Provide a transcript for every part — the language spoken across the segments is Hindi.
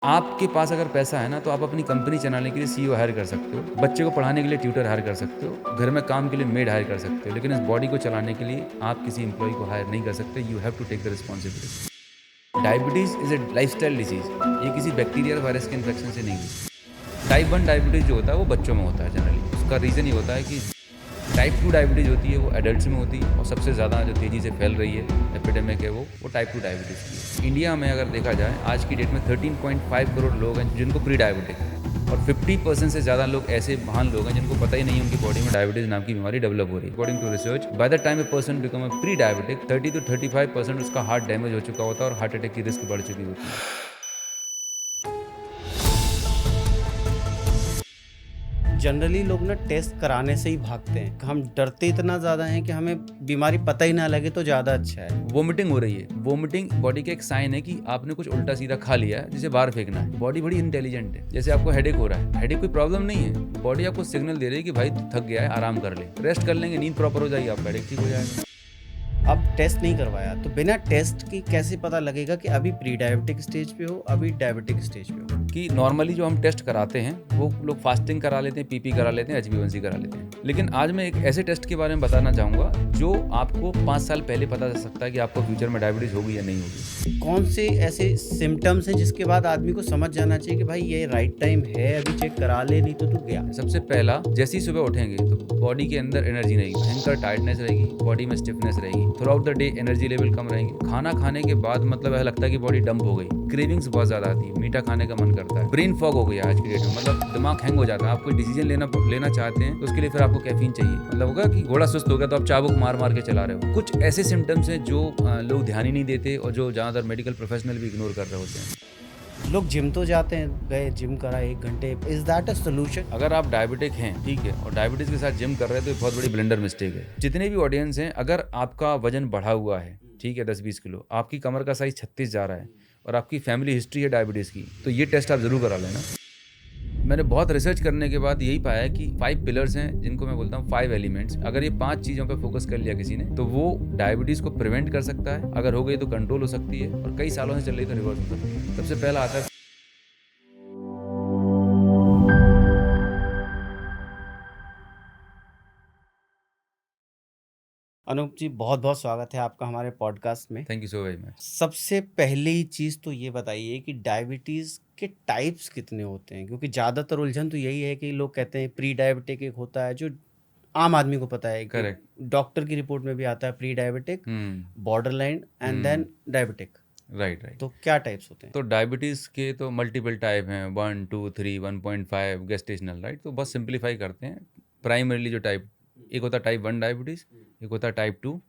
आपके पास अगर पैसा है ना तो आप अपनी कंपनी चलाने के लिए सीईओ हायर कर सकते हो, बच्चे को पढ़ाने के लिए ट्यूटर हायर कर सकते हो, घर में काम के लिए मेड हायर कर सकते हो, लेकिन इस बॉडी को चलाने के लिए आप किसी एम्प्लॉय को हायर नहीं कर सकते। You have to take the responsibility. Diabetes is a lifestyle disease. ये किसी बैक्टीरिया और वायरस के इन्फेक्शन से नहीं होती। टाइप 1 डायबिटीज़ जो होता है वो बच्चों में होता है जनरली। उसका रीज़न ये होता है कि टाइप 2 डायबिटीज़ होती है वो एडल्ट्स में होती है और सबसे ज़्यादा जो तेज़ी से फैल रही है एपिडेमिक है वो टाइप 2 डायबिटीज़ की है। इंडिया में अगर देखा जाए आज की डेट में 13.5 करोड़ लोग हैं जिनको प्री डायबिटिक है और 50% से ज़्यादा लोग ऐसे महान लोग हैं जिनको पता ही नहीं है उनकी बॉडी में डायबिटीज़ नाम की बीमारी डेवलप हो रही है। According to research, by the time a person become a pre diabetic 30 to 35% उसका हार्ट डैमेज हो चुका होता है और हार्ट अटैक की रिस्क बढ़ चुकी होती है। जनरली लोग ना टेस्ट कराने से ही भागते हैं। हम डरते इतना ज़्यादा हैं कि हमें बीमारी पता ही ना लगे तो ज़्यादा अच्छा है। वोमिटिंग हो रही है। वोमिटिंग बॉडी का एक साइन है कि आपने कुछ उल्टा सीधा खा लिया है जिसे बाहर फेंकना है। बॉडी बड़ी इंटेलिजेंट है। जैसे आपको हेडेक हो रहा है, हेडेक कोई प्रॉब्लम नहीं है, बॉडी आपको सिग्नल दे रही है कि भाई थक गया है, आराम कर ले, रेस्ट कर लेंगे, नींद प्रॉपर हो जाएगी, आपका हेडेक ठीक हो जाएगा। अब टेस्ट नहीं करवाया तो बिना टेस्ट के कैसे पता लगेगा कि अभी प्री डायबिटिक स्टेज पे हो, अभी डायबिटिक स्टेज पे हो? कि नॉर्मली जो हम टेस्ट कराते हैं वो लोग फास्टिंग करा लेते हैं, पीपी करा लेते हैं, HbA1c करा लेते हैं। लेकिन आज मैं एक ऐसे टेस्ट के बारे में बताना चाहूँगा जो आपको 5 साल पहले पता चल सकता है कि आपको फ्यूचर में डायबिटीज़ होगी या नहीं होगी। कौन से ऐसे सिम्टम्स हैं जिसके बाद आदमी को समझ जाना चाहिए कि भाई ये राइट टाइम है, अभी चेक करा ले, नहीं तो तू गया? सबसे पहला, जैसे ही सुबह उठेंगे तो बॉडी के अंदर एनर्जी नहीं रहेगी, भयंकर टायर्डनेस रहेगी, बॉडी में स्टिफनेस रहेगी, throughout the day energy level कम रहेंगे। खाना खाने के बाद मतलब ऐसा लगता है कि बॉडी डंप हो गई, क्रेविंग्स बहुत ज़्यादा आती है, मीठा खाने का मन करता है, ब्रेन फॉग हो गया आज की डेट में, मतलब दिमाग हैंग हो जाता है। आप कोई डिसीजन लेना चाहते हैं तो उसके लिए फिर आपको कैफीन चाहिए, मतलब होगा कि घोड़ा सुस्त हो गया तो आप चाबुक मार मार के चला रहे हो। कुछ ऐसे सिम्टम्स हैं जो लोग ध्यान ही नहीं देते और जो ज़्यादातर मेडिकल प्रोफेशनल भी इग्नोर कर रहे होते हैं। लोग जिम तो जाते हैं, गए जिम करा 1 घंटे, इज दैट अ सोल्यूशन? अगर आप डायबिटिक हैं, ठीक है, और डायबिटीज के साथ जिम कर रहे हैं तो ये बहुत बड़ी ब्लंडर मिस्टेक है। जितने भी ऑडियंस हैं, अगर आपका वजन बढ़ा हुआ है, ठीक है, 10-20 किलो, आपकी कमर का साइज 36 जा रहा है और आपकी फैमिली हिस्ट्री है डायबिटीज़ की, तो ये टेस्ट आप जरूर करा लेना। मैंने बहुत रिसर्च करने के बाद यही पाया कि 5 पिलर्स हैं जिनको मैं बोलता हूँ 5 एलिमेंट्स। अगर ये 5 चीज़ों पर फोकस कर लिया किसी ने तो वो डायबिटीज़ को प्रिवेंट कर सकता है, अगर हो गई तो कंट्रोल हो सकती है और कई सालों से चल रही तो रिवर्स हो सकती है। सबसे पहला आता है अनूप जी, बहुत बहुत स्वागत है आपका हमारे पॉडकास्ट में। Thank you so very much. सबसे पहली चीज़ तो ये बताइए कि डायबिटीज़ के टाइप्स कितने होते हैं? क्योंकि ज़्यादातर उलझन तो यही है कि लोग कहते हैं प्री डायबिटिक एक होता है जो आम आदमी को पता है कि करेक्ट। डॉक्टर की रिपोर्ट में भी आता है pre diabetic, borderline and then diabetic. Right right. तो क्या टाइप्स होते हैं? तो डायबिटीज़ के तो मल्टीपल टाइप हैं, 1, 2, 3, 1.5 गेस्टेशनल, राइट। तो बहुत सिंप्लीफाई करते हैं। प्राइमरीली जो टाइप, एक होता है टाइप 1 डायबिटीज़, एक होता है टाइप 2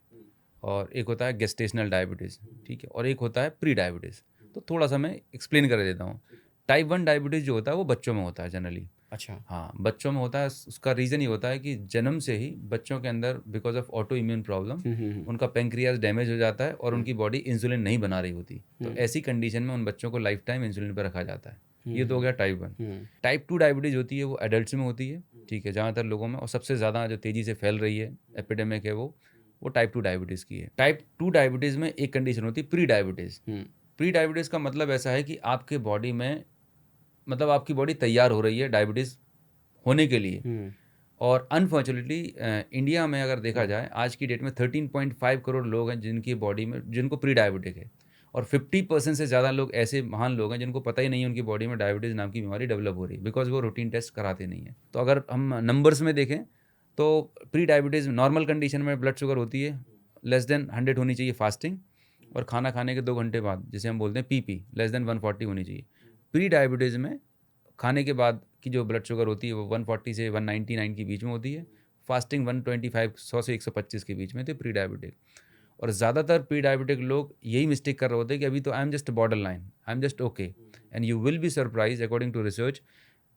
और एक होता है गेस्टेशनल डायबिटीज़, ठीक है, और एक होता है प्री डायबिटीज़। तो थोड़ा सा मैं एक्सप्लेन कर देता हूँ। टाइप 1 डायबिटीज़ जो होता है वो बच्चों में होता है जनरली। अच्छा। हाँ, बच्चों में होता है। उसका रीज़न ये होता है कि जन्म से ही बच्चों के अंदर because of auto immune problem उनका पेंक्रियाज डैमेज हो जाता है और उनकी बॉडी इंसुलिन नहीं बना रही होती। तो ऐसी कंडीशन में उन बच्चों को लाइफ टाइम इंसुलिन पर रखा जाता है। ये तो हो गया टाइप 1। टाइप 2 डायबिटीज़ होती है वो एडल्ट्स में होती है, ठीक है, ज़्यादातर लोगों में, और सबसे ज़्यादा जो तेज़ी से फैल रही है एपिडेमिक है वो टाइप 2 डायबिटीज़ की है। टाइप 2 डायबिटीज़ में एक कंडीशन होती है प्री डायबिटीज़। प्री डायबिटीज़ का मतलब ऐसा है कि आपके बॉडी में, मतलब आपकी बॉडी तैयार हो रही है डायबिटीज़ होने के लिए। और अनफॉर्चुनेटली इंडिया में अगर देखा जाए आज की डेट में 13.5 करोड़ लोग हैं जिनकी बॉडी में, जिनको प्री डायबिटिक है और 50% से ज़्यादा लोग ऐसे महान लोग हैं जिनको पता ही नहीं है उनकी बॉडी में डायबिटीज़ नाम की बीमारी डेवलप हो रही है, बिकॉज वो रूटीन टेस्ट कराते नहीं हैं। तो अगर हम नंबर्स में देखें तो प्री डायबिटीज़ नॉर्मल कंडीशन में ब्लड शुगर होती है लेस देन 100 होनी चाहिए फास्टिंग, और खाना खाने के 2 घंटे बाद जिसे हम बोलते हैं पीपी लेस देन 140 होनी चाहिए। प्री डायबिटीज़ में खाने के बाद की जो ब्लड शुगर होती है वो 140 से 199 के बीच में होती है, फास्टिंग 125 100 से 125 के बीच में, तो प्री डायबिटिक। और ज़्यादातर प्री डायबिटिक लोग यही मिस्टेक कर रहे होते हैं कि अभी तो I am just borderline, I am just okay, and you will be surprise according to research,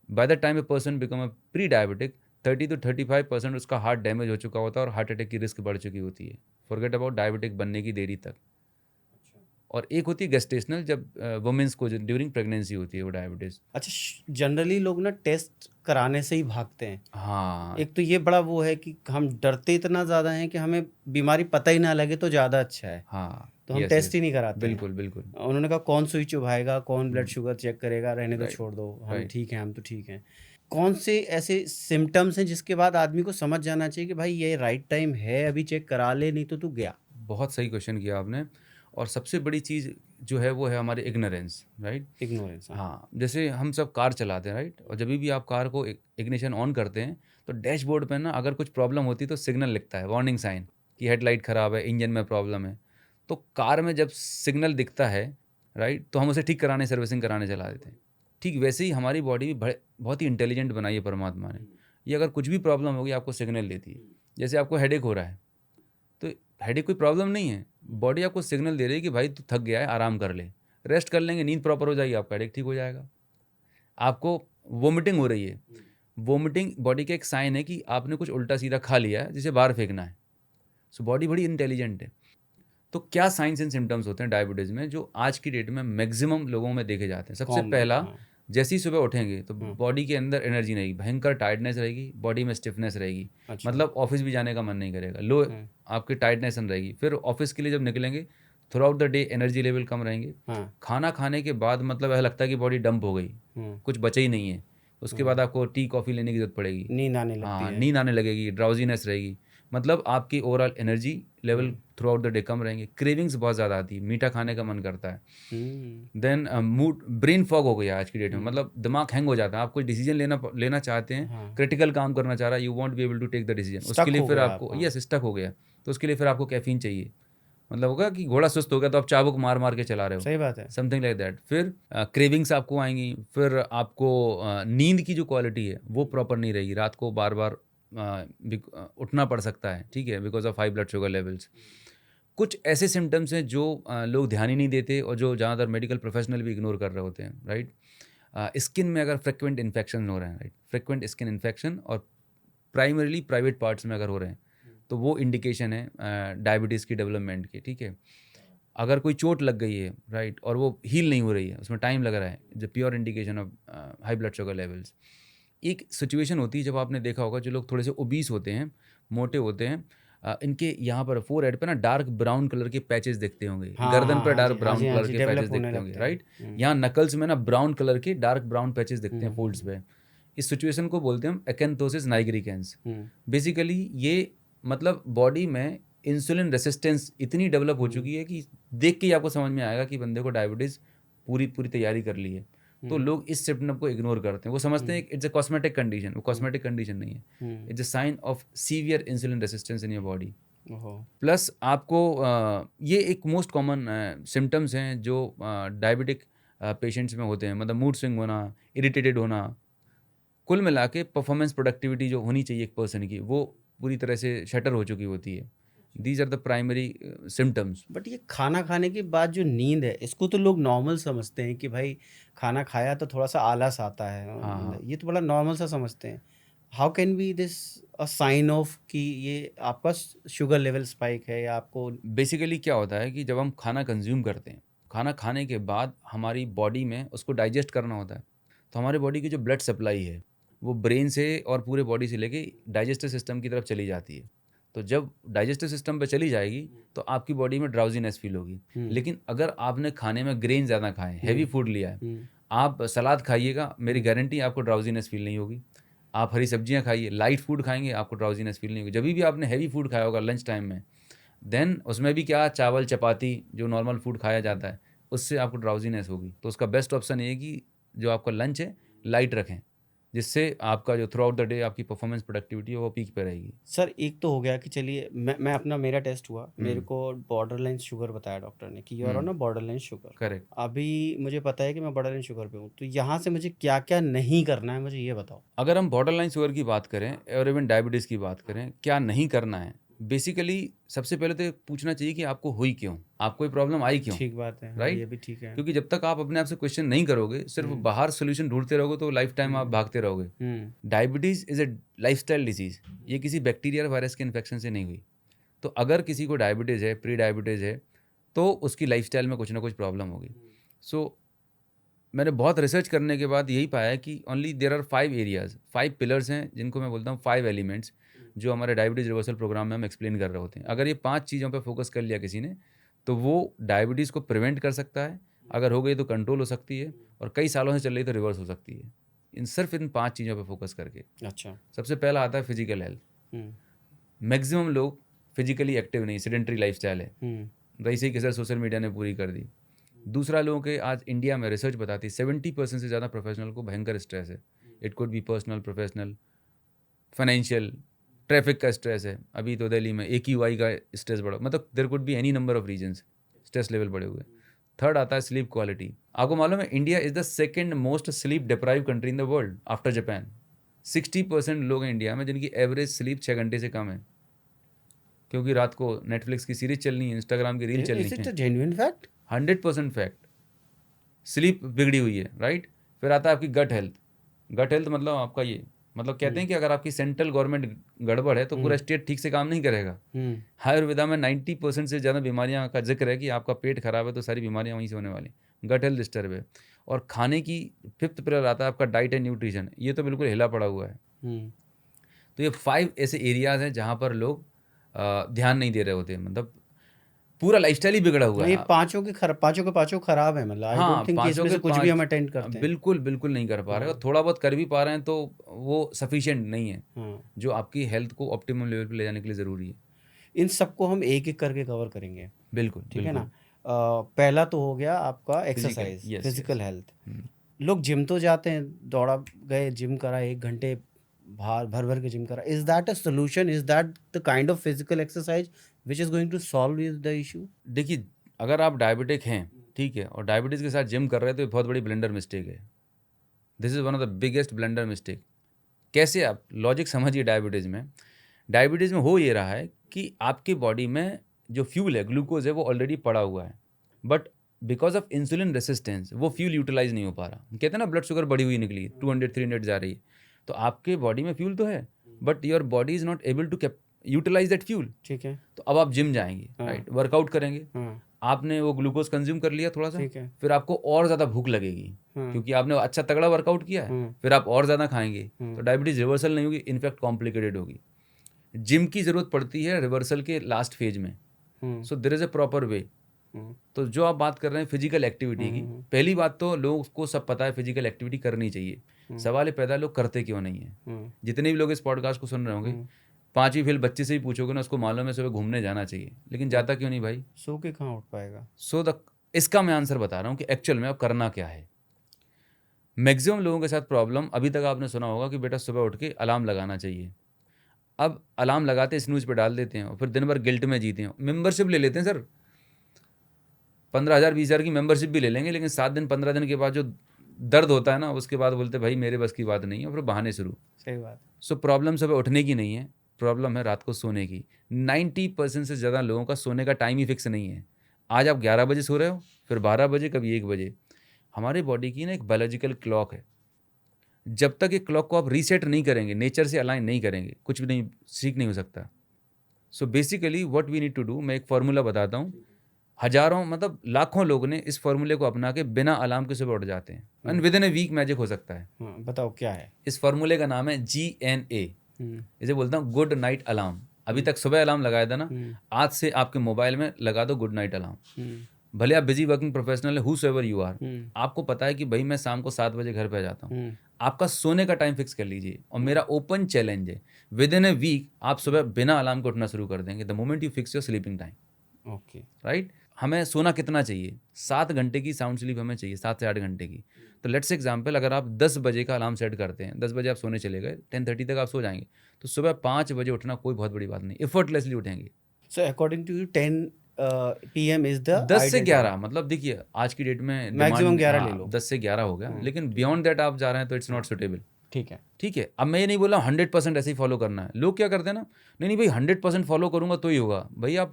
by the time a person become a pre diabetic 30 to 35% उसका हार्ट डैमेज हो चुका होता है और हार्ट अटैक की रिस्क बढ़ चुकी होती है। फॉरगेट अबाउट डायबिटिक बनने की देरी तक। और एक होती है गेस्टेशनल, जब वुमेंस को ड्यूरिंग प्रेगनेंसी होती है वो डायबिटीज़। अच्छा, जनरली लोग ना टेस्ट कराने से ही भागते हैं। हाँ, एक तो ये बड़ा वो है कि हम डरते इतना ज़्यादा हैं कि हमें बीमारी पता ही ना लगे तो ज़्यादा अच्छा है। हाँ, तो हम Yes, टेस्ट yes. ही नहीं कराते हैं। बिल्कुल बिल्कुल उन्होंने कहा कौन सुई चुभाएगा, कौन ब्लड शुगर चेक करेगा, रहने दो, राइट छोड़ दो, हम राइट ठीक हैं, हम तो ठीक हैं। कौन से ऐसे सिम्टम्स हैं जिसके बाद आदमी को समझ जाना चाहिए कि भाई ये राइट टाइम है, अभी चेक करा ले, नहीं तो तू गया? बहुत सही क्वेश्चन किया आपने। और सबसे बड़ी चीज़ जो है वो है हमारी इग्नोरेंस, राइट। इग्नोरेंस। हाँ, जैसे हम सब कार चलाते हैं, राइट, और जब भी आप कार को इग्निशन ऑन करते हैं तो डैशबोर्ड पे ना अगर कुछ प्रॉब्लम होती है तो सिग्नल लिखता है, वार्निंग साइन, कि हेडलाइट ख़राब है, इंजन में प्रॉब्लम है। तो कार में जब सिग्नल दिखता है, राइट, तो हम उसे ठीक कराने, सर्विसिंग कराने चला देते हैं। ठीक वैसे ही हमारी बॉडी भी बहुत ही इंटेलिजेंट बनाई है परमात्मा ने। ये अगर कुछ भी प्रॉब्लम होगी आपको सिग्नल देती है। जैसे आपको हेडेक हो रहा है, तो हेडेक कोई प्रॉब्लम नहीं है, बॉडी आपको सिग्नल दे रही है कि भाई तू थक गया है, आराम कर ले, रेस्ट कर लेंगे, नींद प्रॉपर हो जाएगी, आपका हेडेक ठीक हो जाएगा। आपको वोमिटिंग हो रही है, वोमिटिंग बॉडी का एक साइन है कि आपने कुछ उल्टा सीधा खा लिया है जिसे बाहर फेंकना है। सो बॉडी बड़ी इंटेलिजेंट है। तो क्या साइंस एंड सिम्टम्स होते हैं डायबिटीज़ में जो आज की डेट में मैक्सिमम लोगों में देखे जाते हैं? सबसे कॉमन। पहला, हाँ। जैसे ही सुबह उठेंगे तो हाँ। बॉडी के अंदर एनर्जी नहीं रहेगी, भयंकर टायर्डनेस रहेगी, बॉडी में स्टिफनेस रहेगी, अच्छा। मतलब ऑफिस भी जाने का मन नहीं करेगा, लो हाँ। आपकी टायर्डनेस रहेगी। फिर ऑफिस के लिए जब निकलेंगे throughout the day energy level कम रहेंगे। हाँ। खाना खाने के बाद मतलब ऐसा लगता है कि बॉडी डंप हो गई, हाँ। कुछ बचा ही नहीं है। उसके बाद आपको टी कॉफ़ी लेने की ज़रूरत पड़ेगी, नींद आने लगती हाँ, है। नींद आने लगेगी, ड्राउजीनेस रहेगी, मतलब आपकी overall energy level throughout the day कम रहेंगे। क्रेविंग्स बहुत ज़्यादा आती है, मीठा खाने का मन करता है। देन मूड, ब्रेन फॉग हो गया आज की डेट में, मतलब दिमाग हैंग हो जाता है। आप कोई डिसीजन लेना चाहते हैं, हाँ। क्रिटिकल काम करना चाह रहा है, you won't be able to take the decision, उसके Stuck लिए हो फिर गया आपको आप, हाँ। यस स्टक हो गया, तो उसके लिए फिर आपको कैफीन चाहिए। मतलब होगा कि घोड़ा सुस्त हो गया तो आप चाबुक मार मार के चला रहे हो, सही बात है। Something like that. फिर क्रेविंग्स आपको आएंगी, फिर आपको नींद की जो क्वालिटी है वो प्रॉपर नहीं रहेगी, रात को बार बार उठना पड़ सकता है, ठीक है, because of high blood sugar levels. कुछ ऐसे सिम्टम्स हैं जो लोग ध्यान ही नहीं देते और जो ज़्यादातर मेडिकल प्रोफेशनल भी इग्नोर कर रहे होते हैं, राइट। स्किन में अगर फ्रिक्वेंट इन्फेक्शन हो रहे हैं, राइट, फ्रिक्वेंट स्किन इन्फेक्शन और प्राइमरीली प्राइवेट पार्ट्स में अगर हो रहे हैं तो वो इंडिकेशन है डायबिटीज़ की डेवलपमेंट की, ठीक है। अगर कोई चोट लग गई है, राइट, और वो हील नहीं हो रही है, उसमें टाइम लग रहा है, जो pure indication of high blood sugar levels. एक सिचुएशन होती है जब आपने देखा होगा जो लोग थोड़े से ओबीस होते हैं, मोटे होते हैं, इनके यहाँ पर फोरहेड पे ना डार्क ब्राउन कलर के पैचेस दिखते होंगे, हाँ, गर्दन हाँ, पर हाँ डार्क जी, हाँ ब्राउन जी, हाँ कलर जी, के डेवलप पैचेस होने दिखते होंगे, लगते राइट। हैं। यहाँ नकल्स में ना ब्राउन कलर के डार्क ब्राउन पैचेस दिखते हैं फोल्ड्स पे। इस सिचुएशन को बोलते हैं हम एक्एंथोसिस नाइग्रिकेंस। बेसिकली ये मतलब बॉडी में इंसुलिन रेसिस्टेंस इतनी डेवलप हो चुकी है कि देख के ही आपको समझ में आएगा कि बंदे को डायबिटीज़ पूरी पूरी तैयारी कर ली है। तो लोग इस सिम्पटम को इग्नोर करते हैं, वो समझते हैं इट्स अ कॉस्मेटिक कंडीशन। वो कॉस्मेटिक कंडीशन नहीं है, it's a sign of severe insulin resistance in your body. Plus आपको ये एक मोस्ट कॉमन सिम्टम्स हैं जो डायबिटिक पेशेंट्स में होते हैं, मतलब मूड स्विंग होना, इरिटेटेड होना, कुल मिला के परफॉर्मेंस प्रोडक्टिविटी जो होनी चाहिए एक पर्सन की वो पूरी तरह से शटर हो चुकी होती है। These are the primary symptoms. But ये खाना खाने के बाद जो नींद है, इसको तो लोग नॉर्मल समझते हैं कि भाई खाना खाया तो थोड़ा सा आलस आता है, हाँ। ये तो बड़ा नॉर्मल सा समझते हैं। How can be this a sign of कि ये आपका शुगर लेवल स्पाइक है या आपको? बेसिकली क्या होता है कि जब हम खाना कंज्यूम करते हैं, खाना खाने के बाद हमारी बॉडी में उसको डाइजेस्ट करना होता है, तो हमारे बॉडी की जो ब्लड सप्लाई है वो ब्रेन से और पूरे बॉडी से लेके डाइजेस्टिव सिस्टम की तरफ चली जाती है। तो जब डाइजेस्टिव सिस्टम पे चली जाएगी तो आपकी बॉडी में ड्राउजीनेस फील होगी। लेकिन अगर आपने खाने में ग्रेन ज़्यादा खाए, हैवी फूड लिया है, आप सलाद खाइएगा, मेरी गारंटी आपको ड्राउजीनेस फील नहीं होगी। आप हरी सब्जियां खाइए, लाइट फूड खाएंगे, आपको ड्राउजीनेस फील नहीं होगी। जब भी आपने हैवी फूड खाया होगा लंच टाइम में, देन उसमें भी क्या चावल चपाती जो नॉर्मल फूड खाया जाता है उससे आपको ड्राउजीनेस होगी। तो उसका बेस्ट ऑप्शन ये है कि जो आपका लंच है लाइट रखें, जिससे आपका जो थ्रू आउट द डे आपकी परफॉर्मेंस प्रोडक्टिविटी है वो पीक पे रहेगी। सर एक तो हो गया कि चलिए मैं अपना मेरा टेस्ट हुआ, मेरे को बॉर्डर लाइन शुगर बताया डॉक्टर ने कि you are on a borderline sugar. Correct. अभी मुझे पता है कि मैं बॉर्डर लाइन शुगर पे हूँ, तो यहाँ से मुझे क्या क्या नहीं करना है, मुझे ये बताओ। अगर हम बॉर्डर लाइन शुगर की बात करें और इवन डायबिटीज़ की बात करें, क्या नहीं करना है, बेसिकली सबसे पहले तो ये पूछना चाहिए कि आपको हुई क्यों, आपको ये प्रॉब्लम आई क्यों, ठीक बात है, हाँ, राइट। ये भी ठीक है। क्योंकि जब तक आप अपने आप से क्वेश्चन नहीं करोगे, सिर्फ बाहर सोल्यूशन ढूंढते रहोगे तो लाइफ टाइम आप भागते रहोगे। Diabetes is a lifestyle disease, ये किसी बैक्टीरिया या वायरस के इन्फेक्शन से नहीं हुई। तो अगर किसी को डायबिटीज़ है, प्री डायबिटीज़ है, तो उसकी लाइफस्टाइल में कुछ ना कुछ प्रॉब्लम होगी। सो मैंने बहुत रिसर्च करने के बाद यही पाया कि only there are 5 areas, 5 pillars हैं जिनको मैं बोलता हूँ 5 एलिमेंट्स, जो हमारे डायबिटीज़ रिवर्सल प्रोग्राम में हम एक्सप्लेन कर रहे होते हैं। अगर ये 5 चीज़ों पे फोकस कर लिया किसी ने, तो वो डायबिटीज़ को प्रिवेंट कर सकता है, अगर हो गई तो कंट्रोल हो सकती है, और कई सालों से चल रही तो रिवर्स हो सकती है, इन 5 चीज़ों पे फोकस करके। अच्छा। सबसे पहला आता है फिजिकल हेल्थ। मैक्सिमम लोग फिजिकली एक्टिव नहीं, सेडेंटरी लाइफस्टाइल है, रही सही कसर सोशल मीडिया ने पूरी कर दी। दूसरा, लोगों के आज इंडिया में रिसर्च बताती है 70% से ज़्यादा प्रोफेशनल को भयंकर स्ट्रेस है। It could be personal, professional, financial, traffic का स्ट्रेस है। अभी तो दिल्ली में AQI का स्ट्रेस बढ़ा, मतलब there could be any number of reasons, stress level बढ़े हुए। थर्ड आता है स्लीप क्वालिटी। आपको मालूम है India is the second most sleep deprive country in the world after Japan. 60% लोग हैं इंडिया में जिनकी एवरेज स्लीप 6 घंटे से कम है, क्योंकि रात को नेटफ्लिक्स की सीरीज चलनी है, इंस्टाग्राम की रील चलनी है। Is it a genuine fact? 100% fact. Sleep बिगड़ी हुई है, राइट। फिर आता है आपकी गट हेल्थ। गट हेल्थ मतलब आपका ये, मतलब कहते हैं कि अगर आपकी सेंट्रल गवर्नमेंट गड़बड़ है तो पूरा स्टेट ठीक से काम नहीं करेगा। आयुर्वेदा में 90% से ज़्यादा बीमारियां का जिक्र है कि आपका पेट खराब है तो सारी बीमारियां वहीं से होने वाली। गट हेल्थ डिस्टर्ब है। और खाने की 5th पिलर आता है आपका डाइट एंड न्यूट्रिशन। ये तो बिल्कुल हिला पड़ा हुआ है। तो ये 5 ऐसे एरियाज हैं जहाँ पर लोग ध्यान नहीं दे रहे होते, मतलब पूरा लाइफस्टाइल ही बिगड़ा हुआ है। ये पांचों के पांचों खराब है, मतलब आई डोंट थिंक इसमें से कुछ भी हम अटेंड करते हैं। बिल्कुल बिल्कुल नहीं कर पा रहे, और थोड़ा बहुत कर भी पा रहे हैं तो वो सफिशिएंट नहीं है, जो आपकी हेल्थ को ऑप्टिमम लेवल पे ले जाने के लिए ज़रूरी है। इन सबको हम एक एक करके कवर करेंगे। बिल्कुल, ठीक है ना। पहला तो हो गया आपका एक्सरसाइज, फिजिकल हेल्थ। लोग जिम तो जाते हैं, दौड़ा गए, जिम करा, 1 घंटे भर भर के जिम करा। Is that a solution? Is that the kind of physical exercise which is going to solve the issue? देखिए, अगर आप डायबिटिक हैं, ठीक है, और डायबिटीज़ के साथ जिम कर रहे हैं तो ये बहुत बड़ी ब्लंडर मिस्टेक है। This is one of the biggest blunder mistake. कैसे? आप लॉजिक समझिए। डायबिटीज़ में हो ये रहा है कि आपकी बॉडी में जो फ्यूल है, ग्लूकोज है, वो ऑलरेडी पड़ा हुआ है, but because of insulin resistance वो फ्यूल यूटिलाइज नहीं हो पा रहा। कहते हैं ना, ब्लड शुगर बढ़ी हुई निकली, 200-300 जा रही है, तो आपके बॉडी में फ्यूल तो है, but your body is not able to utilise that fuel. ठीक है। तो अब आप जिम जाएंगे, राइट, वर्कआउट करेंगे, आपने वो ग्लूकोज कंज्यूम कर लिया थोड़ा सा, फिर आपको और ज़्यादा भूख लगेगी, क्योंकि आपने अच्छा तगड़ा वर्कआउट किया है, फिर आप और ज़्यादा खाएंगे, तो डायबिटीज़ रिवर्सल नहीं होगी, इनफैक्ट कॉम्प्लिकेटेड होगी। जिम की ज़रूरत पड़ती है रिवर्सल के लास्ट फेज में। So there is a proper way. तो जो आप बात कर रहे हैं फिजिकल एक्टिविटी की, पहली बात तो लोगों को सब पता है फिजिकल एक्टिविटी करनी चाहिए। सवाल ये पैदा है, लोग करते क्यों नहीं है। जितने भी लोग इस पॉडकास्ट को सुन रहे होंगे, 5वीं फेल बच्चे से ही पूछोगे ना, उसको मालूम है सुबह घूमने जाना चाहिए, लेकिन जाता क्यों नहीं भाई? सो के कहाँ उठ पाएगा? इसका मैं आंसर बता रहा हूँ कि एक्चुअल में अब करना क्या है। मैक्सिमम लोगों के साथ प्रॉब्लम, अभी तक आपने सुना होगा कि बेटा सुबह उठ के अलार्म लगाना चाहिए। अब अलार्म लगाते स्नूज पे डाल देते हैं और फिर दिन भर गिल्ट में जीते हैं। मेंबरशिप ले लेते हैं सर, 15,000 20,000 की मेंबरशिप भी ले लेंगे, लेकिन 7 दिन 15 दिन के बाद जो दर्द होता है ना, उसके बाद बोलते भाई मेरे बस की बात नहीं है, और फिर बहाने शुरू। सही बात। सो प्रॉब्लम सुबह उठने की नहीं है, प्रॉब्लम है रात को सोने की। 90% से ज़्यादा लोगों का सोने का टाइम ही फिक्स नहीं है। आज आप 11 बजे सो रहे हो, फिर 12 बजे, कभी 1 बजे। हमारे बॉडी की ना एक बायोलॉजिकल क्लॉक है, जब तक ये क्लॉक को आप रीसेट नहीं करेंगे, नेचर से अलाइन नहीं करेंगे, कुछ भी नहीं सीख नहीं हो सकता। So basically what we need to do, मैं एक फार्मूला बताता हूँ। हजारों, मतलब लाखों लोग ने इस फार्मूले को अपना के बिना अलार्म के सुबह उठ जाते हैं, and within a week magic हो सकता है। बताओ क्या है? इस फार्मूले का नाम है GNA। इसे बोलता हूँ गुड नाइट अलार्म। अभी तक सुबह अलार्म लगाया था ना, आज से आपके मोबाइल में लगा दो गुड नाइट अलार्म। भले आप बिजी वर्किंग प्रोफेशनल है, हूसोएवर यू आर, आपको पता है कि भाई मैं शाम को 7 बजे घर पे आ जाता हूँ, आपका सोने का टाइम फिक्स कर लीजिए। और मेरा ओपन चैलेंज है, विद इन ए वीक आप सुबह बिना अलार्म को उठना शुरू कर देंगे, the moment you fix your sleeping time. Okay, right. हमें सोना कितना चाहिए? 7 घंटे की साउंड स्लीप हमें चाहिए, 7 से 8 घंटे की। तो लेट्स एग्जाम्पल, अगर आप 10 बजे का अलार्म सेट करते हैं, 10 बजे आप सोने चले गए, 10:30 तक आप सो जाएंगे, तो सुबह 5 बजे उठना कोई बहुत बड़ी बात नहीं, एफर्टलेसली उठेंगे। So according to you 10 PM is the 10 से 11, मतलब देखिए आज की डेट में मैक्सिमम 11 ले लो, 10 से 11 हो गया, लेकिन बियॉन्ड दैट आप जा रहे हैं तो इट्स नॉट सुटेबल। ठीक है, ठीक है। अब मैं ये नहीं बोला 100% ऐसे ही फॉलो करना है। लोग क्या करते हैं ना, नहीं भाई 100% फॉलो करूंगा तो ही होगा। भाई आप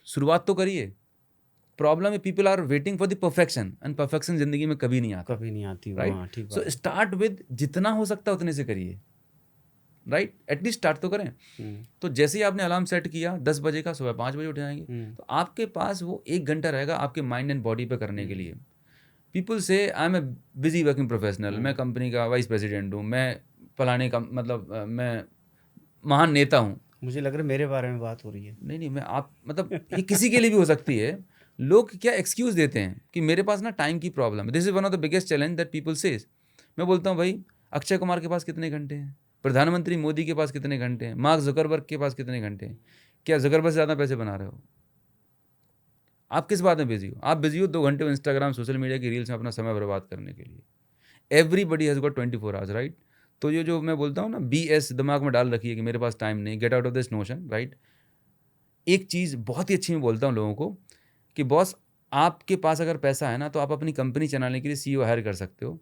शुरुआत तो करिए। प्रॉब्लम है people are waiting for the perfection, and perfection जिंदगी में कभी नहीं आती, राइट। सो स्टार्ट विद जितना हो सकता है उतने से करिए, राइट। एटलीस्ट स्टार्ट तो करें। तो जैसे ही आपने अलार्म सेट किया 10 बजे का, सुबह 5 बजे उठ जाएंगे, तो आपके पास वो 1 घंटा रहेगा आपके माइंड एंड बॉडी पे करने के लिए। पीपल से I am a busy working professional, मैं कंपनी का वाइस प्रेसिडेंट हूँ, मैं फलाने का, मतलब मैं महान नेता हूँ। मुझे लग रहा है मेरे बारे में बात हो रही है। नहीं, मैं आप, मतलब ये किसी के लिए भी हो सकती है। लोग क्या एक्सक्यूज देते हैं कि मेरे पास ना टाइम की प्रॉब्लम है। This is one of the biggest challenge that people says. मैं बोलता हूँ भाई अक्षय कुमार के पास कितने घंटे हैं, प्रधानमंत्री मोदी के पास कितने घंटे हैं, मार्क जुकरबर्ग के पास कितने घंटे हैं? क्या जुकरबर्ग से ज़्यादा पैसे बना रहे हो? आप किस बात में बिजी हो? आप बिजी हो 2 घंटे इंस्टाग्राम सोशल मीडिया की रील्स में अपना समय बर्बाद करने के लिए। Everybody has got 24 hours, right? तो ये जो मैं बोलता हूँ ना, BS दिमाग में डाल रखी है कि मेरे पास टाइम नहीं, get out of this notion, right? एक चीज़ बहुत ही अच्छी मैं बोलता हूँ लोगों को कि बॉस, आपके पास अगर पैसा है ना तो आप अपनी कंपनी चलाने के लिए CEO हायर कर सकते हो,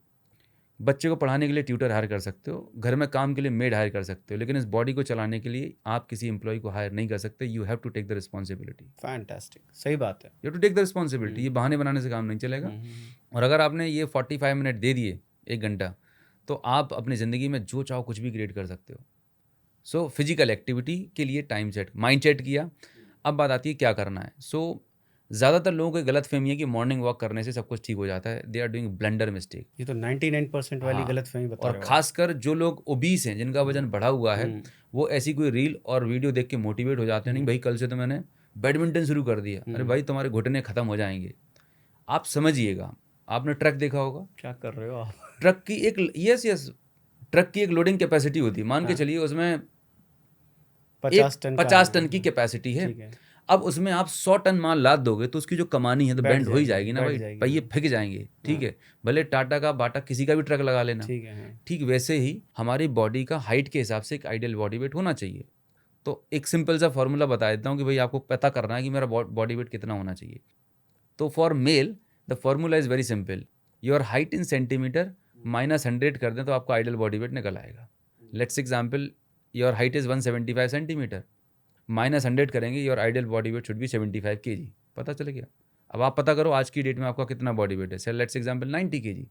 बच्चे को पढ़ाने के लिए ट्यूटर हायर कर सकते हो, घर में काम के लिए मेड हायर कर सकते हो, लेकिन इस बॉडी को चलाने के लिए आप किसी एम्प्लॉय को हायर नहीं कर सकते। You have to take the responsibility. Fantastic, सही बात है। You have to take the responsibility. ये बहाने बनाने से काम नहीं चलेगा। और अगर आपने ये 45 मिनट दे दिए, 1 घंटा, तो आप अपनी ज़िंदगी में जो चाहो कुछ भी क्रिएट कर सकते हो। सो फिजिकल एक्टिविटी के लिए टाइम सेट, माइंड सेट किया। अब बात आती है क्या करना है। सो ज़्यादातर लोगों को गलत फहमी है कि मॉर्निंग वॉक करने से सब कुछ ठीक हो जाता है। They are doing blunder mistake. ये तो 99% वाली गलत फहमी बता रहे और हो। खासकर जो लोग ओबीस हैं, जिनका वजन बढ़ा हुआ है, वो ऐसी कोई रील और वीडियो देख के मोटिवेट हो जाते हैं, नहीं भाई कल से तो मैंने बैडमिंटन शुरू कर दिया। अरे भाई तुम्हारे घुटने खत्म हो जाएंगे। आप समझिएगा, आपने ट्रक देखा होगा, क्या कर रहे हो आप? ट्रक की एक ट्रक की एक लोडिंग कैपेसिटी होती है। मान के चलिए उसमें 50 टन की कैपेसिटी है। अब उसमें आप 100 टन माल लाद दोगे तो उसकी जो कमानी है तो बैंड हो ही जाएगी ना भाई, पहिए फेंक जाएंगे। ठीक है, भले टाटा का, बाटा, किसी का भी ट्रक लगा लेना। ठीक वैसे ही हमारी बॉडी का हाइट के हिसाब से एक आइडियल बॉडी वेट होना चाहिए। तो एक सिंपल सा फॉर्मूला बता देता हूँ कि भाई आपको पता करना है कि मेरा बॉडी वेट कितना होना चाहिए। तो for male the formula is very simple. Your height in centimetre -100 कर दें तो आपका आइडियल बॉडी वेट निकल आएगा। Let's example, your height is 175 centimetre, -100 करेंगे, your ideal body wait should be 75 kg। पता चल गया। अब आप पता करो आज की डेट में आपका कितना बॉडी वेट है। सेल लेट्स एग्जाम्पल 90 kg।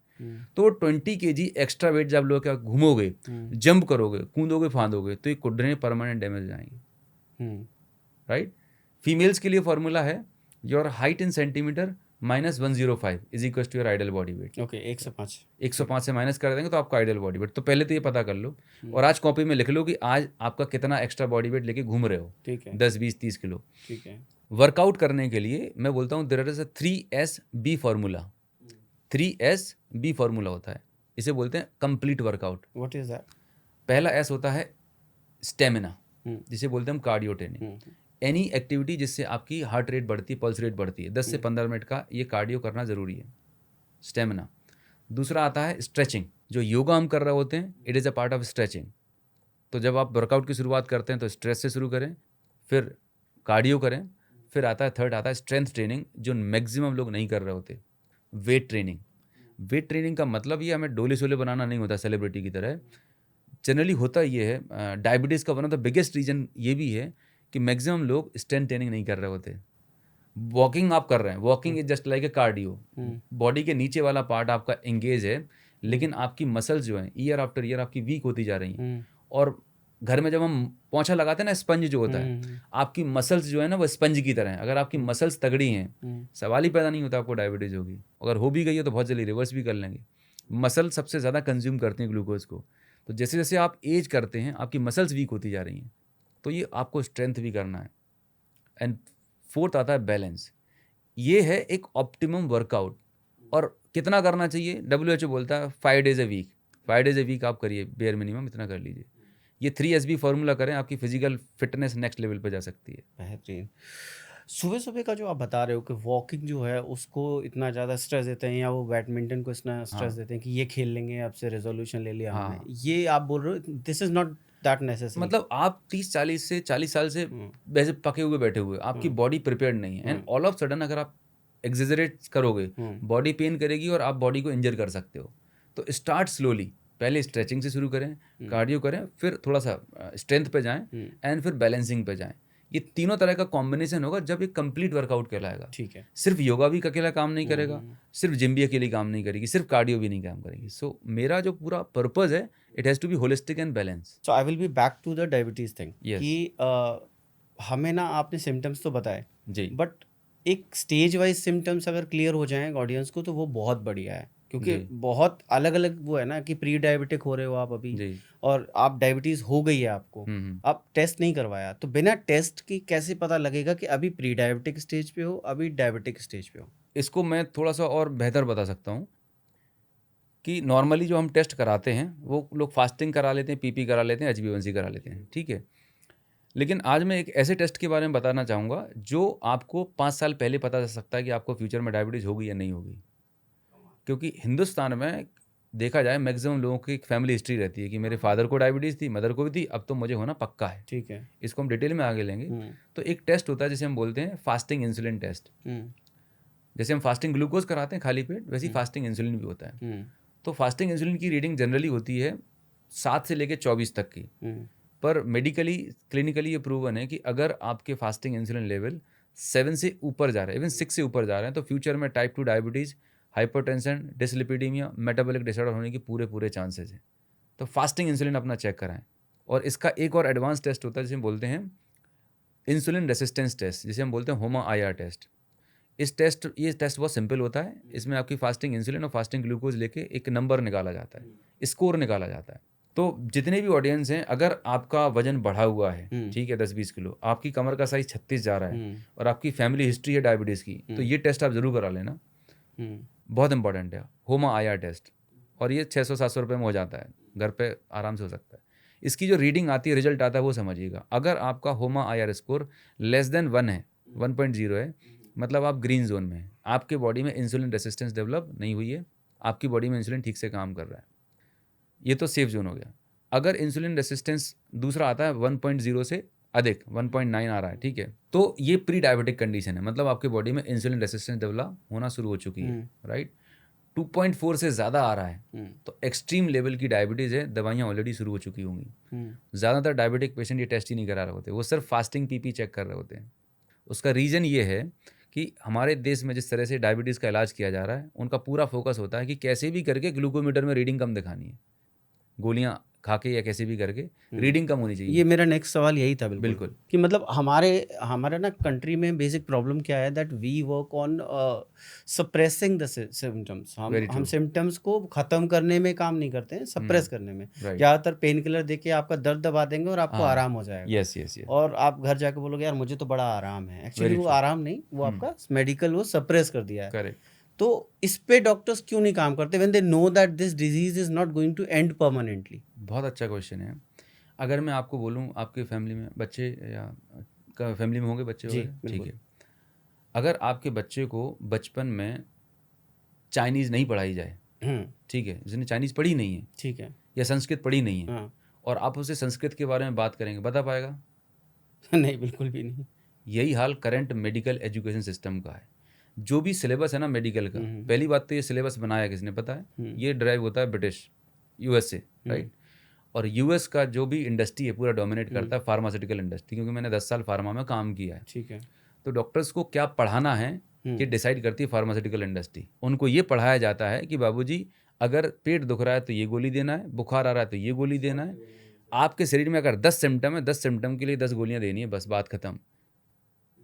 तो 20 kg एक्स्ट्रा वेट जब लोग क्या घूमोगे, जंप करोगे, कूदोगे, फांदोगे, तो ये घुटने परमानेंट डैमेज हो जाएंगे। राइट? फीमेल्स के लिए फॉर्मूला है your height in centimetre -105 is equal to your ideal body weight. Okay, 105 से माइनस कर देंगे तो आपका आइडियल बॉडी वेट। तो पहले तो ये पता कर लो और आज कॉपी में लिख लो कि आज आपका कितना एक्स्ट्रा बॉडी वेट लेके घूम रहे हो। ठीक है, 10, 20, 30 किलो। ठीक है। वर्कआउट करने के लिए मैं बोलता हूँ there is a 3SB formula. 3SB formula होता है, इसे बोलते हैं complete workout. What is that? पहला S होता है स्टेमिना, जिसे बोलते हैं हम कार्डियो ट्रेनिंग। एनी एक्टिविटी जिससे आपकी हार्ट रेट बढ़ती है, पल्स रेट बढ़ती है, 10 से 15 मिनट का ये कार्डियो करना ज़रूरी है, स्टेमिना। दूसरा आता है स्ट्रेचिंग। जो योगा हम कर रहे होते हैं, it is a part of stretching. तो जब आप वर्कआउट की शुरुआत करते हैं तो स्ट्रेच से शुरू करें, फिर कार्डियो करें, फिर आता है थर्ड आता है स्ट्रेंथ ट्रेनिंग, जो मैक्सिमम लोग नहीं कर रहे होते। Weight training. वेट ट्रेनिंग का मतलब ये हमें डोले शोले बनाना नहीं होता सेलिब्रिटी की तरह। जनरली होता ये है, डायबिटीज़ का one of the biggest reason ये भी है कि मैक्सिमम लोग स्ट्रेंथ ट्रेनिंग नहीं कर रहे होते। वॉकिंग आप कर रहे हैं, walking is just like a cardio. Body के नीचे वाला पार्ट आपका एंगेज है, लेकिन आपकी मसल्स जो हैं ईयर आफ्टर ईयर आपकी वीक होती जा रही हैं। और घर में जब हम पोंछा लगाते हैं ना, स्पंज जो होता है, आपकी मसल्स जो है ना वो स्पंज की तरह है। अगर आपकी मसल्स तगड़ी हैं, सवाल ही पैदा नहीं होता आपको डायबिटीज़ होगी। अगर हो भी गई है तो बहुत जल्दी रिवर्स भी कर लेंगे। मसल सबसे ज़्यादा कंज्यूम करती हैं ग्लूकोज को। तो जैसे जैसे आप एज करते हैं आपकी मसल्स वीक होती जा रही हैं, तो ये आपको स्ट्रेंथ भी करना है। एंड फोर्थ आता है बैलेंस। ये है एक ऑप्टिमम वर्कआउट। और कितना करना चाहिए? WHO बोलता है 5 days a week। 5 days a week आप करिए, बेयर मिनिमम इतना कर लीजिए। ये 3SB फॉर्मूला करें, आपकी फिजिकल फिटनेस नेक्स्ट लेवल पे जा सकती है। बेहतरीन। सुबह सुबह का जो आप बता रहे हो कि वॉकिंग जो है उसको इतना ज़्यादा स्ट्रेस देते हैं, या वो बैडमिंटन को इतना स्ट्रेस देते हैं कि ये खेल लेंगे, आपसे रेजोल्यूशन ले लिया हमने, ये आप बोल रहे हो this is not that necessary. मतलब आप 40 साल से वैसे पके हुए बैठे हुए, आपकी बॉडी प्रिपेयर्ड नहीं है, एंड ऑल ऑफ सडन अगर आप एग्जेजरेट करोगे, बॉडी पेन करेगी और आप बॉडी को इंजर कर सकते हो। तो स्टार्ट स्लोली, पहले स्ट्रेचिंग से शुरू करें, कार्डियो करें, फिर थोड़ा सा स्ट्रेंथ पे जाएं, एंड फिर बैलेंसिंग पे जाएं। ये तीनों तरह का कॉम्बिनेशन होगा जब ये कंप्लीट वर्कआउट कहलाएगा। ठीक है। सिर्फ योगा भी अकेला काम नहीं करेगा, सिर्फ जिम भी अकेली काम नहीं करेगी, सिर्फ कार्डियो भी नहीं काम करेगी। सो मेरा जो पूरा पर्पज है, it has to be holistic and balance. So I will be back to the diabetes thing कि हमें ना आपने सिम्टम्स तो बताए जी, बट एक स्टेज वाइज सिम्टम्स अगर क्लियर हो जाएं ऑडियंस को तो वो बहुत बढ़िया है, क्योंकि बहुत अलग अलग वो है ना कि प्री डायबिटिक हो रहे हो आप अभी जी। और आप डायबिटीज हो गई है आपको, आप टेस्ट नहीं करवाया, तो बिना टेस्ट की कैसे पता लगेगा कि अभी प्री डायबिटिक स्टेज पे हो, अभी डायबिटिक स्टेज पे हो? इसको मैं थोड़ा सा और बेहतर बता सकता हूँ कि नॉर्मली जो हम टेस्ट कराते हैं वो लोग फास्टिंग करा लेते हैं, पीपी करा लेते हैं, HbA1c करा लेते हैं, ठीक है। लेकिन आज मैं एक ऐसे टेस्ट के बारे में बताना चाहूँगा जो आपको 5 साल पहले पता चल सकता है कि आपको फ्यूचर में डायबिटीज़ होगी या नहीं होगी। क्योंकि हिंदुस्तान में देखा जाए मैक्सिमम लोगों की एक फैमिली हिस्ट्री रहती है कि मेरे फादर को डायबिटीज़ थी, मदर को भी थी, अब तो मुझे होना पक्का है। ठीक है। इसको हम डिटेल में आगे लेंगे। तो एक टेस्ट होता है जिसे हम बोलते हैं फास्टिंग इंसुलिन टेस्ट। जैसे हम फास्टिंग ग्लूकोज कराते हैं खाली पेट, वैसे ही फास्टिंग इंसुलिन भी होता है। तो फास्टिंग इंसुलिन की रीडिंग जनरली होती है 7 से लेकर 24 तक की। पर मेडिकली क्लिनिकली ये प्रूवन है कि अगर आपके फास्टिंग इंसुलिन लेवल 7 से ऊपर जा रहे हैं, इवन 6 से ऊपर जा रहे हैं, तो फ्यूचर में type 2 diabetes, hypertension, dyslipidaemia, metabolic disorder होने की पूरे चांसेस हैं। तो फास्टिंग इंसुलिन अपना चेक कराएं। और इसका एक और एडवांस टेस्ट होता है जिसे हम बोलते हैं इंसुलिन रेसिस्टेंस टेस्ट, जिसे हम बोलते हैं होमा IR टेस्ट। ये टेस्ट बहुत सिंपल होता है। इसमें आपकी फास्टिंग इंसुलिन और फास्टिंग ग्लूकोज लेके एक नंबर निकाला जाता है, स्कोर निकाला जाता है। तो जितने भी ऑडियंस हैं, अगर आपका वजन बढ़ा हुआ है, ठीक है, 10-20 किलो, आपकी कमर का साइज 36 जा रहा है और आपकी फैमिली हिस्ट्री है डायबिटीज़ की, तो ये टेस्ट आप ज़रूर करा लेना। बहुत इंपॉर्टेंट है होमा IR टेस्ट। और ये 600-700 रुपये में हो जाता है, घर पे आराम से हो सकता है। इसकी जो रीडिंग आती है, रिजल्ट आता है, वो समझिएगा। अगर आपका होमा IR स्कोर लेस देन 1 है, 1.0 है, मतलब आप ग्रीन जोन में हैं, आपके बॉडी में इंसुलिन रेसिस्टेंस डेवलप नहीं हुई है, आपकी बॉडी में इंसुलिन ठीक से काम कर रहा है, ये तो सेफ जोन हो गया। अगर इंसुलिन रेसिस्टेंस दूसरा आता है 1.0 से अधिक, 1.9 आ रहा है, ठीक है, तो ये प्री डायबिटिक कंडीशन है, मतलब आपके बॉडी में इंसुलिन रेसिस्टेंस डेवलप होना शुरू हो चुकी है, राइट। 2.4 से ज़्यादा आ रहा है तो एक्सट्रीम लेवल की डायबिटीज़ है, दवाइयाँ ऑलरेडी शुरू हो चुकी होंगी। ज़्यादातर डायबिटिक पेशेंट ये टेस्ट ही नहीं करा रहे होते, वो सिर्फ फास्टिंग पीपी चेक कर रहे होते हैं। उसका रीज़न ये है कि हमारे देश में जिस तरह से डायबिटीज़ का इलाज किया जा रहा है, उनका पूरा फोकस होता है कि कैसे भी करके ग्लूकोमीटर में रीडिंग कम दिखानी है, गोलियाँ खा के या कैसे भी करके रीडिंग कम होनी चाहिए। ये मेरा नेक्स्ट सवाल यही था। बिल्कुल कि मतलब हमारे ना कंट्री में बेसिक प्रॉब्लम क्या है, that we work on suppressing the symptoms. हम सिम्टम्स को खत्म करने में काम नहीं करते हैं, सप्रेस करने में। ज़्यादातर पेन किलर देके आपका दर्द दबा देंगे और आपको आराम हो जाएगा। यस। और आप घर जाके बोलोगे यार मुझे तो बड़ा आराम है, एक्चुअली वो आराम नहीं, वो आपका मेडिकल वो सप्रेस कर दिया है। करेक्ट। तो इस पे डॉक्टर्स क्यों नहीं काम करते when they know that this disease is not going to end permanently? बहुत अच्छा क्वेश्चन है। अगर मैं आपको बोलूं, आपके फैमिली में बच्चे या फैमिली में होंगे बच्चे वगैरह, ठीक है, अगर आपके बच्चे को बचपन में चाइनीज़ नहीं पढ़ाई जाए, ठीक है, जिसने चाइनीज़ पढ़ी नहीं है, ठीक है, या संस्कृत पढ़ी नहीं है, और आप उसे संस्कृत के बारे में बात करेंगे, बता पाएगा? नहीं, बिल्कुल भी नहीं। यही हाल करंट मेडिकल एजुकेशन सिस्टम का है। जो भी सिलेबस है ना मेडिकल का, पहली बात तो ये सिलेबस बनाया किसने पता है? ये ड्राइव होता है ब्रिटिश, US से, राइट। और US का जो भी इंडस्ट्री है पूरा डोमिनेट करता है फार्मास्यूटिकल इंडस्ट्री, क्योंकि मैंने 10 साल फार्मा में काम किया है, ठीक है। तो डॉक्टर्स को क्या पढ़ाना है ये डिसाइड करती है फार्मास्यूटिकल इंडस्ट्री। उनको ये पढ़ाया जाता है कि बाबूजी अगर पेट दुख रहा है तो ये गोली देना है, बुखार आ रहा है तो ये गोली देना है, आपके शरीर में अगर 10 सिम्टम है, 10 सिम्टम के लिए 10 गोलियाँ देनी है, बस बात खत्म।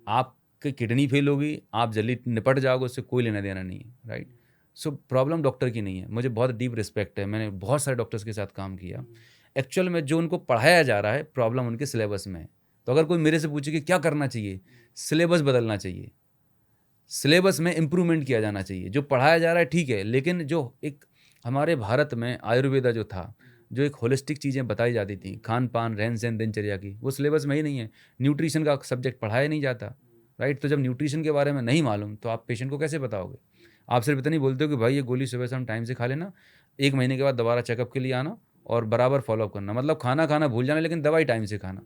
आपकी किडनी फेल होगी, आप जल्दी निपट जाओगे, उससे कोई लेना देना नहीं है, राइट। सो प्रॉब्लम डॉक्टर की नहीं है। मुझे बहुत डीप रिस्पेक्ट है, मैंने बहुत सारे डॉक्टर्स के साथ काम किया। एक्चुअल में जो उनको पढ़ाया जा रहा है, प्रॉब्लम उनके सिलेबस में है। तो अगर कोई मेरे से पूछे कि क्या करना चाहिए, सिलेबस बदलना चाहिए, सिलेबस में इम्प्रूवमेंट किया जाना चाहिए। जो पढ़ाया जा रहा है ठीक है, लेकिन जो एक हमारे भारत में आयुर्वेदा जो था, जो एक होलिस्टिक चीज़ें बताई जाती थी, खान पान, रहन सहन, दिनचर्या की, वो सिलेबस में ही नहीं है। न्यूट्रिशन का सब्जेक्ट पढ़ाया नहीं जाता, राइट। तो जब न्यूट्रिशन के बारे में नहीं मालूम तो आप पेशेंट को कैसे बताओगे? आप सिर्फ इतना नहीं बोलते हो कि भाई ये गोली सुबह शाम टाइम से खा लेना, 1 महीने के बाद दोबारा चेकअप के लिए आना और बराबर फॉलोअप करना, मतलब खाना भूल जाना लेकिन दवाई टाइम से खाना।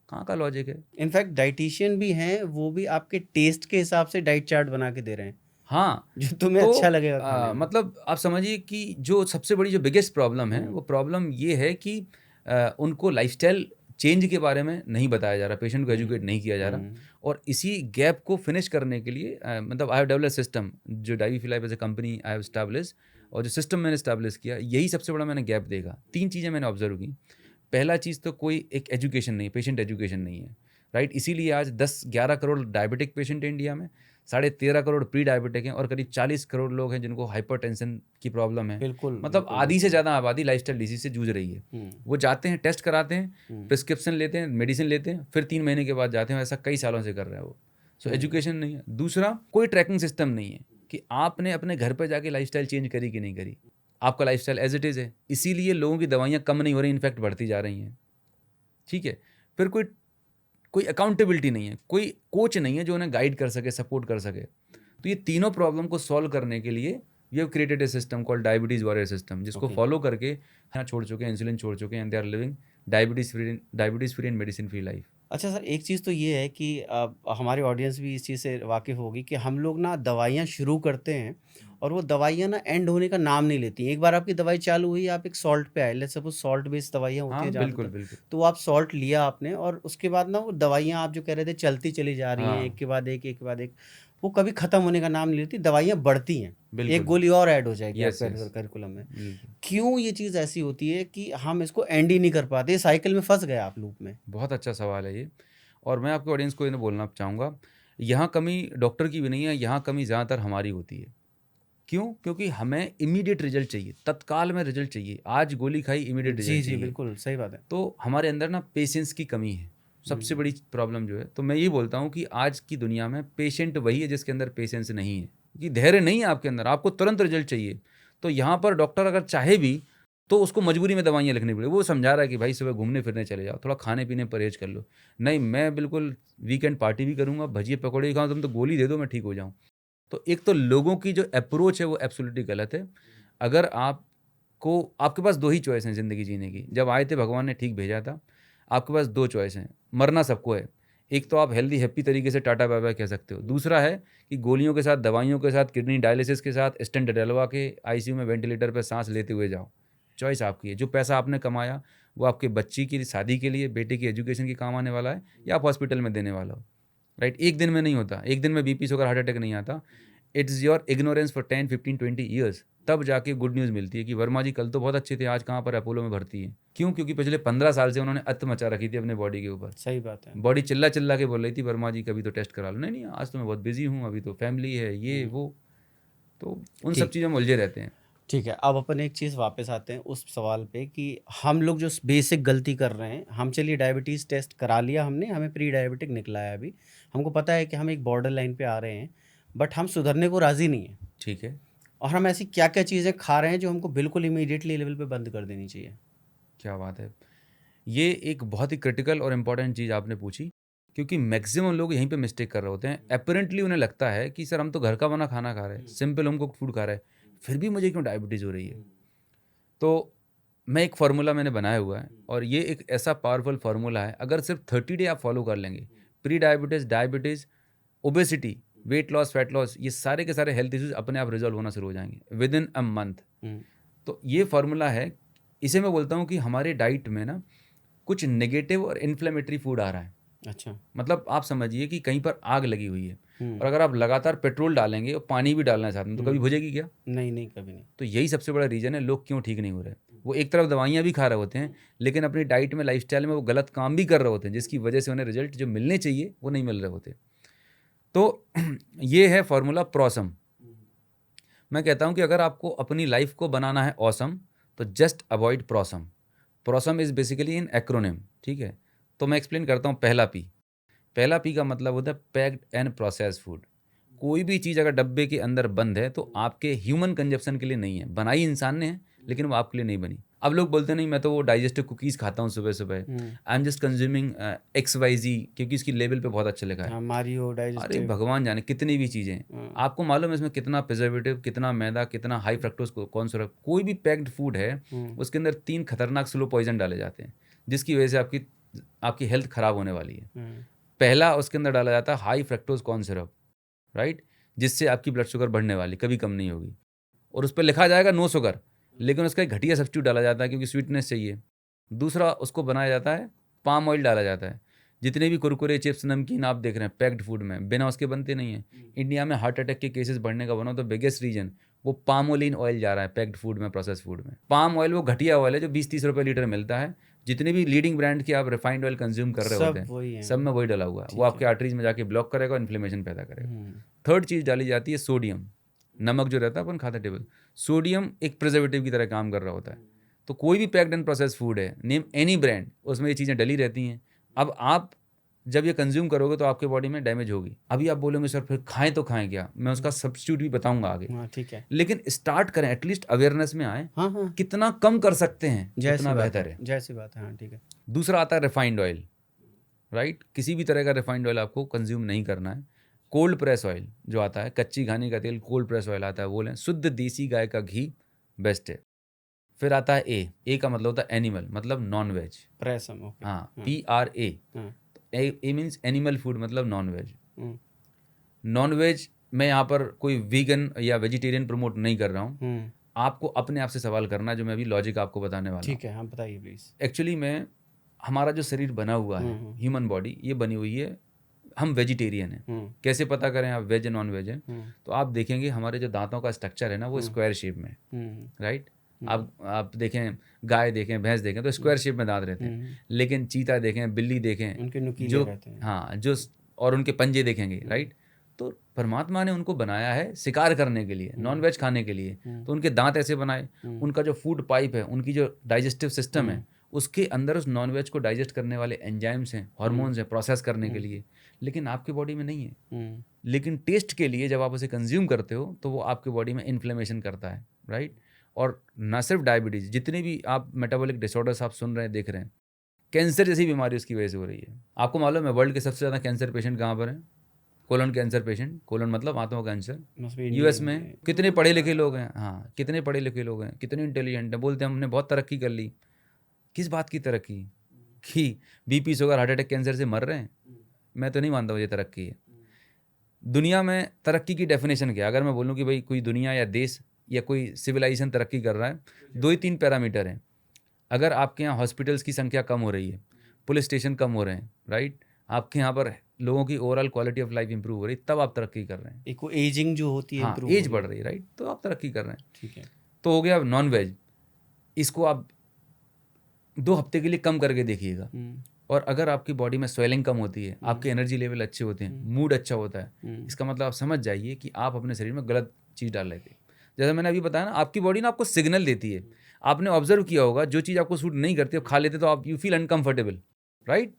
कहाँ का लॉजिक है? इनफैक्ट डाइटिशियन भी हैं, वो भी आपके टेस्ट के हिसाब से डाइट चार्ट बना के दे रहे हैं। हाँ, जो तुम्हें तो, अच्छा लगेगा मतलब आप समझिए कि जो सबसे बड़ी जो बिगेस्ट प्रॉब्लम है, वो प्रॉब्लम ये है कि उनको लाइफस्टाइल चेंज के बारे में नहीं बताया जा रहा, पेशेंट को एजुकेट नहीं किया जा रहा। और इसी गैप को फिनिश करने के लिए मतलब आई हैव डेवलप्ड सिस्टम, जो डाइवी life as a company I have establish, और जो सिस्टम मैंने एस्टैब्लिश किया, यही सबसे बड़ा मैंने गैप देखा। 3 चीज़ें मैंने ऑब्जर्व की। पहला चीज़ तो कोई एक एजुकेशन नहीं, पेशेंट एजुकेशन नहीं है, राइट। इसीलिए आज 10-11 करोड़ डायबिटिक पेशेंट है इंडिया में, 13.5 करोड़ प्री डायबिटिक हैं और करीब 40 करोड़ लोग हैं जिनको हाइपरटेंशन की प्रॉब्लम है। बिल्कुल, मतलब आधी से ज़्यादा आबादी लाइफस्टाइल डिजीज से जूझ रही है। वो जाते हैं, टेस्ट कराते हैं, प्रिस्क्रिप्शन लेते हैं, मेडिसिन लेते हैं, फिर 3 महीने के बाद जाते हैं। ऐसा कई सालों से कर रहे हैं वो। सो एजुकेशन नहीं है। दूसरा, कोई ट्रैकिंग सिस्टम नहीं है कि आपने अपने घर पर जाके लाइफस्टाइल चेंज करी कि नहीं करी। आपका लाइफस्टाइल एज इट इज़ है, इसीलिए लोगों की दवाइयाँ कम नहीं हो रही, इनफैक्ट बढ़ती जा रही हैं। ठीक है। फिर कोई अकाउंटेबिलिटी नहीं है, कोई कोच नहीं है जो उन्हें गाइड कर सके, सपोर्ट कर सके। तो ये तीनों प्रॉब्लम को सॉल्व करने के लिए we have created a system called diabetes warrior system, जिसको फॉलो करके यहाँ छोड़ चुके हैं, इंसुलिन छोड़ चुके हैं, and they are living diabetes free and medicine free life. अच्छा सर, एक चीज़ तो ये है कि हमारी ऑडियंस भी इस चीज़ से वाकिफ़ होगी कि हम लोग ना दवाइयाँ शुरू करते हैं और वो दवाइयाँ ना एंड होने का नाम नहीं लेती। एक बार आपकी दवाई चालू हुई, आप एक सॉल्ट पे आए, लेट्स सपोज सॉल्ट बेस्ड दवाइयाँ होती हैं बिल्कुल ज़्यादातर, बिल्कुल। तो आप सॉल्ट लिया आपने और उसके बाद ना वो दवाइयाँ आप जो कह रहे थे चलती चली जा रही हैं, एक के बाद एक, एक के बाद एक, वो कभी ख़त्म होने का नाम नहीं लेती, दवाइयाँ बढ़ती हैं, एक गोली और ऐड हो जाएगी आपके करिकुलम में। क्यों ये चीज़ ऐसी होती है कि हम इसको एंड ही नहीं कर पाते, साइकिल में फंस गए आप लूप में? बहुत अच्छा सवाल है ये, और मैं आपके ऑडियंस को ये बोलना चाहूँगा, यहाँ कमी डॉक्टर की भी नहीं है, यहाँ कमी ज़्यादातर हमारी होती है। क्यों? क्योंकि हमें इमीडिएट रिजल्ट चाहिए, तत्काल में रिजल्ट चाहिए, आज गोली खाई इमीडिएट रिजल्ट चाहिए। जी बिल्कुल सही बात है। तो हमारे अंदर ना पेशेंस की कमी है, सबसे बड़ी प्रॉब्लम जो है। तो मैं ये बोलता हूँ कि आज की दुनिया में पेशेंट वही है जिसके अंदर पेशेंस नहीं है, कि धैर्य नहीं है आपके अंदर, आपको तुरंत रिजल्ट चाहिए। तो यहाँ पर डॉक्टर अगर चाहे भी तो उसको मजबूरी में दवाइयाँ लिखनी पड़े। वो समझा रहा है कि भाई सुबह घूमने फिरने चले जाओ, थोड़ा खाने पीने परहेज कर लो। नहीं, मैं बिल्कुल वीकेंड पार्टी भी करूँगा, भजिए पकौड़े खाऊँ, तुम तो गोली दे दो मैं ठीक हो जाऊँ। तो एक तो लोगों की जो अप्रोच है वो एब्सोल्युटली गलत है। अगर आपके पास 2 ही चॉइस हैं ज़िंदगी जीने की। जब आए थे भगवान ने ठीक भेजा था, आपके पास 2 चॉइस हैं, मरना सबको है। एक तो आप हेल्दी हैप्पी तरीके से टाटा बाय बाय कह सकते हो, दूसरा है कि गोलियों के साथ, दवाइयों के साथ, किडनी डायलिसिस के साथ, स्टेंट डलवा के आईसीयू में वेंटिलेटर पर सांस लेते हुए जाओ। चॉइस आपकी है। जो पैसा आपने कमाया वो आपके बच्ची की शादी के लिए, बेटे की एजुकेशन के काम आने वाला है, या आप हॉस्पिटल में देने वाला हो। राइट? एक दिन में नहीं होता, एक दिन में बीपी शुगर हार्ट अटैक नहीं आता। It's your ignorance for 10, 15, 20 years, तब जाके गुड न्यूज़ मिलती है कि वर्मा जी कल तो बहुत अच्छे थे, आज कहाँ पर अपोलो में भर्ती है। क्यों? क्योंकि पिछले 15 साल से उन्होंने अत मचा रखी थी अपने बॉडी के ऊपर। सही बात है। बॉडी चिल्ला चिल्ला के बोल रही थी वर्मा जी कभी तो टेस्ट करा लो। नहीं आज तो मैं बहुत बिजी हूँ, अभी तो फैमिली है, ये वो। तो उन सब चीज़ों में उलझे रहते हैं। ठीक है, अब अपन एक चीज़ वापस आते हैं उस सवाल पे कि हम लोग जो बेसिक गलती कर रहे हैं, हम चलिए डायबिटीज़ टेस्ट करा लिया हमने, हमें प्री डायबिटिक निकला है अभी, हमको पता है कि हम एक बॉर्डर लाइन पे आ रहे हैं, बट हम सुधरने को राज़ी नहीं है। ठीक है। और हम ऐसी क्या क्या चीज़ें खा रहे हैं जो हमको बिल्कुल इमीडिएटली लेवल पे बंद कर देनी चाहिए? क्या बात है। ये एक बहुत ही क्रिटिकल और इम्पॉर्टेंट चीज़ आपने पूछी, क्योंकि मैक्सिमम लोग यहीं पे मिस्टेक कर रहे होते हैं। अपरेंटली उन्हें लगता है कि सर हम तो घर का बना खाना खा रहे हैं, सिंपल होम कुक्ड फूड खा रहे हैं, फिर भी मुझे क्यों डायबिटीज़ हो रही है। तो मैं एक फार्मूला मैंने बनाया हुआ है, और ये एक ऐसा पावरफुल फार्मूला है, अगर सिर्फ 30 डे आप फॉलो कर लेंगे, pre diabetes, obesity, weight loss, fat loss, ये सारे के सारे हेल्थ इश्यूज अपने आप रिजॉल्व होना शुरू हो जाएंगे विद इन अ मंथ। तो ये फार्मूला है, इसे मैं बोलता हूँ कि हमारे डाइट में ना कुछ नेगेटिव और इन्फ्लेमेटरी फूड आ रहा है। अच्छा। मतलब आप समझिए कि कहीं पर आग लगी हुई है, और अगर आप लगातार पेट्रोल डालेंगे और पानी भी डालना है साथ में, तो कभी बुझेगी क्या? नहीं, कभी नहीं। तो यही सबसे बड़ा रीज़न है लोग क्यों ठीक नहीं हो रहे। वो एक तरफ दवाइयाँ भी खा रहे होते हैं, लेकिन अपनी डाइट में, लाइफस्टाइल में वो गलत काम भी कर रहे होते हैं, जिसकी वजह से उन्हें रिजल्ट जो मिलने चाहिए वो नहीं मिल रहे होते। तो ये है फॉर्मूला प्रॉसम। मैं कहता हूँ कि अगर आपको अपनी लाइफ को बनाना है ऑसम, तो just avoid prosam. Prosam is basically in acronym. ठीक है, तो मैं एक्सप्लेन करता हूँ। पहला पी का मतलब होता है पैक्ड एंड प्रोसेस्ड फूड। कोई भी चीज़ अगर डब्बे के अंदर बंद है तो आपके ह्यूमन कंजप्शन के लिए नहीं है, बनाई इंसान ने है, लेकिन वो आपके लिए नहीं बनी। अब लोग बोलते नहीं मैं तो वो डाइजेस्टिव कुकीज़ खाता हूँ सुबह सुबह, आई एम जस्ट कंज्यूमिंग XYZ, क्योंकि इसकी लेबल पे बहुत अच्छा लिखा है। मारियो डाइजेस्टिव, अरे भगवान जाने कितनी भी चीज़ें। आपको मालूम है इसमें कितना प्रिजर्वेटिव, कितना मैदा, कितना हाई फ्रक्टोज कॉर्न सिरप। कोई भी पैक्ड फूड है उसके अंदर 3 खतरनाक स्लो पॉइजन डाले जाते हैं, जिसकी वजह से आपकी हेल्थ खराब होने वाली है। पहला उसके अंदर डाला जाता है high fructose corn syrup, right, जिससे आपकी ब्लड शुगर बढ़ने वाली, कभी कम नहीं होगी, और उस पर लिखा जाएगा नो शुगर, लेकिन उसका एक घटिया सब्स्टिट्यूट डाला जाता है क्योंकि स्वीटनेस चाहिए। दूसरा उसको बनाया जाता है, पाम ऑयल डाला जाता है। जितने भी कुरकुरे, चिप्स, नमकीन आप देख रहे हैं पैक्ड फूड में, बिना उसके बनते नहीं हैं। इंडिया में हार्ट अटैक के केसेस बढ़ने का one of the biggest reason वो पामोलिन ऑयल जा रहा है पैक्ड फूड में, प्रोसेस फूड में। पाम ऑयल वो घटिया ऑयल है जो 20-30 रुपये लीटर मिलता है। जितने भी लीडिंग ब्रांड के आप रिफाइंड ऑयल कंज्यूम कर रहे होते हैं, सब में वही डला हुआ है। वो आपके आर्टरीज में जाके ब्लॉक करेगा और इन्फ्लेमेशन पैदा करेगा। थर्ड चीज़ डाली जाती है सोडियम, नमक जो रहता है अपन खाते टेबल, सोडियम एक प्रिजर्वेटिव की तरह काम कर रहा होता है। तो कोई भी पैक्ड एंड प्रोसेस फूड है, नेम एनी ब्रांड, उसमें ये चीज़ें डली रहती हैं। अब आप जब ये कंज्यूम करोगे तो आपके बॉडी में डैमेज होगी। अभी आप बोलोगे सर फिर खाएं तो खाएं क्या, मैं उसका सब्स्टिट्यूट भी बताऊंगा आगे। ठीक है, लेकिन स्टार्ट करें, एटलीस्ट अवेयरनेस में आए। हाँ, कितना कम कर सकते हैं उतना बेहतर है। जैसी बात है, हाँ ठीक है। दूसरा आता है रिफाइंड ऑयल, राइट। किसी भी तरह का रिफाइंड ऑयल आपको कंज्यूम नहीं करना है। कोल्ड प्रेस ऑयल जो आता है, कच्ची घानी का तेल, कोल्ड प्रेस ऑयल आता है, वो लें। शुद्ध देसी गाय का घी बेस्ट है। फिर आता है ए का मतलब होता है एनिमल, मतलब नॉन वेज। प्रेस, हाँ, PRA, ए मीन्स एनिमल फूड, मतलब नॉन वेज। नॉन वेज मैं यहाँ पर कोई वीगन या वेजिटेरियन प्रमोट नहीं कर रहा हूँ। आपको अपने आप से सवाल करना है, जो मैं अभी लॉजिक आपको बताने वाला हूँ। ठीक है, हाँ बताइए प्लीज। एक्चुअली में हमारा जो शरीर बना हुआ है, ह्यूमन बॉडी, ये बनी हुई है, हम वेजिटेरियन हैं। कैसे पता करें आप वेज नॉन वेज हैं? तो आप देखेंगे हमारे जो दांतों का स्ट्रक्चर है ना, वो स्क्वायर शेप में, राइट। आप देखें, गाय देखें, भैंस देखें तो स्क्वायर शेप में दांत रहते हैं। लेकिन चीता देखें, बिल्ली देखें, उनके नुकीले जो रहते हैं। हाँ, जो और उनके पंजे देखेंगे, राइट। तो परमात्मा ने उनको बनाया है शिकार करने के लिए, नॉन वेज खाने के लिए। तो उनके दांत ऐसे बनाए, उनका जो फूड पाइप है, उनकी जो डाइजेस्टिव सिस्टम है, उसके अंदर उस नॉन वेज को डाइजेस्ट करने वाले एंजाइम्स हैं, हार्मोन्स हैं, प्रोसेस करने के लिए। लेकिन आपकी बॉडी में नहीं है। लेकिन टेस्ट के लिए जब आप उसे कंज्यूम करते हो तो वो आपकी बॉडी में इन्फ्लेमेशन करता है, राइट। और ना सिर्फ डायबिटीज़, जितने भी आप मेटाबॉलिक डिसऑर्डर्स आप सुन रहे हैं, देख रहे हैं, कैंसर जैसी बीमारी उसकी वजह से हो रही है। आपको मालूम है वर्ल्ड के सबसे ज़्यादा कैंसर पेशेंट कहाँ पर हैं? कोलन कैंसर पेशेंट, कोलन मतलब आंतों का कैंसर। यूएस में कितने पढ़े लिखे लोग हैं, हाँ कितने पढ़े लिखे लोग हैं, कितने इंटेलिजेंट हैं, बोलते हैं हमने बहुत तरक्की कर ली। किस बात की तरक्की? कि BP, sugar, heart attack, cancer से मर रहे हैं? मैं तो नहीं मानता हूँ ये तरक्की है। दुनिया में तरक्की की डेफिनेशन क्या? अगर मैं बोलूँ कि भाई कोई दुनिया या देश या कोई सिविलाइजेशन तरक्की कर रहा है, 2 ही 3 पैरामीटर हैं। अगर आपके यहाँ हॉस्पिटल्स की संख्या कम हो रही है, पुलिस स्टेशन कम हो रहे हैं, राइट, आपके यहाँ पर लोगों की overall quality of life improve हो रही, तब आप तरक्की कर रहे हैं। एक एजिंग जो होती है, हाँ, एज बढ़ रही है, राइट, तो आप तरक्की कर रहे हैं। ठीक है। तो हो गया नॉन वेज। इसको आप 2 हफ्ते के लिए कम करके देखिएगा, और अगर आपकी बॉडी में स्वेलिंग कम होती है, आपके एनर्जी लेवल अच्छे होते हैं, मूड अच्छा होता है, इसका मतलब आप समझ जाइए कि आप अपने शरीर में गलत चीज़ डाल रहे थे। जैसे मैंने अभी बताया ना, आपकी बॉडी ना आपको सिग्नल देती है। आपने ऑब्जर्व किया होगा, जो चीज़ आपको सूट नहीं करती, खा लेते तो आप you feel uncomfortable, right.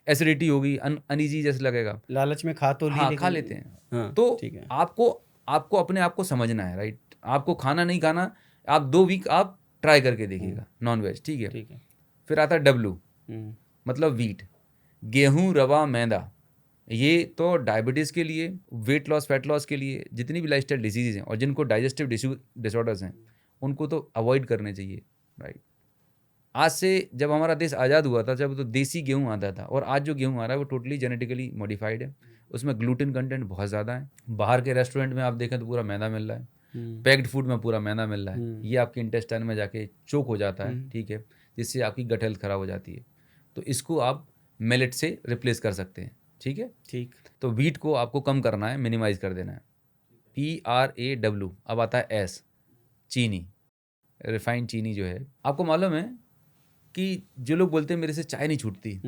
Acidity होगी, अनईजी जैसे लगेगा, लालच में खा तो हाँ, खा लेते हैं। हाँ, तो आपको अपने आप को समझना है, राइट। आपको खाना नहीं खाना, आप 2 वीक आप ट्राई करके देखिएगा नॉन वेज, ठीक है। फिर आता है W, मतलब वीट, गेहूं, रवा, मैदा। ये तो डायबिटीज़ के लिए, वेट लॉस, फैट लॉस के लिए, जितनी भी लाइफस्टाइल डिजीज़ हैं और जिनको डाइजेस्टिव डिसऑर्डर्स हैं, उनको तो अवॉइड करने चाहिए, राइट। आज से जब हमारा देश आज़ाद हुआ था, जब तो देसी गेहूं आता था, और आज जो गेहूं आ रहा है वो टोटली जेनेटिकली मॉडिफाइड है। उसमें ग्लूटेन कंटेंट बहुत ज़्यादा है। बाहर के रेस्टोरेंट में आप देखें तो पूरा मैदा मिल रहा है, पैक्ड फूड में पूरा मैदा मिल रहा है। ये आपके इंटेस्टाइन में जाके चोक हो जाता है, ठीक है, जिससे आपकी गट हेल्थ ख़राब हो जाती है। तो इसको आप मिलेट से रिप्लेस कर सकते हैं, ठीक है। ठीक। तो वीट को आपको कम करना है, मिनिमाइज़ कर देना है। PRAW। अब आता है S, चीनी, रिफाइंड चीनी जो है। आपको मालूम है कि जो लोग बोलते हैं मेरे से चाय नहीं छूटती,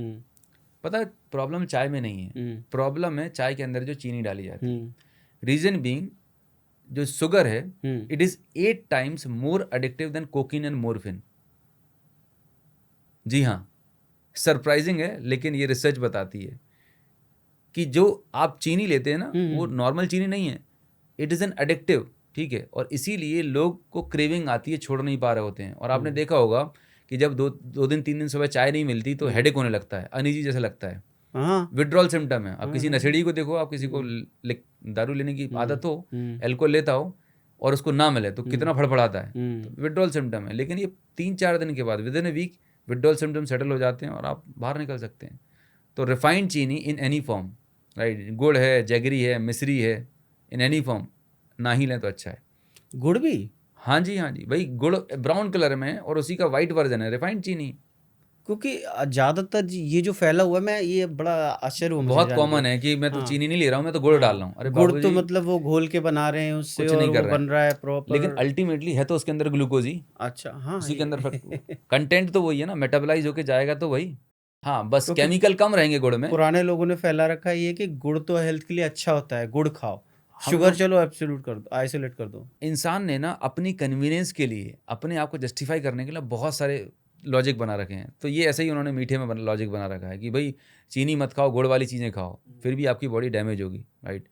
पता है प्रॉब्लम चाय में नहीं है, प्रॉब्लम है चाय के अंदर जो चीनी डाली जाती है। रीज़न बीइंग, जो शुगर है, it is 8 times more addictive than cocaine and morphine. जी हाँ, सरप्राइजिंग है, लेकिन ये रिसर्च बताती है कि जो आप चीनी लेते हैं ना, वो नॉर्मल चीनी नहीं है, इट इज़ एन एडिक्टिव, ठीक है। और इसीलिए लोग को क्रेविंग आती है, छोड़ नहीं पा रहे होते हैं। और आपने देखा होगा कि जब 2 दिन 3 दिन सुबह चाय नहीं मिलती तो हेडेक होने लगता है, अनईजी जैसा लगता है, विड्रॉल सिम्टम है। आप किसी नशेड़ी को देखो, आप किसी को दारू लेने की आदत हो, एल्कोहल लेता हो, और उसको ना मिले तो कितना फड़फड़ाता है, तो विड्रॉल सिम्टम है। लेकिन ये 3-4 दिन के बाद, within a week, withdrawal symptom settle हो जाते हैं और आप बाहर निकल सकते हैं। तो रिफाइंड चीनी इन एनी फॉर्म, राइट, गुड़ है, जैगरी है, मिश्री है, इन एनी फॉर्म ना ही लें तो अच्छा है। गुड़ भी? हाँ जी, हाँ जी भाई, गुड़ ब्राउन कलर में है और उसी का वाइट वर्जन है रिफाइंड चीनी। क्योंकि ज़्यादातर ये जो फैला हुआ है, मैं ये बड़ा आश्चर्य हुआ, बहुत कॉमन है कि मैं तो चीनी नहीं ले रहा हूँ, मैं तो गुड़ डाल रहा हूँ। अरे गुड़ तो मतलब वो घोल के बना रहे हैं उससे, कुछ नहीं कर बन रहा है प्रॉपर, लेकिन अल्टीमेटली है तो उसके अंदर ग्लूकोज ही। अच्छा, हाँ, उसी के अंदर कंटेंट तो वही है ना, मेटाबोलाइज होके जाएगा तो वही। हाँ, बस केमिकल कम रहेंगे गुड़ में। पुराने लोगों ने फैला रखा है ये कि गुड़ तो हेल्थ के लिए अच्छा होता है, गुड़ खाओ। शुगर चलो एब्सोल्यूट कर दो, आइसोलेट कर दो। इंसान ने ना अपनी कन्वीनियंस के लिए, अपने आप को जस्टिफाई करने के लिए बहुत सारे लॉजिक बना रखे हैं। तो ये ऐसे ही उन्होंने मीठे में लॉजिक बना रखा है कि भाई चीनी मत खाओ, गुड़ वाली चीज़ें खाओ, फिर भी आपकी बॉडी डैमेज होगी, राइट।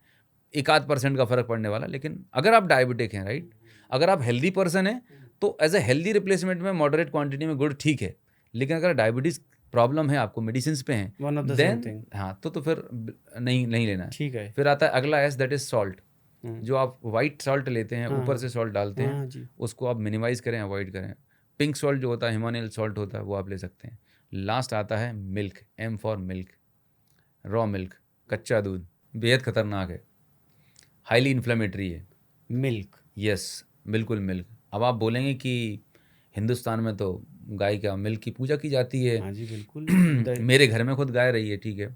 1-8% का फ़र्क पड़ने वाला। लेकिन अगर आप डायबिटिक हैं, राइट, अगर आप हेल्दी पर्सन हैं, तो एज ए हेल्दी रिप्लेसमेंट में मॉडरेट क्वांटिटी में गुड़ ठीक है। लेकिन अगर डायबिटीज़ प्रॉब्लम है, आपको मेडिसिन पे हैं, देन हाँ तो फिर नहीं लेना है। ठीक है। फिर आता है अगला एस, दैट इज सॉल्ट। जो आप वाइट सॉल्ट लेते हैं, ऊपर से सॉल्ट डालते हैं, उसको आप मिनिमाइज करें, अवॉइड करें। पिंक सॉल्ट जो होता है, हिमालयन सॉल्ट होता है, वो आप ले सकते हैं। लास्ट आता है milk, M for milk, raw milk, कच्चा दूध, बेहद खतरनाक है, हाईली इन्फ्लेमेटरी है मिल्क। यस, बिल्कुल मिल्क। अब आप बोलेंगे कि हिंदुस्तान में तो गाय का मिल्क की पूजा की जाती है। हाँ जी बिल्कुल। मेरे घर में खुद गाय रही है, ठीक है।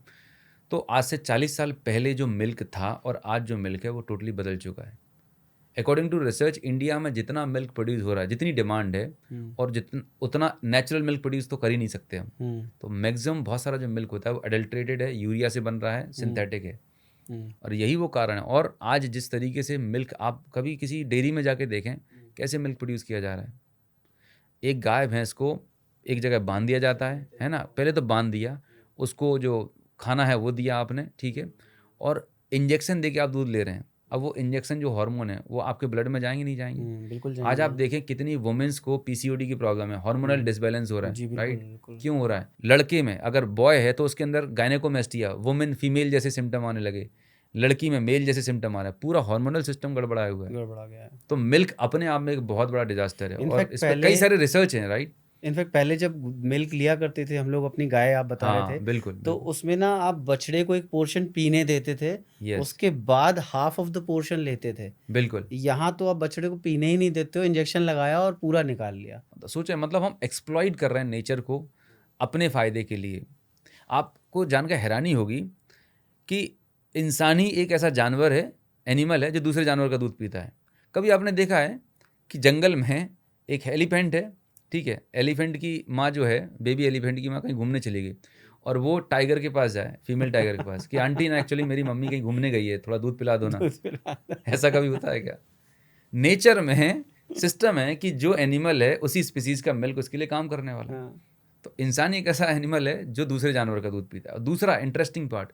तो आज से 40 साल पहले जो मिल्क था और आज जो मिल्क है वो टोटली बदल चुका है। अकॉर्डिंग टू रिसर्च, इंडिया में जितना मिल्क प्रोड्यूस हो रहा है, जितनी डिमांड है, और उतना नेचुरल मिल्क प्रोड्यूस तो कर ही नहीं सकते हम। तो मैक्सिमम बहुत सारा जो मिल्क होता है वो अडल्ट्रेटेड है, यूरिया से बन रहा है, सिंथेटिक है। और यही वो कारण है। और आज जिस तरीके से मिल्क, आप कभी किसी डेयरी में जाके देखें कैसे मिल्क प्रोड्यूस किया जा रहा है। एक गाय भैंस को एक जगह बांध दिया जाता है ना। पहले तो बांध दिया, उसको जो खाना है वो दिया आपने, ठीक है, और इंजेक्शन देके आप दूध ले रहे हैं। अब वो इंजेक्शन जो हार्मोन है वो आपके ब्लड में जाएंगे, नहीं जाएंगे? बिल्कुल जाएंगे। आज आप देखें कितनी वुमेन्स को पीसीओडी की प्रॉब्लम है, हार्मोनल डिसबैलेंस हो रहा है, राइट। क्यों हो रहा है? लड़के में अगर बॉय है तो उसके अंदर गायनेकोमेस्टिया, वुमेन फीमेल जैसे सिम्टम आने लगे, लड़की में मेल जैसे सिम्टम आ रहा है। पूरा हार्मोनल सिस्टम गड़बड़ाया हुआ है, गड़बड़ा गया है। तो मिल्क अपने आप में एक बहुत बड़ा डिजास्टर है। और इस पर कई सारे रिसर्च हैं, राइट। इनफैक्ट पहले जब मिल्क लिया करते थे हम लोग अपनी गाय, आप बता रहे थे, बिल्कुल, तो उसमें ना आप बछड़े को एक पोर्शन पीने देते थे, उसके बाद हाफ ऑफ द पोर्शन लेते थे। बिल्कुल। यहाँ तो आप बछड़े को पीने ही नहीं देते हो, इंजेक्शन लगाया और पूरा निकाल लिया। तो सोचे, मतलब हम एक्सप्लॉइट कर रहे हैं नेचर को अपने फ़ायदे के लिए। आपको जानकर हैरानी होगी कि इंसान ही एक ऐसा जानवर है, एनिमल है, जो दूसरे जानवर का दूध पीता है। कभी आपने देखा है कि जंगल में एक एलिफेंट है, ठीक है, एलिफेंट की माँ जो है, बेबी एलिफेंट की माँ कहीं घूमने चली गई और वो टाइगर के पास जाए, फीमेल टाइगर के पास, कि आंटी ना एक्चुअली मेरी मम्मी कहीं घूमने गई है, थोड़ा दूध पिला दो ना। ऐसा कभी होता है क्या? नेचर में सिस्टम है कि जो एनिमल है उसी स्पीसीज का मिल्क उसके लिए काम करने वाला। तो इंसान एक ऐसा एनिमल है जो दूसरे जानवर का दूध पीता है। और दूसरा इंटरेस्टिंग पार्ट,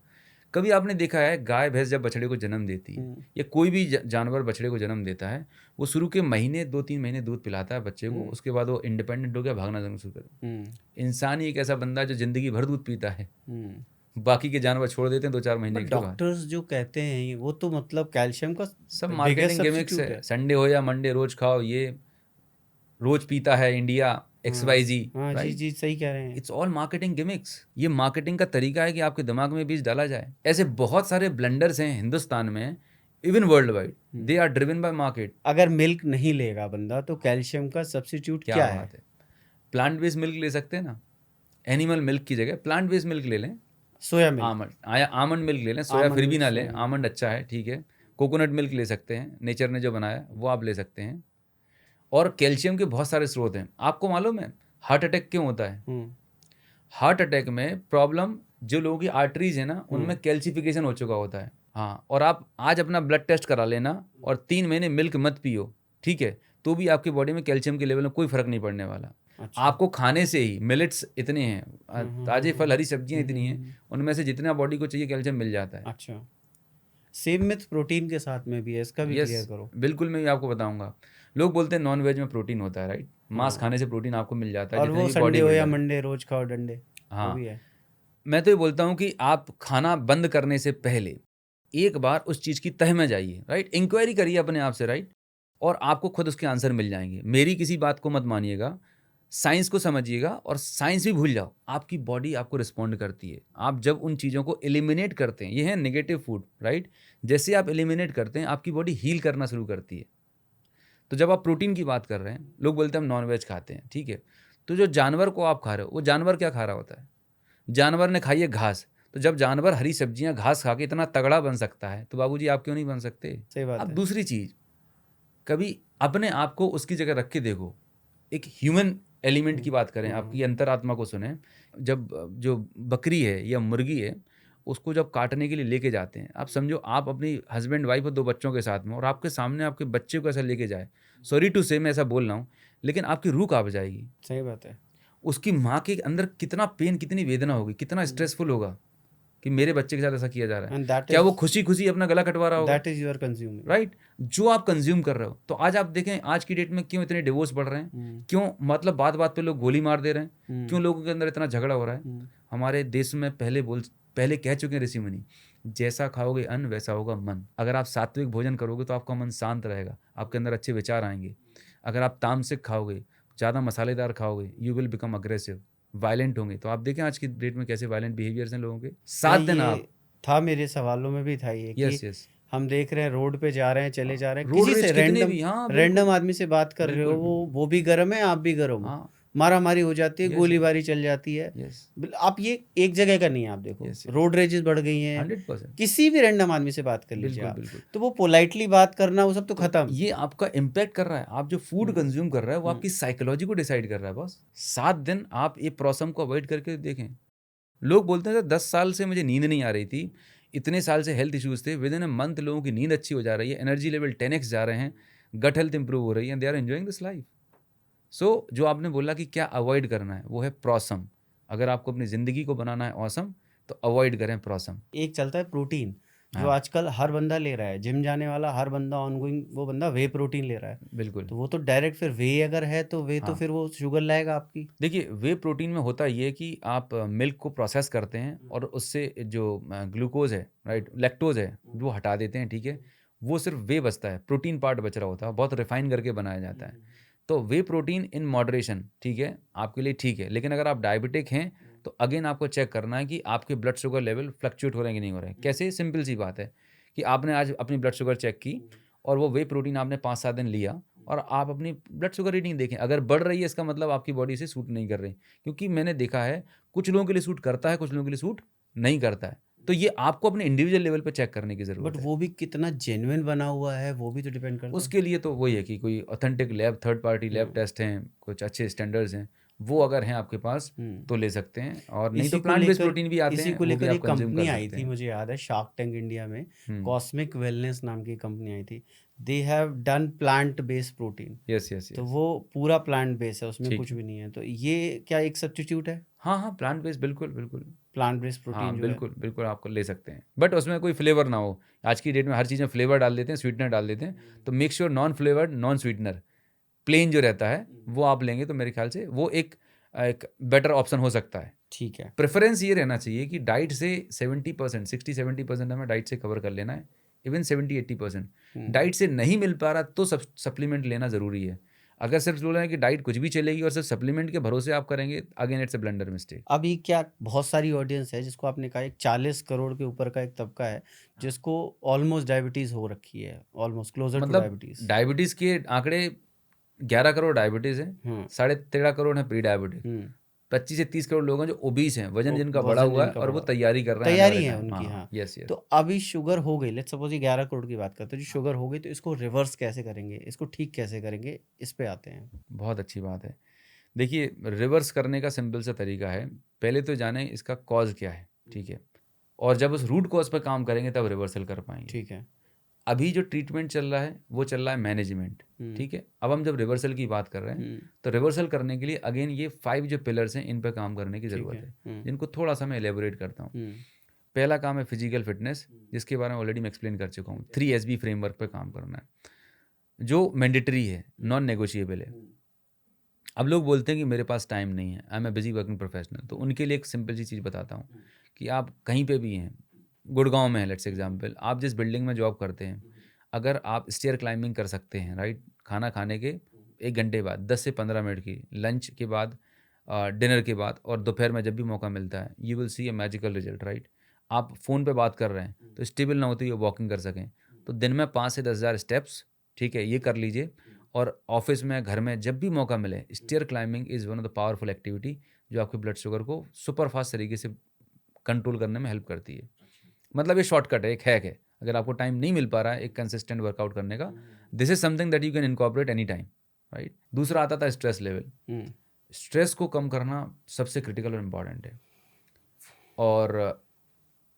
कभी आपने देखा है गाय भैंस जब बछड़े को जन्म देती है, या कोई भी जानवर बछड़े को जन्म देता है, वो शुरू के महीने 2-3 महीने दूध पिलाता है बच्चे को, उसके बाद वो इंडिपेंडेंट हो गया, भागना शुरू कर। इंसान ही एक ऐसा बंदा है जो जिंदगी भर दूध पीता है, बाकी के जानवर छोड़ देते हैं 2-4 महीने के बाद। डॉक्टर्स जो कहते हैं वो तो मतलब कैल्शियम का सब मार्केटिंग गिमिक्स है। संडे हो या मंडे रोज खाओ, ये रोज पीता है इंडिया XYZ। जी जी सही कह रहे हैं। It's all marketing gimmicks. ये मार्केटिंग का तरीका है कि आपके दिमाग में बीज डाला जाए। ऐसे बहुत सारे ब्लंडर्स हैं हिंदुस्तान में, even worldwide, they are driven by market. अगर मिल्क नहीं लेगा बंदा तो कैल्शियम का सब्स्टिट्यूट क्या है? प्लांट बेस्ड मिल्क ले सकते हैं ना, एनिमल मिल्क की जगह प्लांट बेस्ड मिल्क ले लें। सोया मिल्क, आमंड मिल्क ले लें, सोया फिर भी ना लें, आमंड अच्छा है, ठीक है। कोकोनट मिल्क ले सकते हैं, नेचर ने जो बनाया वो आप ले सकते हैं। और कैल्शियम के बहुत सारे स्रोत हैं। आपको मालूम है हार्ट अटैक क्यों होता है? हार्ट अटैक में प्रॉब्लम, जो लोगों की आर्टरीज है ना, उनमें कैल्शिफिकेशन हो चुका होता है। हाँ, और आप आज अपना ब्लड टेस्ट करा लेना और 3 महीने मिल्क मत पियो, ठीक है, तो भी आपकी बॉडी में कैल्शियम के लेवल में कोई फर्क नहीं पड़ने वाला। अच्छा। आपको खाने से ही मिलेट्स इतने हैं, ताजे फल, हरी सब्जियां इतनी हैं, उनमें से जितना बॉडी को चाहिए कैल्शियम मिल जाता है। अच्छा, सेम मिथ प्रोटीन के साथ में भी है, इसका भी क्लियर करो। बिल्कुल, मैं आपको बताऊंगा। लोग बोलते हैं नॉन वेज में प्रोटीन होता है, राइट। मांस खाने से प्रोटीन आपको मिल जाता है, और वो संडे हो या मंडे रोज खाओ डंडे। हाँ, वो भी है। मैं तो ये बोलता हूँ कि आप खाना बंद करने से पहले एक बार उस चीज़ की तह में जाइए, राइट। इंक्वायरी करिए अपने आप से, राइट, और आपको खुद उसके आंसर मिल जाएंगे। मेरी किसी बात को मत मानिएगा, साइंस को समझिएगा, और साइंस भी भूल जाओ। आपकी बॉडी आपको रिस्पॉन्ड करती है। आप जब उन चीज़ों को एलिमिनेट करते हैं, ये है नेगेटिव फूड, राइट, जैसे आप एलिमिनेट करते हैं आपकी बॉडी हील करना शुरू करती है। तो जब आप प्रोटीन की बात कर रहे हैं, लोग बोलते हैं हम नॉन वेज खाते हैं, ठीक है, तो जो जानवर को आप खा रहे हो, वो जानवर क्या खा रहा होता है? जानवर ने खाई है घास। तो जब जानवर हरी सब्जियां घास खा के इतना तगड़ा बन सकता है, तो बाबूजी आप क्यों नहीं बन सकते? सही बात अब है। दूसरी चीज़, कभी अपने आप को उसकी जगह रख के देखो। एक ह्यूमन एलिमेंट की बात करें, आपकी अंतरात्मा को सुने। जब जो बकरी है या मुर्गी है, उसको जब काटने के लिए लेके जाते हैं, आप समझो आप अपनी हस्बैंड वाइफ और 2 बच्चों के साथ में, और आपके सामने आपके बच्चे को ऐसा लेके जाए, सॉरी टू से मैं ऐसा बोल रहा हूँ, लेकिन आपकी रूह काँप जाएगी। सही बात है। उसकी माँ के अंदर कितना पेन, कितनी वेदना होगी, कितना स्ट्रेसफुल होगा कि मेरे बच्चे के साथ ऐसा किया जा रहा है। क्या वो खुशी-खुशी अपना गला कटवा रहा होगा? That is your consuming, right, जो आप कंज्यूम कर रहे हो। तो आज आप देखें आज की डेट में क्यों इतने डिवोर्स बढ़ रहे हैं, क्यों मतलब बात-बात पे लोग गोली मार दे रहे हैं, क्यों लोगों के अंदर इतना झगड़ा हो रहा है। हमारे देश में पहले कह चुके हैं ऋषि मुनि, जैसा खाओगे अन्न वैसा होगा मन। अगर आप सात्विक भोजन करोगे तो आपका मन शांत रहेगा, आपके अंदर अच्छे विचार आएंगे। अगर आप तामसिक खाओगे, ज़्यादा मसालेदार खाओगे, you will become aggressive, violent होंगे। तो आप देखें आज की डेट में कैसे वायलेंट बिहेवियर्स हैं लोगों के। 7 दिन आप था, मेरे सवालों में भी था ये कि हम देख रहे हैं रोड पे जा रहे हैं, चले जा रहे हैं, किसी से रैंडम आदमी से बात कर रहे हो, वो भी गर्म है, आप भी गर्म हो, मारामारी हो जाती है, गोलीबारी चल जाती है। आप ये एक जगह का नहीं है, आप देखो रोड रेजेस बढ़ गई हैं, 100%। किसी भी रैंडम आदमी से बात कर लीजिए आप, तो वो पोलाइटली बात करना, वो सब तो खत्म। ये आपका इम्पैक्ट कर रहा है। आप जो फूड कंज्यूम कर रहे हैं वो आपकी साइकोलॉजी को डिसाइड कर रहा है बॉस। 7 दिन आप ये प्रॉसम को अवॉइड करके देखें। लोग बोलते हैं 10 साल से मुझे नींद नहीं आ रही थी, इतने साल से हेल्थ इश्यूज थे, विद इन अ मंथ लोगों की नींद अच्छी हो जा रही है, एनर्जी लेवल 10x जा रहे हैं, गट हेल्थ इंप्रूव हो रही है, they are enjoying this life. So जो आपने बोला कि क्या अवॉइड करना है, वो है प्रॉसम। अगर आपको अपनी ज़िंदगी को बनाना है ऑसम, तो अवॉइड करें प्रॉसम। एक चलता है प्रोटीन, जो आजकल हर बंदा ले रहा है, जिम जाने वाला हर बंदा ऑनगोइंग वो बंदा वे प्रोटीन ले रहा है। बिल्कुल। तो वो तो डायरेक्ट फिर वे अगर है तो वे तो फिर वो शुगर लाएगा आपकी। देखिए वे प्रोटीन में होता ये कि आप मिल्क को प्रोसेस करते हैं और उससे जो ग्लूकोज है, राइट, लैक्टोज है, वो हटा देते हैं, ठीक है। वो सिर्फ वे बचता है, प्रोटीन पार्ट बच रहा होता है, बहुत रिफाइन करके बनाया जाता है। तो वे प्रोटीन इन मॉडरेशन, ठीक है, आपके लिए ठीक है। लेकिन अगर आप डायबिटिक हैं तो अगेन आपको चेक करना है कि आपके ब्लड शुगर लेवल फ्लक्चुएट हो रहे हैं कि नहीं हो रहे हैं। कैसे? सिंपल सी बात है कि आपने आज अपनी ब्लड शुगर चेक की और वो वे प्रोटीन आपने 5-7 दिन लिया और आप अपनी ब्लड शुगर रीडिंग देखें, अगर बढ़ रही है इसका मतलब आपकी बॉडी से सूट नहीं कर रही। क्योंकि मैंने देखा है कुछ लोगों के लिए सूट करता है, कुछ लोगों के लिए सूट नहीं करता है। तो ये आपको अपने इंडिविजुअल लेवल पे चेक करने की ज़रूरत है। बट वो भी कितना जेन्युइन बना हुआ है वो भी तो डिपेंड करता है। उसके लिए तो वही है कि कोई authentic lab, third party lab test हैं, कुछ अच्छे स्टैंडर्ड्स हैं, वो अगर हैं आपके पास तो ले सकते हैं। और नहीं तो प्लांट बेस्ड प्रोटीन भी आते हैं, इसी को वो भी लेकर आप एक कंज्यूम कंपनी कर आई सकते थी, हैं। मुझे याद है शार्क टैंक इंडिया में, कॉस्मिक वेलनेस नाम की कंपनी आई थी। They have done plant based protein. Yes yes तो वो पूरा प्लांट बेस्ड है, उसमें कुछ भी नहीं है। तो ये क्या एक सब्स्टिट्यूट है? हाँ, प्लांट बेस्ड, बिल्कुल बिल्कुल प्लांट बेस्ड प्रोटीन। हाँ बिल्कुल बिल्कुल आपको ले सकते हैं, बट उसमें कोई फ्लेवर ना हो। आज की डेट में हर चीज़ में फ्लेवर डाल देते हैं, स्वीटनर डाल देते हैं। तो make sure non flavoured, non sweetener, plain जो रहता है वो आप लेंगे तो मेरे ख्याल से वो एक बेटर ऑप्शन हो सकता है। ठीक है। प्रेफरेंस ये रहना चाहिए कि डाइट से 70%, 60-70% हमें डाइट से कवर कर लेना है, इवन 70-80%। डाइट से नहीं मिल पा रहा तो सप्लीमेंट लेना ज़रूरी है। अगर सिर्फ बोल रहे हैं कि डाइट कुछ भी चलेगी और सिर्फ सप्लीमेंट के भरोसे आप करेंगे, again it's a blunder mistake. अभी क्या बहुत सारी ऑडियंस है जिसको आपने कहा 40 करोड़ के ऊपर का एक तबका है जिसको ऑलमोस्ट डायबिटीज़ हो रखी है, almost closer two diabetes. Diabetes के आंकड़े 11 करोड़ डायबिटीज़ हैं, 13.5 करोड़ है प्री डायबिटिक, 25 से 30 करोड़ लोग हैं जो ओबीस हैं, वजन जिनका बढ़ा हुआ है और वो तैयारी कर रहे हैं, तैयारी है उनकी। हाँ यस। तो अभी शुगर हो गई, लेट्स सपोज ये 11 करोड़ की बात करते हैं, जो शुगर हो गई तो इसको रिवर्स कैसे करेंगे, इसको ठीक कैसे करेंगे, इस पे आते हैं। बहुत अच्छी बात है। देखिए रिवर्स करने का सिंपल सा तरीका है, पहले तो जाने इसका कॉज क्या है, ठीक है, और जब उस रूट कॉज पर काम करेंगे तब रिवर्सल कर पाएंगे। ठीक है। अभी जो ट्रीटमेंट चल रहा है वो चल रहा है मैनेजमेंट, ठीक है। अब हम जब रिवर्सल की बात कर रहे हैं तो रिवर्सल करने के लिए अगेन ये 5 जो पिलर्स हैं इन पर काम करने की ज़रूरत है, जिनको थोड़ा सा मैं एलेबोरेट करता हूँ। पहला काम है फिजिकल फिटनेस, जिसके बारे में ऑलरेडी मैं एक्सप्लेन कर चुका हूँ। 3SB फ्रेमवर्क पर काम करना है जो मैंडेटरी है, नॉन नेगोशिएबल है। अब लोग बोलते हैं कि मेरे पास टाइम नहीं है, I am a busy working professional, तो उनके लिए एक सिंपल सी चीज़ बताता हूँ कि आप कहीं पे भी हैं, गुड़गांव में है लेट्स एग्जांपल, आप जिस बिल्डिंग में जॉब करते हैं, अगर आप स्टेयर क्लाइंबिंग कर सकते हैं, राइट, खाना खाने के 1 घंटे बाद 10 से 15 मिनट की, लंच के बाद, डिनर के बाद और दोपहर में जब भी मौका मिलता है, you will see a magical result, right. आप फ़ोन पे बात कर रहे हैं तो स्टेबल ना होती है वॉकिंग कर सकें, तो दिन में 5 से 10 हज़ार स्टेप्स, ठीक है, ये कर लीजिए। और ऑफिस में, घर में जब भी मौका मिले, stair climbing is one of the powerful activity जो आपके ब्लड शुगर को सुपर फास्ट तरीके से कंट्रोल करने में हेल्प करती है। मतलब ये शॉर्टकट है, एक हैक है। अगर आपको टाइम नहीं मिल पा रहा है एक कंसिस्टेंट वर्कआउट करने का, this is something that you can incorporate any time, right. दूसरा आता था स्ट्रेस लेवल। स्ट्रेस को कम करना सबसे क्रिटिकल और इम्पॉर्टेंट है। और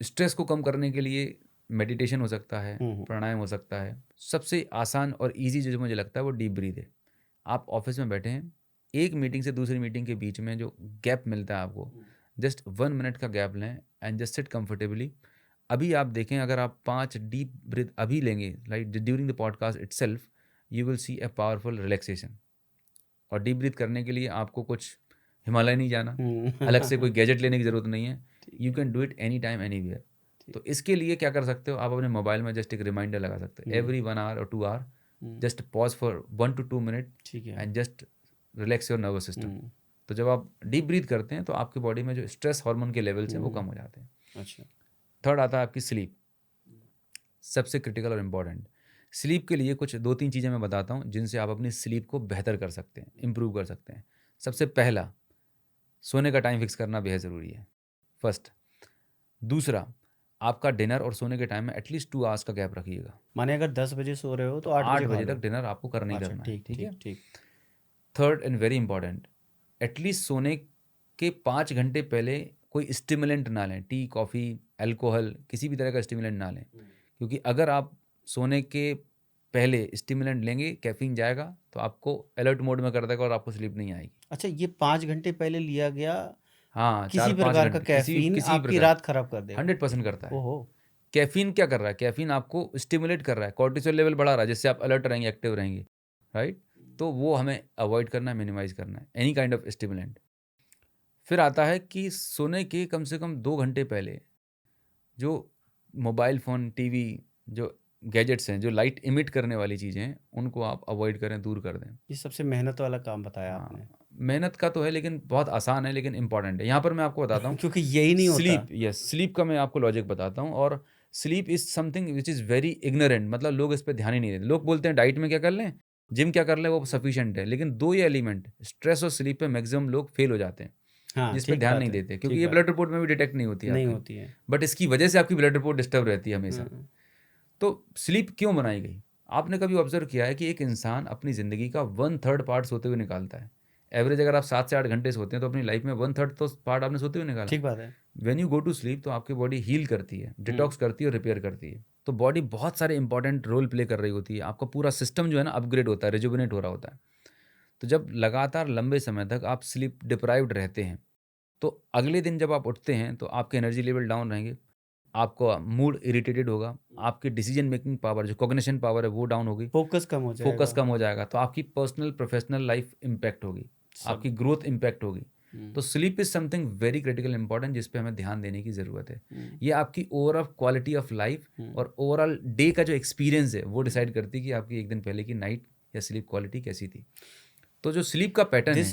स्ट्रेस को कम करने के लिए मेडिटेशन हो सकता है, प्राणायाम हो सकता है। सबसे आसान और ईजी जो मुझे लगता है वो डीप ब्रीथ है। आप ऑफिस में बैठे हैं, एक मीटिंग से दूसरी मीटिंग के बीच में जो गैप मिलता है आपको, जस्ट 1 मिनट का गैप लें एंड जस्ट सिट कंफर्टेबली। अभी आप देखें, अगर आप 5 डीप ब्रीथ अभी लेंगे, like during the podcast itself, you will see a powerful relaxation. और डीप ब्रीथ करने के लिए आपको कुछ हिमालय नहीं जाना, अलग से कोई गैजेट लेने की ज़रूरत नहीं है। You can do it any time anywhere. तो इसके लिए क्या कर सकते हो, आप अपने मोबाइल में जस्ट एक रिमाइंडर लगा सकते हो, एवरी 1 आवर और 2 hour just pause for 1 to 2 minute and just relax your nervous system. तो जब आप डीप ब्रीथ करते हैं तो आपकी बॉडी में जो स्ट्रेस हार्मोन के लेवल्स हैं वो कम हो जाते हैं। अच्छा। थर्ड आता है आपकी स्लीप, सबसे क्रिटिकल और इम्पॉर्टेंट। स्लीप के लिए कुछ 2-3 चीज़ें मैं बताता हूँ जिनसे आप अपनी स्लीप को बेहतर कर सकते हैं, इम्प्रूव कर सकते हैं। सबसे पहला, सोने का टाइम फिक्स करना बेहद ज़रूरी है, फर्स्ट। दूसरा, आपका डिनर और सोने के टाइम में एटलीस्ट 2 आवर्स का गैप रखिएगा। माने अगर 10 बजे सो रहे हो तो 8 बजे तक डिनर आपको करना ही करना है, ठीक है। ठीक। Third and very important, at least सोने के 5 घंटे पहले कोई स्टिमुलेंट ना लें, टी, कॉफ़ी, अल्कोहल, किसी भी तरह का स्टिमुलेंट ना लें। क्योंकि अगर आप सोने के पहले स्टिमुलेंट लेंगे, कैफीन जाएगा तो आपको अलर्ट मोड में कर देगा और आपको स्लीप नहीं आएगी। अच्छा, ये 5 घंटे पहले लिया गया हाँ, किसी प्रकार का कैफीन आपकी रात खराब कर देगा? 100% करता है। ओहो। कैफीन क्या कर रहा है, कैफीन आपको स्टिमुलेट कर रहा है, कॉर्टिसोल लेवल बढ़ा रहा है, जिससे आप अलर्ट रहेंगे, एक्टिव रहेंगे, राइट। तो वो हमें अवॉइड करना है, मिनिमाइज करना है, एनी काइंड ऑफ स्टिमुलेंट। फिर आता है कि सोने के कम से कम 2 घंटे पहले जो मोबाइल फ़ोन, टीवी, जो गैजेट्स हैं, जो लाइट इमिट करने वाली चीज़ें हैं, उनको आप अवॉइड करें, दूर कर दें। ये सबसे मेहनत वाला काम बताया आपने। मेहनत का तो है, लेकिन बहुत आसान है, लेकिन इंपॉर्टेंट है। यहाँ पर मैं आपको बताता हूँ क्योंकि यही नहीं होता। स्लीप, यस, स्लीप का मैं आपको लॉजिक बताता हूँ। और sleep is something which is very ignorant, मतलब लोग इस पे ध्यान ही नहीं देते। लोग बोलते हैं डाइट में क्या कर लें, जिम क्या कर लें, वो सफिशिएंट है। लेकिन 2 ये एलिमेंट, स्ट्रेस और स्लीप पे मैक्सिमम लोग फेल हो जाते हैं, हाँ, जिस पे ठीक ध्यान बात नहीं है, देते, क्योंकि ठीक ये बात ब्लड रिपोर्ट में भी डिटेक्ट नहीं होती है नहीं आपकी। होती है। बट इसकी वजह से आपकी ब्लड रिपोर्ट डिस्टर्ब रहती है हमेशा। तो स्लीप क्यों बनाई गई? आपने कभी ऑब्जर्व किया है कि एक इंसान अपनी ज़िंदगी का 1/3 पार्ट सोते हुए निकालता है? एवरेज अगर आप 7 से 8 घंटे सोते हैं तो अपनी लाइफ में 1/3 तो पार्ट आपने सोते हुए निकाला। ठीक बात है। When you go to sleep तो आपकी बॉडी हील करती है, डिटॉक्स करती है और रिपेयर करती है। तो बॉडी बहुत सारे इंपॉर्टेंट रोल प्ले कर रही होती है। आपका पूरा सिस्टम जो है ना अपग्रेड होता है, रिजुविनेट हो रहा होता है। तो जब लगातार लंबे समय तक आप स्लीप डिप्राइव्ड रहते हैं, तो अगले दिन जब आप उठते हैं तो आपके एनर्जी लेवल डाउन रहेंगे, आपका मूड इरिटेटेड होगा, आपकी डिसीजन मेकिंग पावर, जो कॉग्निशन पावर है, वो डाउन होगी, फोकस कम हो जाएगा। फोकस कम हो जाएगा। तो आपकी पर्सनल प्रोफेशनल लाइफ इम्पैक्ट होगी, आपकी ग्रोथ इम्पैक्ट होगी। तो sleep is something very critical important, जिस पे हमें ध्यान देने की ज़रूरत है। ये आपकी ओवरऑल क्वालिटी ऑफ लाइफ और ओवरऑल डे का जो एक्सपीरियंस है वो डिसाइड करती है कि आपकी एक दिन पहले की नाइट या स्लीप क्वालिटी कैसी थी। तो जो स्लीप का पैटर्न है,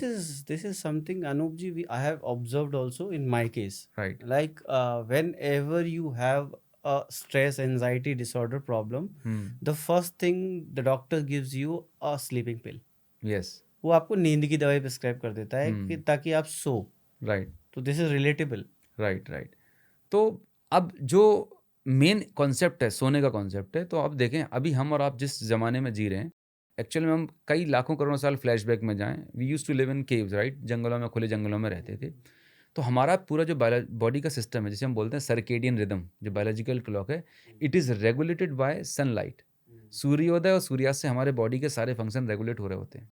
this is something, Anup ji, I have observed also in my case. Right. Like whenever you have a stress anxiety disorder problem, the first thing the doctor gives you a sleeping pill. yes, वो आपको नींद की दवाई प्रिस्क्राइब कर देता है कि ताकि आप सो। right, तो दिस इज रिलेटेबल। right. तो अब जो मेन कॉन्सेप्ट है, सोने का कॉन्सेप्ट है, तो अब देखें अभी हम और आप जिस ज़माने में जी रहे हैं, एक्चुअल में हम कई लाखों करोड़ों साल फ्लैशबैक में जाएं, we use to live in caves, right, जंगलों में, खुले जंगलों में रहते थे। तो हमारा पूरा जो बॉडी का सिस्टम है, जिसे हम बोलते हैं सर्केडियन रिदम, जो बायोलॉजिकल क्लॉक है, it is regulated by sunlight. सूर्योदय और सूर्यास्त से हमारे बॉडी के सारे फंक्शन रेगुलेट हो रहे होते हैं।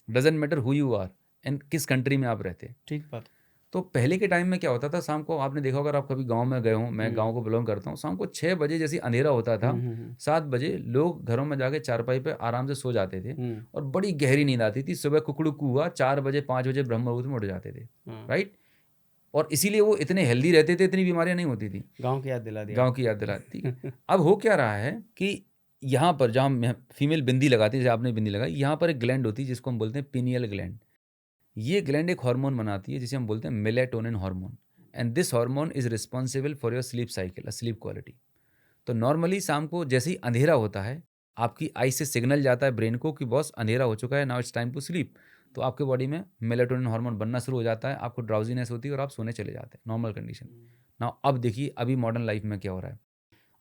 Doesn't matter who you are and किस कंट्री में आप रहते हैं। ठीक बात। तो पहले के टाइम में क्या होता था, शाम को आपने देखा अगर आप कभी गांव में गए हों, मैं गांव को बिलोंग करता हूं, शाम को 6 बजे जैसे अंधेरा होता था, 7 बजे लोग घरों में जाके चारपाई पे आराम से सो जाते थे और बड़ी गहरी नींद आती थी। सुबह कुकड़ू हुआ 4 बजे 5 बजे ब्रह्म मुहूर्त में उठ जाते थे, राइट। और इसीलिए वो इतने हेल्दी रहते थे, इतनी बीमारियां नहीं होती थी। गाँव की याद दिला दिया। गाँव की याद दिलाती। अब हो क्या रहा है कि यहाँ पर जहाँ फीमेल बिंदी लगाती है, जैसे आपने बिंदी लगाई, यहाँ पर एक ग्लैंड होती है जिसको हम बोलते हैं पिनियल ग्लैंड। ये ग्लैंड एक हार्मोन बनाती है जिसे हम बोलते हैं melatonin hormone, and this hormone is responsible for your sleep cycle, a slip quality. तो नॉर्मली शाम को जैसे ही अंधेरा होता है, आपकी आई से सिग्नल जाता है ब्रेन को कि बॉस अंधेरा हो चुका है, now it's time to sleep. तो आपके बॉडी में मेलेटोनिन हार्मोन बनना शुरू हो जाता है, आपको ड्राउजीनेस होती है और आप सोने चले जाते हैं, नॉर्मल कंडीशन। नाउ अब देखिए अभी मॉडर्न लाइफ में क्या हो रहा है।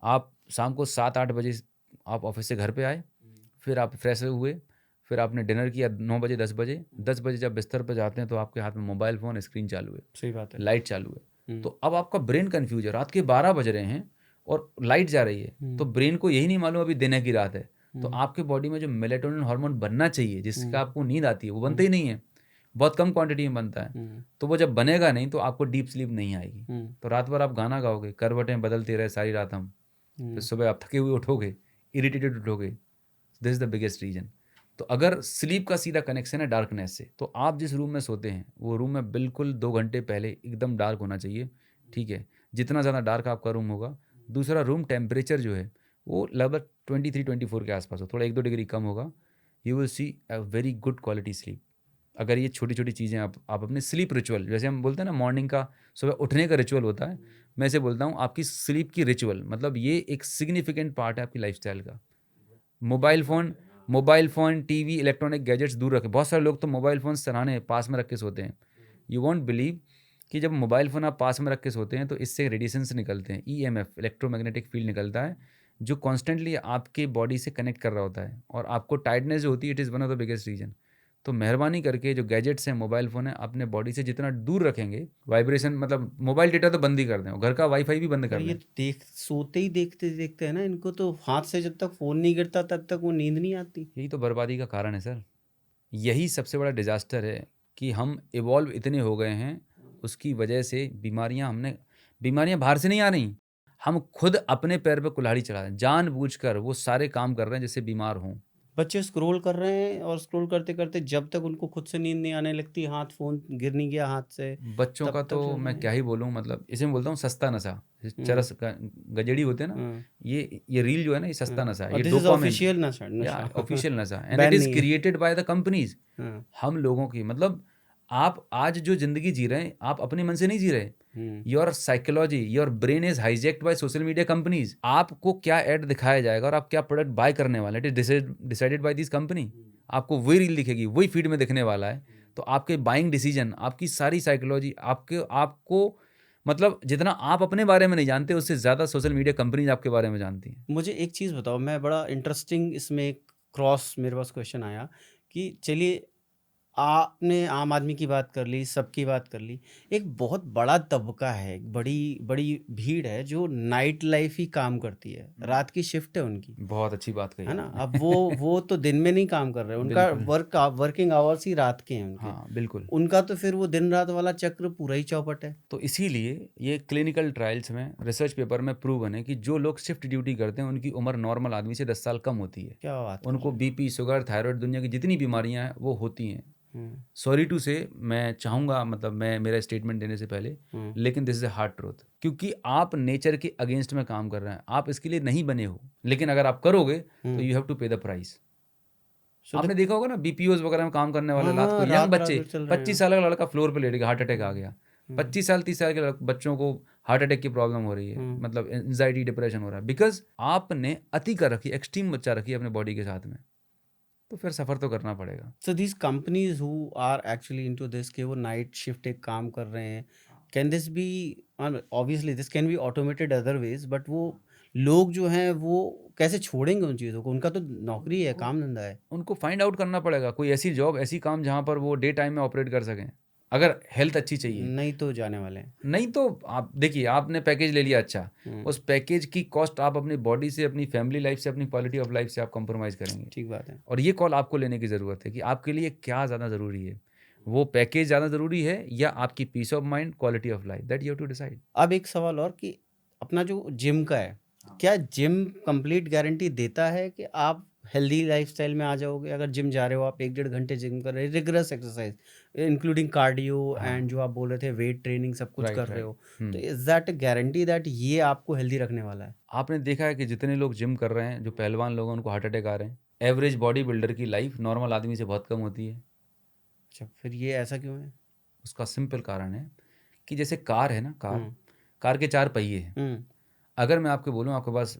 आप शाम को 7-8 बजे आप ऑफिस से घर पे आए, फिर आप फ्रेश हुए, फिर आपने डिनर किया 9 बजे 10 बजे, 10 बजे जब बिस्तर पर जाते हैं तो आपके हाथ में मोबाइल फ़ोन, स्क्रीन चालू है, सही बात है, लाइट चालू है। तो अब आपका ब्रेन कंफ्यूज है, रात के 12 बज रहे हैं और लाइट जा रही है, तो ब्रेन को यही नहीं मालूम अभी दिन है कि रात है। तो आपके बॉडी में जो मेलेटोनिन हार्मोन बनना चाहिए जिसका आपको नींद आती है वो बनता ही नहीं है, बहुत कम क्वांटिटी में बनता है। तो वो जब बनेगा नहीं तो आपको डीप स्लीप नहीं आएगी। तो रात भर आप गाना गाओगे, करवटें बदलते रहे सारी रात हम, फिर सुबह आप थके हुए उठोगे, इरिटेटेड उठोगे। This is the biggest reason. तो अगर स्लीप का सीधा कनेक्शन है डार्कनेस से, तो आप जिस रूम में सोते हैं वो रूम में बिल्कुल 2 घंटे पहले एकदम डार्क होना चाहिए, ठीक है। जितना ज़्यादा डार्क आपका रूम होगा, दूसरा रूम टेम्परेचर जो है वो लगभग 23-24 के आसपास हो, थोड़ा 1-2 डिग्री कम होगा, you will see a very good quality sleep. अगर ये छोटी छोटी चीज़ें आप अपने स्लीप रिचुअल, जैसे हम बोलते हैं ना मॉर्निंग का सुबह उठने का रिचुअल होता है, मैं इसे बोलता हूँ आपकी स्लीप की रिचुअल, मतलब ये एक सिग्निफिकेंट पार्ट है आपकी लाइफस्टाइल का। Mobile phone, TV, electronic gadgets दूर रखें। बहुत सारे लोग तो मोबाइल फ़ोन सराहने पास में रख के सोते हैं। यू वॉन्ट बिलीव कि जब मोबाइल फ़ोन आप पास में रख के सोते हैं तो इससे रेडिएशंस निकलते हैं, EMF इलेक्ट्रोमैग्नेटिक फील्ड निकलता है, जो कॉन्स्टेंटली आपके बॉडी से कनेक्ट कर रहा होता है, और आपको टायर्डनेस जो होती है, it is one of the biggest reason. तो मेहरबानी करके जो गैजेट्स हैं, मोबाइल फ़ोन है, अपने बॉडी से जितना दूर रखेंगे, वाइब्रेशन मतलब मोबाइल डेटा तो बंद ही कर दें, और घर का वाईफाई भी बंद कर ये दें। सोते ही देखते देखते है ना, इनको तो हाथ से जब तक फ़ोन नहीं गिरता तब तक वो नींद नहीं आती। यही तो बर्बादी का कारण है सर, यही सबसे बड़ा डिजास्टर है कि हम इवॉल्व इतने हो गए हैं, उसकी वजह से बीमारियां बाहर से नहीं आ रही, हम खुद अपने पैर पे कुल्हाड़ी चढ़ा रहे हैं, जानबूझकर वो सारे काम कर रहे हैं जिससे बीमार हों। बच्चे स्क्रॉल कर रहे हैं और स्क्रॉल करते करते जब तक उनको खुद से नींद नहीं आने लगती, हाथ फ़ोन गिर नहीं गया हाथ से, बच्चों तब का तक तो चल रहे मैं हैं। क्या ही बोलूँ, मतलब इसे मैं बोलता हूँ सस्ता नशा, चरस गजेड़ी होते हैं ना, हाँ, ये रील जो है ना, ये सस्ता हाँ। नशा है, और ये दिस इज डोपामिन, ऑफिशियल या नशा ऑफिशियल नशा, एंड इट बैन इज नहीं है। Created by the companies. हाँ, हम लोगों की, मतलब आप आज जो जिंदगी जी रहे हैं, आप अपने मन से नहीं जी रहे। Your psychology, your brain is hijacked by social media companies. आपको क्या एड दिखाया जाएगा और आप क्या प्रोडक्ट बाय करने वाले, it is decided by this company. आपको वही रील दिखेगी, वही फीड में दिखने वाला है। तो आपके बाइंग डिसीजन, आपकी सारी साइकोलॉजी, आपको मतलब जितना आप अपने बारे में नहीं जानते, उससे ज़्यादा सोशल मीडिया कंपनीज आपके बारे में जानती हैं। मुझे एक चीज़ बताओ, मैं बड़ा इंटरेस्टिंग इसमें एक क्रॉस मेरे पास क्वेश्चन आया कि चलिए आपने आम आदमी की बात कर ली, सबकी बात कर ली। एक बहुत बड़ा तबका है, एक बड़ी बड़ी भीड़ है जो नाइट लाइफ ही काम करती है, रात की शिफ्ट है उनकी, बहुत अच्छी बात कही है ना। आपने। अब वो तो दिन में नहीं काम कर रहे, उनका बिल्कुल। वर्किंग आवर्स ही रात के हैं उनके। हाँ बिल्कुल। उनका तो फिर वो दिन रात वाला चक्र पूरा ही चौपट है। तो इसीलिए ये क्लिनिकल ट्रायल्स में, रिसर्च पेपर में प्रूवन है कि जो लोग शिफ्ट ड्यूटी करते हैं उनकी उम्र नॉर्मल आदमी से 10 साल कम होती है। क्या बात कर उनको रहे बीपी, शुगर, थायराइड, दुनिया की जितनी बीमारियां हैं वो होती हैं। हैं। सॉरी टू से, मैं चाहूँगा, मतलब मैं मेरा स्टेटमेंट देने से पहले, लेकिन this is a hard truth, क्योंकि आप नेचर के अगेंस्ट में काम कर रहे हैं, आप इसके लिए नहीं बने हो, लेकिन अगर आप करोगे तो यू हैव टू पे द प्राइस। आपने देखा होगा ना, बीपीओज वगैरह में काम करने वाले, रात को यंग रात बच्चे, रात चल रहे हैं। 25 साल का लड़का फ्लोर पे लेट गया, हार्ट अटैक आ गया। 25 साल 30 साल के बच्चों को हार्ट अटैक की प्रॉब्लम हो रही है, मतलब एंजाइटी, डिप्रेशन हो रहा है, बिकॉज आपने अति कर रखी, एक्सट्रीम बच्चा रखी है अपने बॉडी के साथ में, तो फिर सफ़र तो करना पड़ेगा। So these companies who are actually into this, कि वो नाइट शिफ्ट एक काम कर रहे हैं, can this be, obviously this can be automated other ways, but वो लोग जो हैं वो कैसे छोड़ेंगे उन चीज़ों को? उनका तो नौकरी है, काम धंधा है। उनको फाइंड आउट करना पड़ेगा कोई ऐसी जॉब, ऐसी काम जहाँ पर वो डे टाइम में ऑपरेट कर सकें, अगर हेल्थ अच्छी चाहिए। नहीं तो जाने वाले हैं। नहीं तो आप देखिए, आपने पैकेज ले लिया, अच्छा, उस पैकेज की कॉस्ट आप अपनी बॉडी से, अपनी फैमिली लाइफ से, अपनी क्वालिटी ऑफ लाइफ से आप कंप्रोमाइज़ करेंगे। ठीक बात है। और ये कॉल आपको लेने की ज़रूरत है कि आपके लिए क्या ज़्यादा ज़रूरी है, वो पैकेज ज़्यादा ज़रूरी है या आपकी peace of mind, quality of life, that you have to decide. अब एक सवाल और कि अपना जो जिम का है, क्या जिम कंप्लीट गारंटी देता है कि आप हेल्दी लाइफस्टाइल में आ जाओगे? अगर जिम जा रहे हो आप 1-1.5 घंटे जिम कर रहे हो, rigorous exercise including cardio and जो आप बोल रहे थे वेट ट्रेनिंग सब कुछ कर रहे हो, तो इज दैट गारंटी दैट ये आपको हेल्दी रखने वाला है? आपने देखा है कि जितने लोग जिम कर रहे हैं, जो पहलवान लोग हैं, उनको हार्ट अटैक आ रहे हैं। एवरेज बॉडी बिल्डर की लाइफ नॉर्मल आदमी से बहुत कम होती है। अच्छा, फिर ये ऐसा क्यों है? उसका सिंपल कारण है कि जैसे कार है ना, कार के 4 पहिए हैं। अगर मैं आपको बोलूँ, आपके पास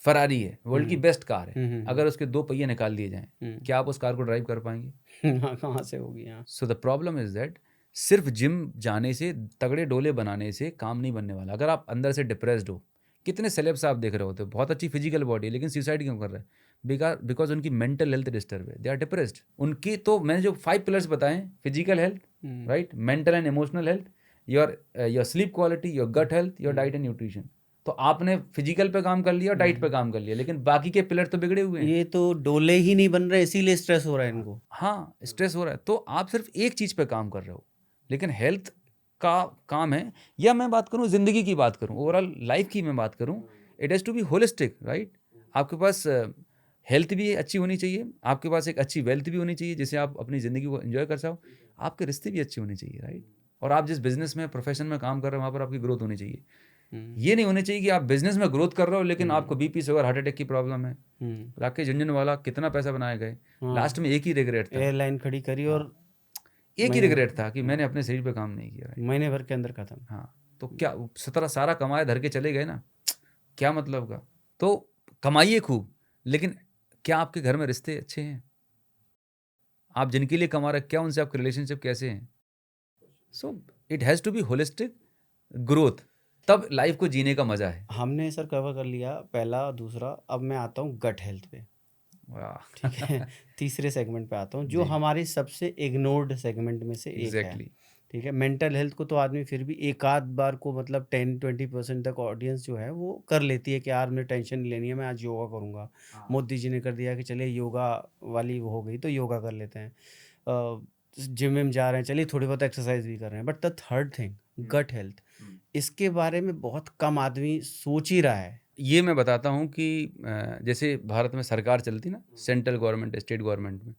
फरारी है, वर्ल्ड की बेस्ट कार है, अगर उसके 2 पहिए निकाल दिए जाएं, क्या आप उस कार को ड्राइव कर पाएंगे? कहाँ से होगी? So the problem is that सिर्फ जिम जाने से, तगड़े डोले बनाने से काम नहीं बनने वाला। अगर आप अंदर से डिप्रेस्ड हो, कितने सेलेब्स आप देख रहे होते हो, बहुत अच्छी फिजिकल बॉडी है लेकिन सुसाइड क्यों कर रहे हैं? बिकॉज उनकी मेंटल हेल्थ डिस्टर्ब है, दे आर डिप्रेस्ड। उनकी तो मैंने जो 5 पिलर्स बताए, physical health, right, mental and emotional health, your sleep quality, your gut health, your diet and nutrition. तो आपने फिजिकल पे काम कर लिया और डाइट पे काम कर लिया, लेकिन बाकी के पिलर तो बिगड़े हुए हैं। ये तो डोले ही नहीं बन रहे, इसीलिए स्ट्रेस हो रहा है इनको। हाँ, स्ट्रेस हो रहा है। तो आप सिर्फ एक चीज़ पे काम कर रहे हो, लेकिन हेल्थ का काम है, या मैं बात करूँ ज़िंदगी की बात करूँ, ओवरऑल लाइफ की मैं बात करूँ, it has to be holistic, right. आपके पास हेल्थ भी अच्छी होनी चाहिए, आपके पास एक अच्छी वेल्थ भी होनी चाहिए जिससे आप अपनी ज़िंदगी को एंजॉय कर सको, आपके रिश्ते भी अच्छे होने चाहिए, राइट। और आप जिस बिजनेस में, प्रोफेशन में काम कर रहे हो, वहाँ पर आपकी ग्रोथ होनी चाहिए। ये नहीं होने चाहिए कि आप बिजनेस में ग्रोथ कर रहे हो लेकिन आपको बीपी, शुगर, हार्ट अटैक की प्रॉब्लम है। राकेश झुनझुनवाला कितना पैसा बनाया गए, लास्ट में एक ही रिग्रेट था, एयरलाइन खड़ी करी और एक ही रिग्रेट था कि मैंने अपने शरीर पे काम नहीं किया, महीने भर के अंदर खत्म। हाँ, तो क्या 17 सारा कमाए धर के चले गए ना, क्या मतलब का। तो कमाइए खूब, लेकिन क्या आपके घर में रिश्ते अच्छे हैं? आप जिनके लिए कमा रहे, क्या उनसे आपके रिलेशनशिप कैसे हैं? So it has to be holistic growth, तब लाइफ को जीने का मजा है। हमने सर कवर कर लिया पहला, दूसरा, अब मैं आता हूँ गट हेल्थ पे। ठीक है, तीसरे सेगमेंट पे आता हूँ जो हमारी सबसे इग्नोर्ड सेगमेंट में से एक है। ठीक है, मेंटल हेल्थ को तो आदमी फिर भी एक आध बार को मतलब 10-20% तक ऑडियंस जो है वो कर लेती है कि यार मुझे टेंशन नहीं लेनी है, मैं आज योगा करूँगा। मोदी जी ने कर दिया कि चलिए योगा वाली वो हो गई तो योगा कर लेते हैं। जिम में जा रहे हैं, चलिए थोड़ी बहुत एक्सरसाइज भी कर रहे हैं। But the third thing, gut health, इसके बारे में बहुत कम आदमी सोच ही रहा है। ये मैं बताता हूँ कि जैसे भारत में सरकार चलती ना, सेंट्रल गवर्नमेंट, स्टेट गवर्नमेंट में,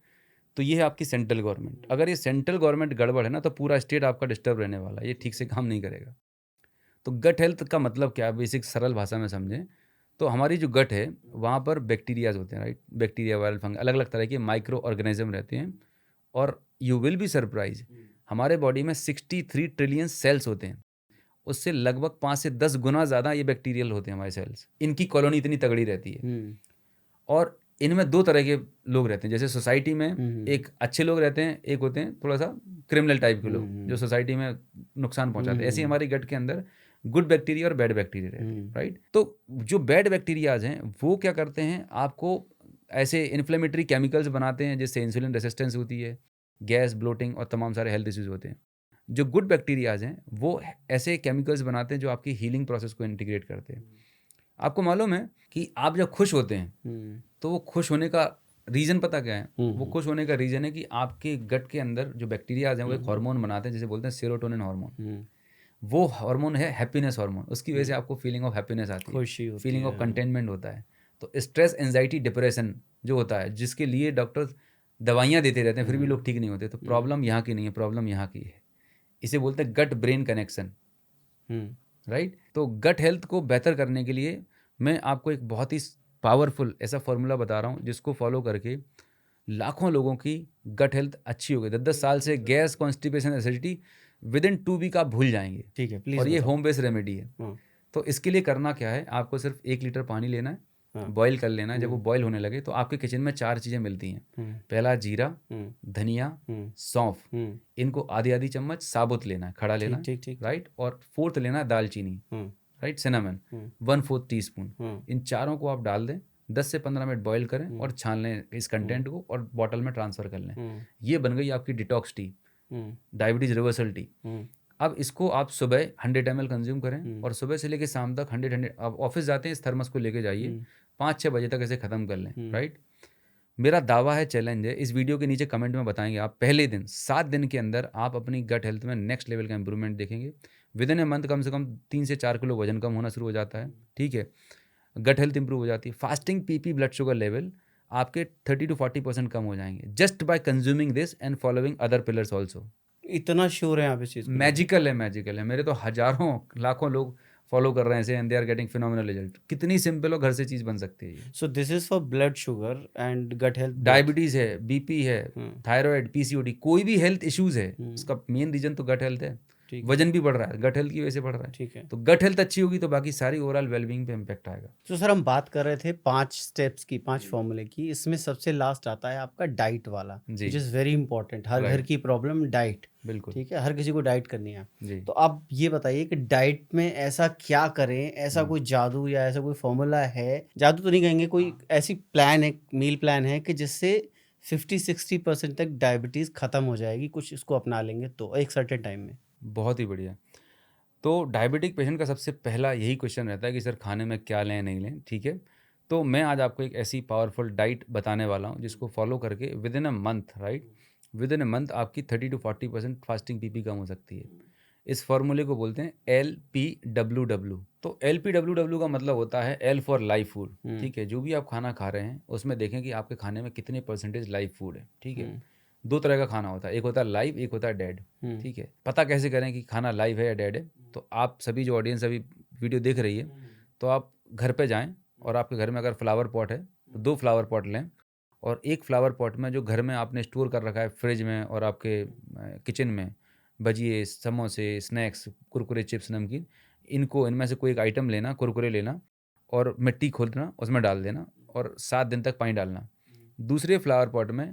तो ये है आपकी सेंट्रल गवर्नमेंट। अगर ये सेंट्रल गवर्नमेंट गड़बड़ है ना, तो पूरा स्टेट आपका डिस्टर्ब रहने वाला है, ये ठीक से काम नहीं करेगा। तो गट हेल्थ का मतलब क्या है, बेसिक सरल भाषा में समझें तो हमारी जो गट है वहाँ पर बैक्टीरियाज होते हैं, राइट। बैक्टीरिया, वायरल, फंगस, अलग अलग तरह के माइक्रो ऑर्गेनिज्म रहते हैं। और यू विल बी सरप्राइज, हमारे बॉडी में 63 ट्रिलियन सेल्स होते हैं, उससे लगभग 5 से 10 गुना ज़्यादा ये बैक्टीरियल होते हैं हमारे सेल्स। इनकी कॉलोनी इतनी तगड़ी रहती है। और इनमें दो तरह के लोग रहते हैं, जैसे सोसाइटी में एक अच्छे लोग रहते हैं, एक होते हैं थोड़ा सा क्रिमिनल टाइप के लोग जो सोसाइटी में नुकसान पहुंचाते हैं। ऐसे ही हमारी गट के अंदर गुड बैक्टीरिया और बैड बैक्टीरिया रहते हैं, राइट। तो जो बैड बैक्टीरियाज हैं वो क्या करते हैं, आपको ऐसे इन्फ्लेमेटरी केमिकल्स बनाते हैं जिससे इंसुलिन रेसिस्टेंस होती है, गैस, ब्लोटिंग और तमाम सारे हेल्थ इश्यूज होते हैं। जो गुड बैक्टीरियाज हैं वो ऐसे केमिकल्स बनाते हैं जो आपकी हीलिंग प्रोसेस को इंटीग्रेट करते हैं। आपको मालूम है कि आप जब खुश होते हैं तो वो खुश होने का रीज़न पता क्या है? वो खुश होने का रीज़न है कि आपके गट के अंदर जो बैक्टीरियाज हैं वो एक हार्मोन बनाते हैं जिसे बोलते हैं सेरोटोनिन हार्मोन। वो हार्मोन है हैप्पीनेस हार्मोन, उसकी वजह से आपको फीलिंग ऑफ हैप्पीनेस आती है, फीलिंग ऑफ कंटेनमेंट होता है। तो स्ट्रेस, एंजाइटी, डिप्रेशन जो होता है, जिसके लिए डॉक्टर दवाइयाँ देते रहते हैं फिर भी लोग ठीक नहीं होते, तो प्रॉब्लम यहाँ की नहीं है, प्रॉब्लम यहाँ की है। इसे बोलते हैं गट ब्रेन कनेक्शन, राइट। तो गट हेल्थ को बेहतर करने के लिए मैं आपको एक बहुत ही पावरफुल ऐसा फॉर्मूला बता रहा हूँ जिसको फॉलो करके लाखों लोगों की गट हेल्थ अच्छी हो गई। 10-10 साल से gas, constipation, acidity within 2 week आप भूल जाएंगे। ठीक है, प्लीज। और ये होम बेस्ड रेमेडी है। तो इसके लिए करना क्या है, आपको सिर्फ 1 लीटर पानी लेना है, बॉईल कर लेना है। जब वो बॉईल होने लगे तो आपके किचन में 4 चीज़ें मिलती हैं। पहला जीरा, धनिया, सौंफ, इनको आधी आधी चम्मच साबुत लेना है, खड़ा लेना है, राइट। और 4th लेना है दालचीनी, राइट, सिनेमन 1/4 टीस्पून। इन चारों को आप डाल दें, 10 से 15 मिनट बॉईल करें और छान लें इस कंटेंट को और बॉटल में ट्रांसफ़र कर लें। ये बन गई आपकी detox tea, diabetes reversal T. अब इसको आप सुबह 100 ml कंज्यूम करें और सुबह से लेकर शाम तक 100 आप ऑफिस जाते हैं इस थर्मस को लेके जाइए, 5-6 बजे तक इसे ख़त्म कर लें, राइट। मेरा दावा है, चैलेंज है, इस वीडियो के नीचे कमेंट में बताएंगे आप पहले दिन 7 दिन के अंदर आप अपनी गट हेल्थ में नेक्स्ट लेवल का इंप्रूवमेंट देखेंगे। विदिन ए मंथ कम से कम 3 से 4 किलो वजन कम होना शुरू हो जाता है, ठीक है। गट हेल्थ इंप्रूव हो जाती है। Fasting PP blood sugar level आपके 30 to 40% कम हो जाएंगे just by consuming this and following other pillars also. इतना श्योर है आप इस चीज़? मैजिकल है, मैजिकल है। मेरे तो हजारों लाखों लोग फॉलो कर रहे हैं ऐसे and they are getting phenomenal result. कितनी सिंपल और घर से चीज़ बन सकती है। So this is for blood sugar and gut health. Diabetes है, बीपी है, थायराइड, पीसीओडी, कोई भी हेल्थ इश्यूज़ है, इसका मेन रीजन तो गट हेल्थ है। वजन भी बढ़ रहा है, गट हेल्थ की वजह से बढ़ रहा है, ठीक है। तो गट हेल्थ अच्छी होगी तो बाकी सारी ओवरऑल वेलबींग पे इम्पैक्ट आएगा। तो सर हम बात कर रहे थे 5 स्टेप्स की, 5 फॉर्मूले की, इसमें सबसे लास्ट आता है आपका डाइट वाला, विच इज़ वेरी इंपॉर्टेंट। हर घर की प्रॉब्लम डाइट, बिल्कुल, ठीक है, हर किसी को डाइट करनी है जी। तो आप ये बताइए कि डाइट में ऐसा क्या करें, ऐसा कोई जादू या ऐसा कोई फॉर्मूला है, जादू तो नहीं कहेंगे, कोई ऐसी प्लान है, मील प्लान है कि जिससे 50-60% तक डायबिटीज़ ख़त्म हो जाएगी, कुछ इसको अपना लेंगे तो एक सर्टेन टाइम में। बहुत ही बढ़िया। तो डायबिटिक पेशेंट का सबसे पहला यही क्वेश्चन रहता है कि सर खाने में क्या लें नहीं लें, ठीक है। तो मैं आज आपको एक ऐसी पावरफुल डाइट बताने वाला हूँ जिसको फॉलो करके with in a month, right, with in a month आपकी 30 to 40% फास्टिंग पीपी कम हो सकती है। इस फॉर्मूले को बोलते हैं LPWW। तो LPWW का मतलब होता है L फॉर लाइव फूड, ठीक है। जो भी आप खाना खा रहे हैं उसमें देखें कि आपके खाने में कितने परसेंटेज लाइव फूड है, ठीक है। दो तरह का खाना होता है, एक होता है लाइव, एक होता है डेड, ठीक है। पता कैसे करें कि खाना लाइव है या डेड है? तो आप सभी जो ऑडियंस अभी वीडियो देख रही है, तो आप घर पे जाएं और आपके घर में अगर फ्लावर पॉट है तो 2 फ्लावर पॉट लें, और एक फ्लावर पॉट में जो घर में आपने स्टोर कर रखा है फ्रिज में और आपके किचन में, भजिए, समोसे, स्नैक्स, कुरकुरे, चिप्स, नमकीन, इनमें से कोई एक आइटम लेना, कुरकुरे लेना और मिट्टी खोदना, उसमें डाल देना और 7 दिन तक पानी डालना। दूसरे फ्लावर पॉट में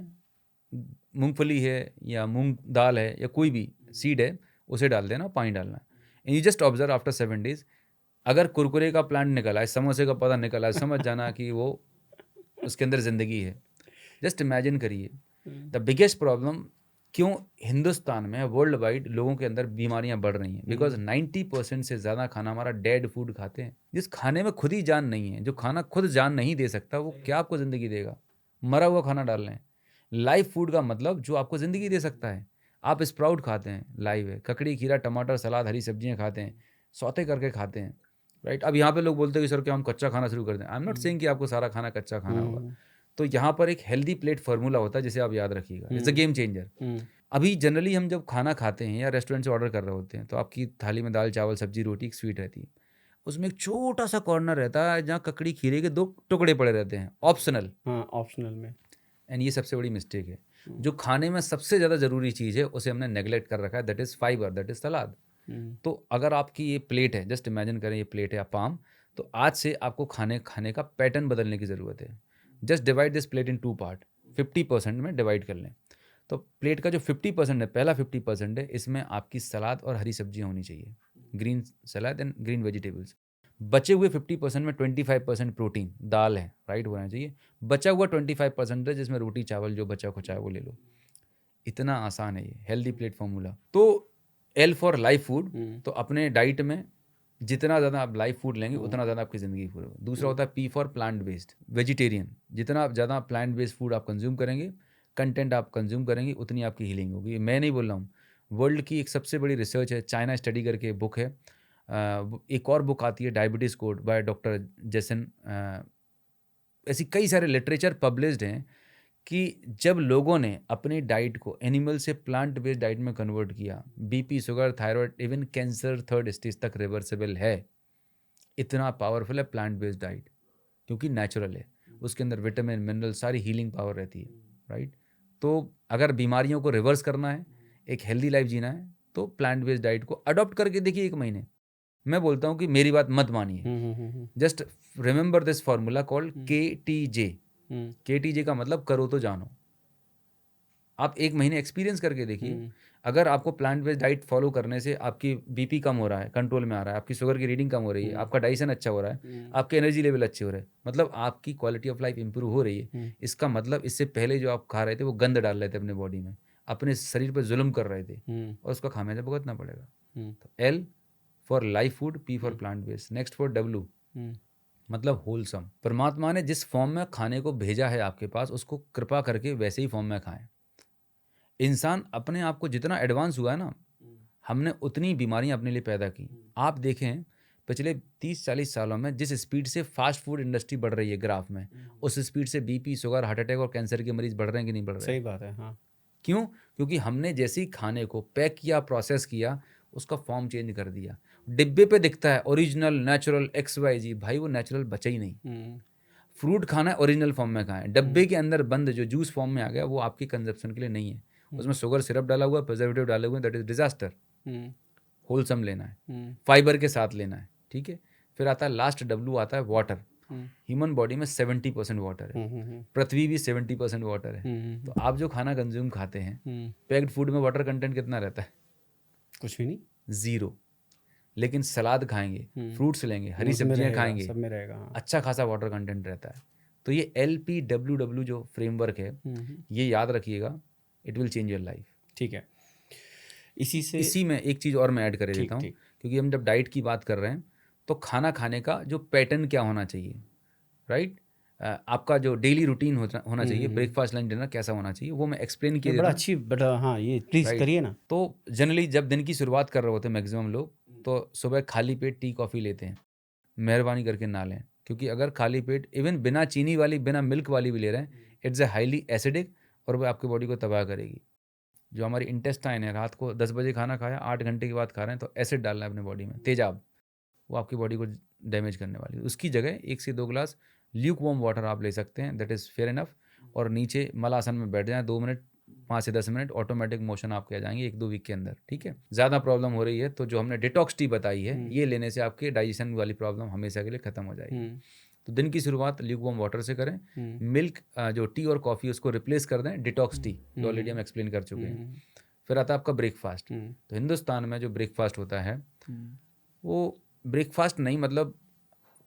मूंगफली है या मूंग दाल है या कोई भी सीड है, उसे डाल देना, पानी डालना। And you just observe after 7 days, अगर कुरकुरे का प्लांट निकला है, समोसे का पौधा निकला है, समझ जाना कि वो उसके अंदर ज़िंदगी है। जस्ट इमेजिन करिए। द बिगेस्ट प्रॉब्लम क्यों हिंदुस्तान में, वर्ल्ड वाइड लोगों के अंदर बीमारियां बढ़ रही हैं, बिकॉज 90% से ज़्यादा खाना हमारा डेड फूड खाते हैं, जिस खाने में खुद ही जान नहीं है। जो खाना खुद जान नहीं दे सकता वो क्या आपको ज़िंदगी देगा? मरा हुआ खाना डाल रहे हैं। लाइव फूड का मतलब जो आपको ज़िंदगी दे सकता है। आप स्प्राउट खाते हैं, लाइव है। ककड़ी, खीरा, टमाटर, सलाद, हरी सब्जियां खाते हैं, सौते करके खाते हैं, राइट। अब यहाँ पे लोग बोलते हैं कि सर क्या हम कच्चा खाना शुरू कर दें? आई एम नॉट सेइंग कि आपको सारा खाना कच्चा खाना होगा। तो यहाँ पर एक हेल्दी प्लेट फार्मूला होता है जिसे आप याद रखिएगा, इट्स अ गेम चेंजर। अभी जनरली हम जब खाना खाते हैं या रेस्टोरेंट से ऑर्डर कर रहे होते हैं तो आपकी थाली में दाल, चावल, सब्जी, रोटी, एक स्वीट रहती है। उसमें एक छोटा सा कॉर्नर रहता है जहाँ ककड़ी, खीरे के 2 टुकड़े पड़े रहते हैं, ऑप्शनल। ऑप्शनल में। एंड ये सबसे बड़ी मिस्टेक है। जो खाने में सबसे ज़्यादा ज़रूरी चीज़ है उसे हमने नेगलेक्ट कर रखा है, that is fibre, that is salad. तो अगर आपकी ये प्लेट है, जस्ट इमेजिन करें ये प्लेट है या पाम, तो आज से आपको खाने का पैटर्न बदलने की ज़रूरत है। Just divide this plate in 2 part, 50% में डिवाइड कर लें। तो प्लेट का जो 50% है, पहला 50% है, इसमें आपकी सलाद और हरी सब्जियां होनी चाहिए, green salad and green vegetables. बचे हुए 50% में 25% प्रोटीन, दाल है, राइट, होना चाहिए। बचा हुआ 25% है जिसमें रोटी, चावल, जो बचा खुचा है वो ले लो। इतना आसान है ये हेल्दी प्लेट फार्मूला। तो एल फॉर लाइव फूड, तो अपने डाइट में जितना ज़्यादा आप लाइव फूड लेंगे उतना ज़्यादा आपकी ज़िंदगी पूरी होगी। दूसरा होता है P for plant based, vegetarian. जितना आप ज़्यादा प्लांट बेस्ड फूड आप कंज्यूम करेंगे, कंटेंट आप कंज्यूम करेंगे, उतनी आपकी हीलिंग होगी। मैं नहीं बोल रहा हूँ, वर्ल्ड की एक सबसे बड़ी रिसर्च है, चाइना स्टडी करके बुक है। एक और बुक आती है diabetes code by doctor Jason. ऐसी कई सारे लिटरेचर पब्लिश्ड हैं कि जब लोगों ने अपनी डाइट को एनिमल से प्लांट बेस्ड डाइट में कन्वर्ट किया, BP, sugar, thyroid, even cancer 3rd stage तक रिवर्सिबल है। इतना पावरफुल है प्लांट बेस्ड डाइट, क्योंकि नेचुरल है, उसके अंदर विटामिन, मिनरल, सारी हीलिंग पावर रहती है, राइट। तो अगर बीमारियों को रिवर्स करना है, एक हेल्दी लाइफ जीना है, तो प्लांट बेस्ड डाइट को अडॉप्ट करके देखिए 1 महीने। मैं बोलता हूँ कि मेरी बात मत मानिए, just remember this formula called KTJ। KTJ का मतलब करो तो जानो। आप 1 महीने एक्सपीरियंस करके देखिए। अगर आपको प्लांट बेस्ड डाइट फॉलो करने से आपकी बीपी कम हो रहा है, कंट्रोल में आ रहा है, आपकी शुगर की रीडिंग कम हो रही है, आपका डाइजेशन अच्छा हो रहा है, आपके एनर्जी लेवल अच्छे हो रहे हैं, मतलब आपकी क्वालिटी ऑफ लाइफ इंप्रूव हो रही है। इसका मतलब इससे पहले जो आप खा रहे थे वो गंद डाल रहे थे अपने बॉडी में, अपने शरीर पर जुल्म कर रहे थे, और उसका खामियाजा भुगतना पड़ेगा। तो L for live food, P for plant based, next for W, मतलब होलसम। परमात्मा ने जिस फॉर्म में खाने को भेजा है आपके पास, उसको कृपा करके वैसे ही फॉर्म में खाएं। इंसान अपने आप को जितना एडवांस हुआ है ना, हमने उतनी बीमारियां अपने लिए पैदा की। आप देखें पिछले 30-40 सालों में जिस स्पीड से फास्ट फूड इंडस्ट्री बढ़ रही है ग्राफ में, उस स्पीड से बीपी, शुगर, हार्ट अटैक और कैंसर के मरीज बढ़ रहे हैं कि नहीं बढ़ रहे हैं? सही बात है, हाँ। क्यों? क्योंकि हमने जैसे ही खाने को पैक किया, प्रोसेस किया, उसका फॉर्म चेंज कर दिया। डिब्बे पे दिखता है ओरिजिनल, नेचुरल, XYZ, भाई वो नेचुरल बचा ही नहीं। फ्रूट खाना है ओरिजिनल फॉर्म में खाएं। डब्बे के अंदर बंद जो जूस फॉर्म में आ गया वो आपकी कंजप्शन के लिए नहीं है, उसमें शुगर सिरप डाला हुआ है, प्रिजर्वेटिव डाले हुए हैं, दैट इज डिजास्टर। होलसम लेना है, फाइबर के साथ लेना है, ठीक है। फिर आता है लास्ट W, आता है वाटर। ह्यूमन बॉडी में 70% वाटर है, पृथ्वी भी 70% वाटर है। तो आप जो खाना कंज्यूम खाते हैं, पैक्ड फूड में वाटर कंटेंट कितना रहता है? कुछ भी नहीं, 0। लेकिन सलाद खाएंगे, फ्रूट्स लेंगे, हरी सब्जियां खाएंगे, सब में रहेगा, हाँ। अच्छा खासा वाटर कंटेंट रहता है। तो ये LPWW जो फ्रेमवर्क है, ये याद रखिएगा, it will change your life. ठीक है, इसी में एक चीज़ और मैं ऐड कर देता हूँ, क्योंकि हम जब डाइट की बात कर रहे हैं तो खाना खाने का जो पैटर्न क्या होना चाहिए, राइट? आपका जो डेली रूटीन होना चाहिए, ब्रेकफास्ट लंच डिनर कैसा होना चाहिए, वो मैं एक्सप्लेन किया बड़ा अच्छी, बड़ा हाँ, ये प्लीज करिए ना। तो जनरली जब दिन की शुरुआत कर रहे होते हैं मैक्सिमम लोग, तो सुबह खाली पेट टी कॉफ़ी लेते हैं। मेहरबानी करके ना लें, क्योंकि अगर खाली पेट इवन बिना चीनी वाली, बिना मिल्क वाली भी ले रहे हैं, इट्स ए हाईली एसिडिक और वो आपकी बॉडी को तबाह करेगी। जो हमारी इंटेस्टाइन है, रात को 10 बजे खाना खाया, 8 घंटे के बाद खा रहे हैं, तो एसिड डालना है अपने बॉडी में, तेजाब, वो आपकी बॉडी को डैमेज करने वाली है। उसकी जगह 1 से 2 ग्लास ल्यूक वार्म वाटर आप ले सकते हैं, दैट इज़ फेयर इनफ। और नीचे मलासन में बैठ जाएं 2 मिनट, 5 से 10 मिनट, ऑटोमेटिक मोशन आपके आ जाएंगे 1-2 वीक के अंदर, ठीक है? ज़्यादा प्रॉब्लम हो रही है तो जो हमने डिटॉक्स टी बताई है, ये लेने से आपके डाइजेशन वाली प्रॉब्लम हमेशा के लिए ख़त्म हो जाएगी। तो दिन की शुरुआत ल्यूक वार्म वाटर से करें। मिल्क, जो टी और कॉफ़ी, उसको रिप्लेस कर दें डिटॉक्स टी, जो ऑलरेडी हम एक्सप्लेन कर चुके हैं। फिर आता है आपका ब्रेकफास्ट। तो हिंदुस्तान में जो ब्रेकफास्ट होता है वो ब्रेकफास्ट नहीं, मतलब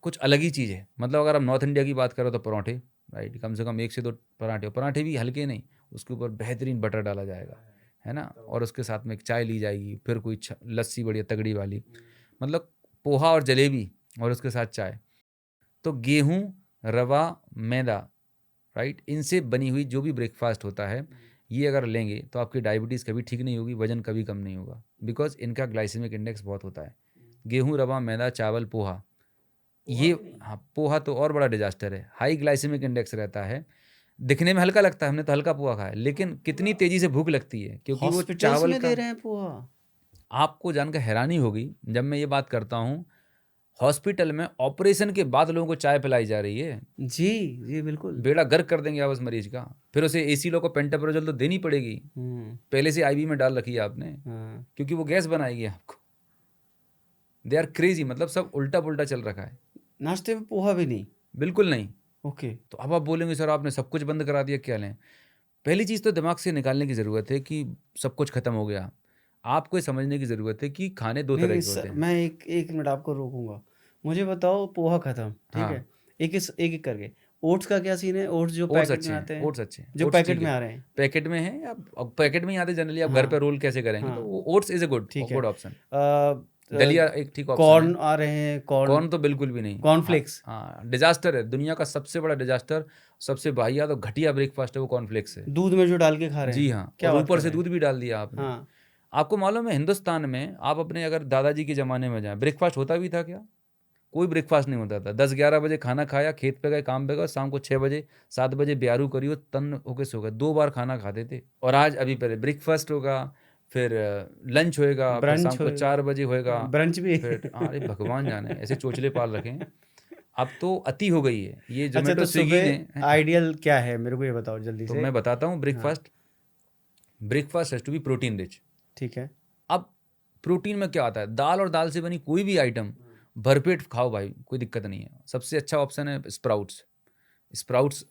कुछ अलग ही चीज़ है। मतलब अगर आप नॉर्थ इंडिया की बात करो तो पराठे, राइट, कम से कम 1 से 2 पराठे, पराठे भी हल्के नहीं, उसके ऊपर बेहतरीन बटर डाला जाएगा, है ना, और उसके साथ में एक चाय ली जाएगी, फिर कोई लस्सी बढ़िया तगड़ी वाली, मतलब पोहा और जलेबी और उसके साथ चाय। तो गेहूँ, रवा, मैदा, राइट, इनसे बनी हुई जो भी ब्रेकफास्ट होता है, ये अगर लेंगे तो आपकी डायबिटीज़ कभी ठीक नहीं होगी, वजन कभी कम नहीं होगा, बिकॉज इनका ग्लाइसेमिक इंडेक्स बहुत होता है। गेहूँ, रवा, मैदा, चावल, पोहा, ये, हाँ, पोहा तो और बड़ा डिजास्टर है, हाई ग्लाइसेमिक इंडेक्स रहता है। दिखने में हल्का लगता है, हमने तो हल्का पोहा खाया, लेकिन कितनी तेजी से भूख लगती है, क्योंकि वो चावल में दे रहे हैं पोहा। आपको जानकर हैरानी होगी जब मैं ये बात करता हूँ, हॉस्पिटल में ऑपरेशन के बाद लोगों को चाय पिलाई जा रही है। जी जी बिल्कुल, बेड़ा गर्क कर देंगे आप उस मरीज का। फिर उसे एसी लो को पेंटाप्रोजोल तो देनी पड़ेगी, पहले से आईवी में डाल रखी है आपने, क्योंकि वो गैस बनाएगी आपको। दे आर क्रेजी, मतलब सब उल्टा पुल्टा चल रखा है। नाश्ते में पोहा भी नहीं? बिल्कुल नहीं। ओके। तो अब आप बोलेंगे सर आपने सब कुछ बंद करा दिया, क्या लें? पहली चीज़ तो दिमाग से निकालने की ज़रूरत है कि सब कुछ खत्म हो गया। आपको ये समझने की ज़रूरत है कि खाने 2 तरह के होते हैं। मैं एक मिनट आपको रोकूंगा। मुझे बताओ, पोहा खत्म, ठीक है, एक करके। ओट्स का क्या सीन है? ओट्स जो पैकेट में आते हैं, ओट्स अच्छे, जो पैकेट में आ रहे हैं, पैकेट में है, अब पैकेट में ही आते जनरली, आप घर पे रोल कैसे करेंगे, तो वो oats is a good option. दलिया एक ठीक ऑप्शन है। कॉर्न आ रहे हैं, कॉर्न तो बिल्कुल भी नहीं। कॉर्नफ्लेक्स, हाँ, डिजास्टर है, दुनिया का सबसे बड़ा डिजास्टर, सबसे वाहियात और घटिया ब्रेकफास्ट है वो कॉर्नफ्लेक्स है। दूध में जो डाल के खा रहे हैं। जी हाँ, क्या ऊपर से दूध भी डाल दिया आपने। आपको मालूम है हिंदुस्तान में, आप अपने अगर दादाजी के ज़माने में जाएं, ब्रेकफास्ट होता भी था क्या? कोई ब्रेकफास्ट नहीं होता था। 10-11 बजे खाना खाया, खेत पे गए, काम पे गए, शाम को 6 बजे 7 बजे ब्यारू करियो, तन होके सो गए। 2 बार खाना खाते थे। और आज अभी पहले ब्रेकफास्ट होगा, फिर लंच होएगा, फिर शाम को 4 बजे होएगा, ब्रंच भी, फिर अरे भगवान जाने ऐसे चोचले पाल रखे हैं। अब तो अति हो गई है ये जोमेटो स्विगी ने। आइडियल क्या है मेरे को ये बताओ जल्दी से। तो मैं बताता हूँ, breakfast has to be protein rich, ठीक है। अब प्रोटीन में क्या आता है, दाल और दाल से बनी कोई भी आइटम भरपेट खाओ भाई, कोई दिक्कत नहीं है। सबसे अच्छा ऑप्शन है स्प्राउट्स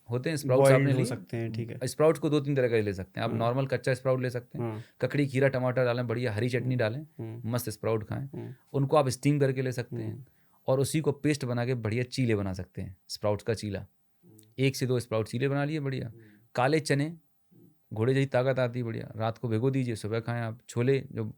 होते हैं, स्प्राउट्स आपने ले सकते हैं, ठीक है। स्प्राउट्स को 2-3 तरह का ले सकते हैं आप। नॉर्मल कच्चा स्प्राउट ले सकते हैं, ककड़ी, खीरा, टमाटर डालें, बढ़िया हरी चटनी डालें, मस्त स्प्राउट खाएं। उनको आप स्टीम करके ले सकते हैं और उसी को पेस्ट बना के बढ़िया चीले बना सकते हैं, स्प्राउट्स का चीला। 1 से 2 स्प्राउट चीले बना लिए बढ़िया। काले चने, घोड़े जैसी ताकत आती है, बढ़िया रात को भिगो दीजिए, सुबह खाएं आप। छोले जो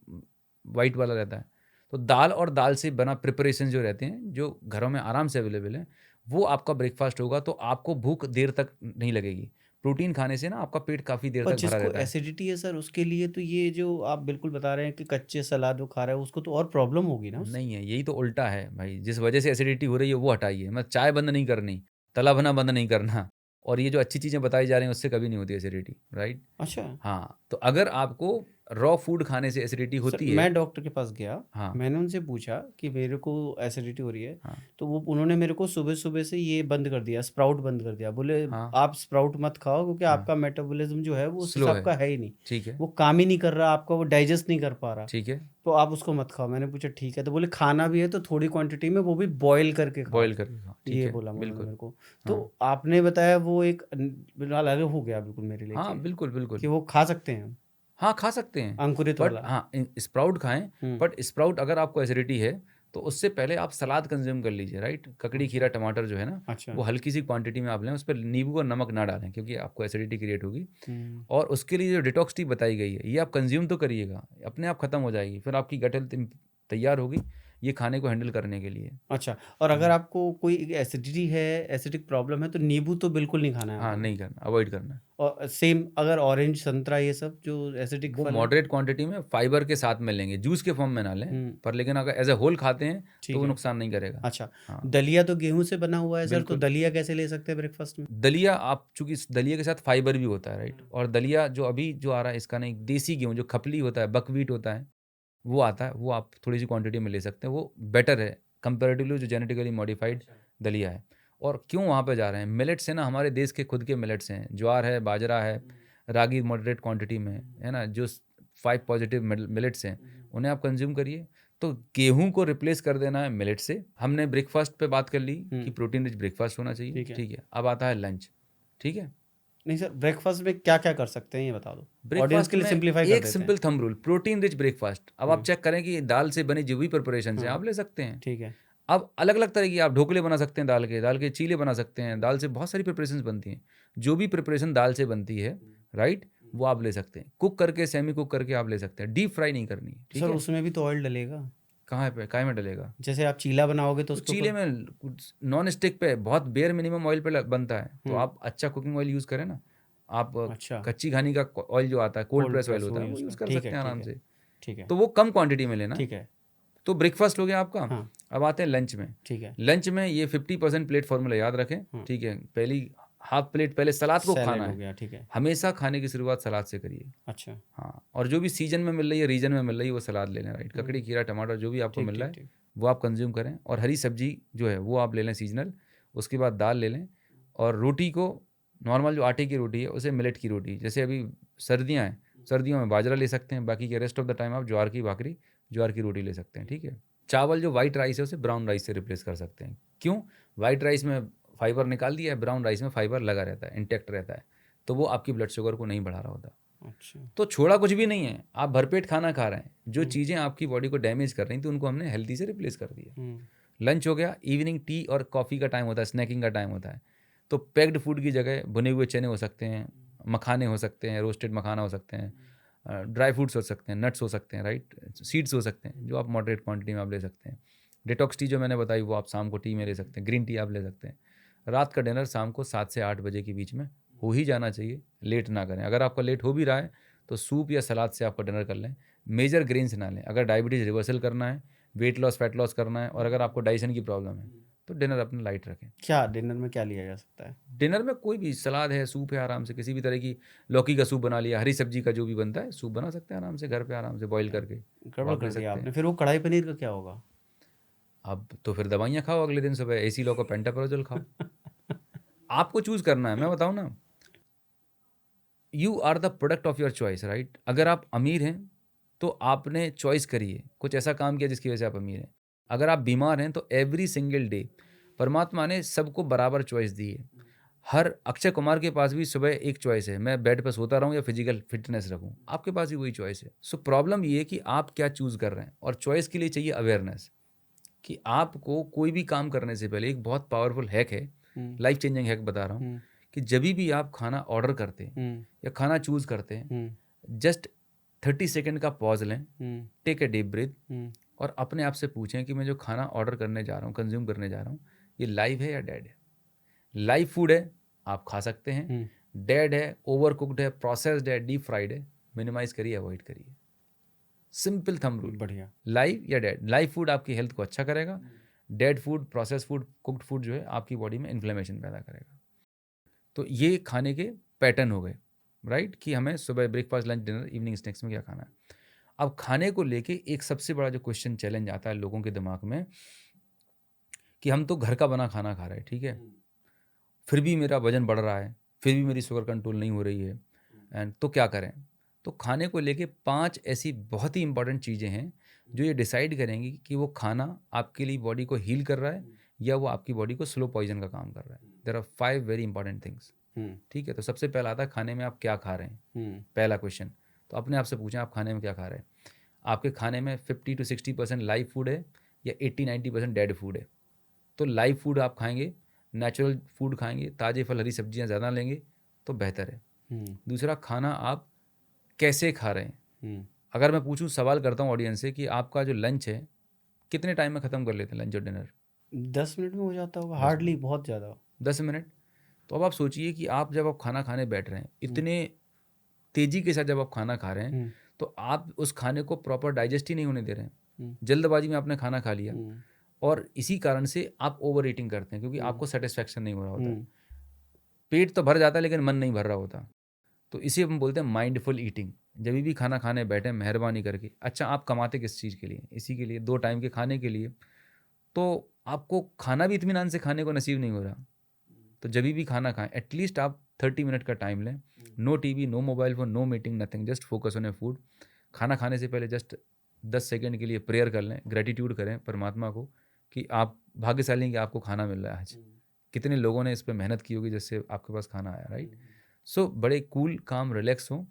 वाइट वाला रहता है। तो दाल और दाल से बना प्रिपरेशन जो रहते हैं, जो घरों में आराम से अवेलेबल है, वो आपका ब्रेकफास्ट होगा। तो आपको भूख देर तक नहीं लगेगी। प्रोटीन खाने से ना आपका पेट काफ़ी देर तक भरा रहता है। एसिडिटी है सर, उसके लिए तो ये जो आप बिल्कुल बता रहे हैं कि कच्चे सलाद वो खा रहा है, उसको तो और प्रॉब्लम होगी ना। नहीं है, यही तो उल्टा है भाई। जिस वजह से एसिडिटी हो रही है वो हटाइए। मतलब चाय बंद नहीं करनी, तला भना बंद नहीं करना, और ये जो अच्छी चीज़ें बताई जा रही हैं उससे कभी नहीं होती एसिडिटी, राइट। अच्छा, हाँ, तो अगर आपको रॉ फूड खाने से एसिडिटी होती है। मैं डॉक्टर के पास गया, हाँ, मैंने उनसे पूछा कि मेरे को एसिडिटी हो रही है, हाँ, तो वो उन्होंने मेरे को सुबह सुबह से ये बंद कर दिया, स्प्राउट बंद कर दिया। बोले हाँ, आप स्प्राउट मत खाओ क्योंकि हाँ, आपका मेटाबॉलिज्म जो है वो उस हिसाब का है ही नहीं, ठीक है, वो काम ही नहीं कर रहा, आपका वो डाइजेस्ट नहीं कर पा रहा, ठीक है, तो आप उसको मत खाओ। मैंने पूछा ठीक है, तो बोले खाना भी है तो थोड़ी क्वांटिटी में, वो भी बॉयल करके खाओ, ये बोला मेरे को। तो आपने बताया वो एक अलग हो गया बिल्कुल मेरे लिए। हाँ बिल्कुल, कि वो खा सकते हैं। हाँ, खा सकते हैं अंकुरित वाला। हाँ, स्प्राउट खाएं, बट स्प्राउट अगर आपको एसिडिटी है तो उससे पहले आप सलाद कंज्यूम कर लीजिए, राइट। ककड़ी, खीरा, टमाटर जो है ना, अच्छा। वो हल्की सी क्वांटिटी में आप लें, उस पर नींबू और नमक ना डालें क्योंकि आपको एसिडिटी क्रिएट होगी। और उसके लिए जो डिटॉक्स टी बताई गई है ये आप कंज्यूम तो करिएगा, अपने आप खत्म हो जाएगी, फिर आपकी गट हेल्थ तैयार होगी ये खाने को हैंडल करने के लिए। अच्छा, और अगर आपको कोई एसिडिटी है, एसिडिक प्रॉब्लम है, तो नींबू तो बिल्कुल नहीं खाना है हाँ, आपको। नहीं करना, अवॉइड करना है। और सेम अगर ऑरेंज, संतरा, ये सब जो एसिडिक वो फल है। मॉडरेट क्वांटिटी में फाइबर के साथ में लेंगे, जूस के फॉर्म में ना लें, पर लेकिन अगर एज ए होल खाते हैं तो ठीक वो है। नुकसान नहीं करेगा। अच्छा, हाँ, दलिया तो गेहूं से बना हुआ है सर, तो बिल्कुल। दलिया कैसे ले सकते हैं ब्रेकफास्ट में? दलिया आप चूंकि दलिया के साथ फाइबर भी होता है, राइट। और दलिया जो अभी जो आ रहा है इसका नहीं, देसी गेहूँ जो खपली होता है, बकवीट होता है, वो आता है, वो आप थोड़ी सी क्वांटिटी में ले सकते हैं, वो बेटर है कंपेरेटिवली जो जेनेटिकली मॉडिफाइड दलिया है। और क्यों वहाँ पे जा रहे हैं, मिलेट्स है ना, हमारे देश के खुद के मिलेट्स हैं, ज्वार है, बाजरा है, रागी मॉडरेट क्वांटिटी में है ना, जो 5 पॉजिटिव मिलेट्स हैं उन्हें आप कंज्यूम करिए। तो गेहूं को रिप्लेस कर देना है मिलेट से। हमने ब्रेकफास्ट पे बात कर ली कि प्रोटीन रिच ब्रेकफास्ट होना चाहिए, ठीक है। अब आता है लंच, ठीक है। नहीं सर, ब्रेकफास्ट में क्या क्या कर सकते हैं ये बता दो, ऑडियंस ब्रेकफास्ट के लिए में सिंपलीफाई कर एक देते simple thumb rule, protein rich breakfast. अब आप चेक करें कि दाल से बनी जो भी प्रिपरेशन है आप ले सकते हैं, ठीक है। अब अलग अलग तरह की आप ढोकले बना सकते हैं, दाल के चीले बना सकते हैं, दाल से बहुत सारी प्रिपरेशंस बनती हैं। जो भी प्रिपरेशन दाल से बनती है, राइट, वो आप ले सकते हैं। कुक करके, सेमी कुक करके आप ले सकते हैं, डीप फ्राई नहीं करनी, ठीक सर है। उसमें भी तो ऑयल डलेगा। कहाँ पे, काय में डलेगा? जैसे आप चीला बनाओगे तो उसके चीले में नॉन स्टिक पे बहुत बेयर मिनिमम ऑयल पे बनता है, तो आप अच्छा कुकिंग ऑयल यूज़ करें ना। आप अच्छा, कच्ची घानी का ऑयल जो आता है, कोल्ड प्रेस ऑयल प्रेस होता है, वो यूज़ यूज़ कर, कर ठीक सकते है, हैं ठीक आराम है, से। ठीक है, तो वो कम क्वांटिटी में लेना, ठीक है। तो ब्रेकफास्ट हो गया आपका। हाँ, अब आते हैं लंच में। ठीक है। लंच में ये 50% प्लेट फॉर्मूला याद रखें, ठीक है। पहली हाफ प्लेट पहले सलाद को सैलेड खाना हो है, गया, ठीक है। हमेशा खाने की शुरुआत सलाद से करिए। अच्छा, हाँ, और जो भी सीजन में मिल रही है, रीजन में मिल रही है, वो सलाद ले लें, राइट। ककड़ी, खीरा, टमाटर जो भी आपको ठीक मिल रहा ठीक है ठीक। वो आप कंज्यूम करें, और हरी सब्जी जो है वो आप ले लें सीजनल। उसके बाद दाल ले लें, और रोटी को नॉर्मल जो आटे की रोटी है उसे मिलेट की रोटी, जैसे अभी सर्दियाँ हैं, सर्दियों में बाजरा ले सकते हैं, बाकी के रेस्ट ऑफ द टाइम आप ज्वार की भाकरी, ज्वार की रोटी ले सकते हैं, ठीक है। चावल जो वाइट राइस है उसे ब्राउन राइस से रिप्लेस कर सकते हैं। क्यों? वाइट राइस में फाइबर निकाल दिया है, ब्राउन राइस में फाइबर लगा रहता है, इंटैक्ट रहता है, तो वो आपकी ब्लड शुगर को नहीं बढ़ा रहा होता। अच्छा, तो छोड़ा कुछ भी नहीं है, आप भरपेट खाना खा रहे हैं। जो चीज़ें आपकी बॉडी को डैमेज कर रही थी उनको हमने हेल्दी से रिप्लेस कर दिया। लंच हो गया, इवनिंग टी और कॉफ़ी का टाइम होता है, स्नैकिंग का टाइम होता है, तो पैक्ड फूड की जगह भुने हुए चने हो सकते हैं, मखाने हो सकते हैं, रोस्टेड मखाना हो सकते हैं, ड्राई फ्रूट्स हो सकते हैं, नट्स हो सकते हैं, राइट, सीड्स हो सकते हैं, जो आप मॉडरेट क्वांटिटी में आप ले सकते हैं। डिटॉक्स टी जो मैंने बताई वो आप शाम को टी में ले सकते हैं, ग्रीन टी आप ले सकते हैं। रात का डिनर शाम को 7 से 8 बजे के बीच में हो ही जाना चाहिए, लेट ना करें। अगर आपका लेट हो भी रहा है तो सूप या सलाद से आपका डिनर कर लें, मेजर ग्रेन्स ना लें। अगर डायबिटीज़ रिवर्सल करना है, वेट लॉस, फैट लॉस करना है, और अगर आपको डाइजेशन की प्रॉब्लम है तो डिनर अपना लाइट रखें। क्या डिनर में क्या लिया जा सकता है? डिनर में कोई भी सलाद है, सूप है, आराम से किसी भी तरह की, लौकी का सूप बना लिया, हरी सब्जी का जो भी बनता है सूप बना सकते हैं आराम से घर पे, आराम से बॉईल करके गड़बड़ कर दिया आपने। फिर वो कढ़ाई पनीर का क्या होगा? अब तो फिर दवाइयाँ खाओ, अगले दिन सुबह एसी लो का पेंटाप्रोजोल खाओ। आपको चूज़ करना है, मैं बताऊँ ना, you are the product of your choice, right. अगर आप अमीर हैं तो आपने चॉइस करी है, कुछ ऐसा काम किया जिसकी वजह से आप अमीर हैं। अगर आप बीमार हैं तो एवरी सिंगल डे परमात्मा ने सबको बराबर चॉइस दी है। हर अक्षय कुमार के पास भी सुबह एक चॉइस है, मैं बेड पर सोता रहूं या फिजिकल फिटनेस रखूं, आपके पास भी वही चॉइस है। सो प्रॉब्लम ये है कि आप क्या चूज़ कर रहे हैं, और चॉइस के लिए चाहिए अवेयरनेस कि आपको कोई भी काम करने से पहले, एक बहुत पावरफुल हैक है, लाइफ चेंजिंग हैक बता रहा हूँ, कि जब भी आप खाना ऑर्डर करते हैं या खाना चूज़ करते हैं, जस्ट 30 सेकेंड का पॉज लें, टेक ए डीप ब्रीथ, और अपने आप से पूछें कि मैं जो खाना ऑर्डर करने जा रहा हूँ, कंज्यूम करने जा रहा हूँ, ये लाइव है या डेड है। लाइव फूड है, आप खा सकते हैं। डेड है, ओवर कुक्ड है, प्रोसेस्ड है, डीप फ्राइड है, मिनिमाइज करिए, अवॉइड करिए। सिंपल थंब रूल, बढ़िया। लाइव या डेड। लाइव फूड आपकी हेल्थ को अच्छा करेगा, dead food, process food, cooked food जो है आपकी बॉडी में इन्फ्लेमेशन पैदा करेगा। तो ये खाने के पैटर्न हो गए, राइट, कि हमें सुबह breakfast, lunch, dinner, evening snacks में क्या खाना है। अब खाने को लेके एक सबसे बड़ा जो क्वेश्चन, चैलेंज आता है लोगों के दिमाग में, कि हम तो घर का बना खाना खा रहे हैं, ठीक है, फिर भी मेरा वजन बढ़ रहा है, फिर भी मेरी शुगर कंट्रोल नहीं हो रही है, एंड तो क्या करें। तो खाने को लेके 5 ऐसी बहुत ही इंपॉर्टेंट चीज़ें हैं जो ये डिसाइड करेंगी कि वो खाना आपके लिए बॉडी को हील कर रहा है या वो आपकी बॉडी को स्लो पॉइजन का काम कर रहा है। There are 5 very important things, ठीक है। तो सबसे पहला आता है खाने में आप क्या खा रहे हैं, पहला क्वेश्चन। तो अपने आप से पूछें आप खाने में क्या खा रहे हैं। आपके खाने में 50 to 60% लाइव फूड है या 80-90% डेड फूड है। तो लाइव फूड आप खाएंगे, नेचुरल फूड खाएंगे, ताज़े फल हरी सब्जियां ज़्यादा लेंगे तो बेहतर है। दूसरा, खाना आप कैसे खा रहे हैं। अगर मैं पूछूं, सवाल करता हूं ऑडियंस से कि आपका जो लंच है कितने टाइम में ख़त्म कर लेते हैं लंच और डिनर? 10 मिनट में हो जाता होगा, हार्डली, बहुत ज़्यादा 10 मिनट। तो अब आप सोचिए कि आप जब आप खाना खाने बैठ रहे हैं, इतने तेज़ी के साथ जब आप खाना खा रहे हैं, तो आप उस खाने को प्रॉपर डाइजेस्ट ही नहीं होने दे रहे हैं। जल्दबाजी में आपने खाना खा लिया और इसी कारण से आप ओवर ईटिंग करते हैं, क्योंकि आपको सेटिस्फैक्शन नहीं हो रहा होता। पेट तो भर जाता है लेकिन मन नहीं भर रहा होता। तो इसे हम बोलते हैं माइंडफुल ईटिंग। जब भी खाना खाने बैठे, मेहरबानी करके, अच्छा आप कमाते किस चीज़ के लिए? इसी के लिए, 2 टाइम के खाने के लिए। तो आपको खाना भी इत्मीनान से खाने को नसीब नहीं हो रहा, तो जब भी खाना खाएं एटलीस्ट आप 30 मिनट का टाइम लें। No TV, no mobile phone, no meeting, nothing, just focus on a food. खाना खाने से पहले जस्ट 10 सेकंड के लिए प्रेयर कर लें, ग्रेटिट्यूड करें परमात्मा को कि आप भाग्यशाली हैं कि आपको खाना मिल रहा है आज। कितने लोगों ने इस पर मेहनत की होगी जिससे आपके पास खाना आया, राइट। सो बड़े कूल, काम, रिलैक्स हों,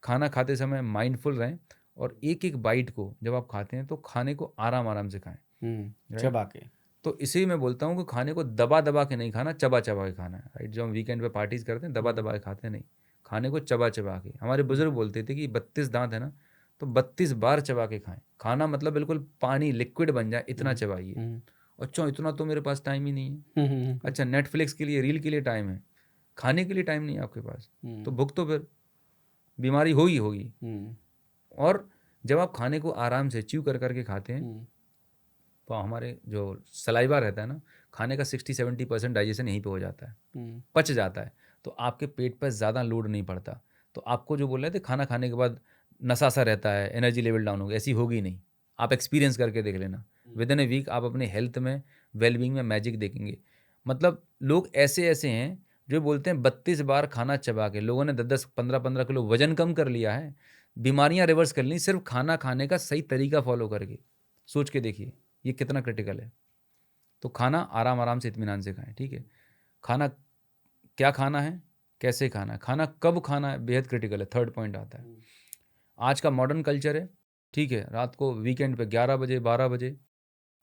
खाना खाते समय माइंडफुल रहें, और एक एक बाइट को जब आप खाते हैं तो खाने को आराम आराम से खाएं, चबा के। तो इसी मैं बोलता हूँ कि खाने को दबा दबा के नहीं खाना, चबा चबा के खाना है, राइट। जो हम वीकेंड पे पार्टीज करते हैं, दबा दबा के खाते हैं नहीं, खाने को चबा चबा के। हमारे बुजुर्ग बोलते थे कि 32 दांत है ना, तो 32 बार चबा के खाएं। खाना मतलब बिल्कुल पानी, लिक्विड बन जाए इतना चबाइए। अच्छा, इतना तो मेरे पास टाइम ही नहीं है। अच्छा, नेटफ्लिक्स के लिए, रील के लिए टाइम है, खाने के लिए टाइम नहीं है आपके पास, तो भूख तो फिर बीमारी होगी होगी। और जब आप खाने को आराम से च्यू कर करके खाते हैं, तो हमारे जो सलाइवा रहता है ना, खाने का 60-70% डाइजेशन यहीं पे हो जाता है, पच जाता है, तो आपके पेट पर ज़्यादा लोड नहीं पड़ता। तो आपको जो बोल रहे थे खाना खाने के बाद नशा सा रहता है, एनर्जी लेवल डाउन होगी, ऐसी होगी नहीं। आप एक्सपीरियंस करके देख लेना, विद इन ए वीक आप अपने हेल्थ में, वेलबींग में मैजिक देखेंगे। मतलब लोग ऐसे ऐसे हैं जो बोलते हैं 32 बार खाना चबा के लोगों ने 10-10, 15-15 किलो वजन कम कर लिया है, बीमारियां रिवर्स कर ली, सिर्फ खाना खाने का सही तरीका फॉलो करके। सोच के देखिए ये कितना क्रिटिकल है। तो खाना आराम आराम से इत्मीनान से खाएं, ठीक है। खाना क्या खाना है, कैसे खाना है, खाना कब खाना है, बेहद क्रिटिकल है। थर्ड पॉइंट आता है, आज का मॉडर्न कल्चर है, ठीक है, रात को वीकेंड पे 11 बजे, 12 बजे,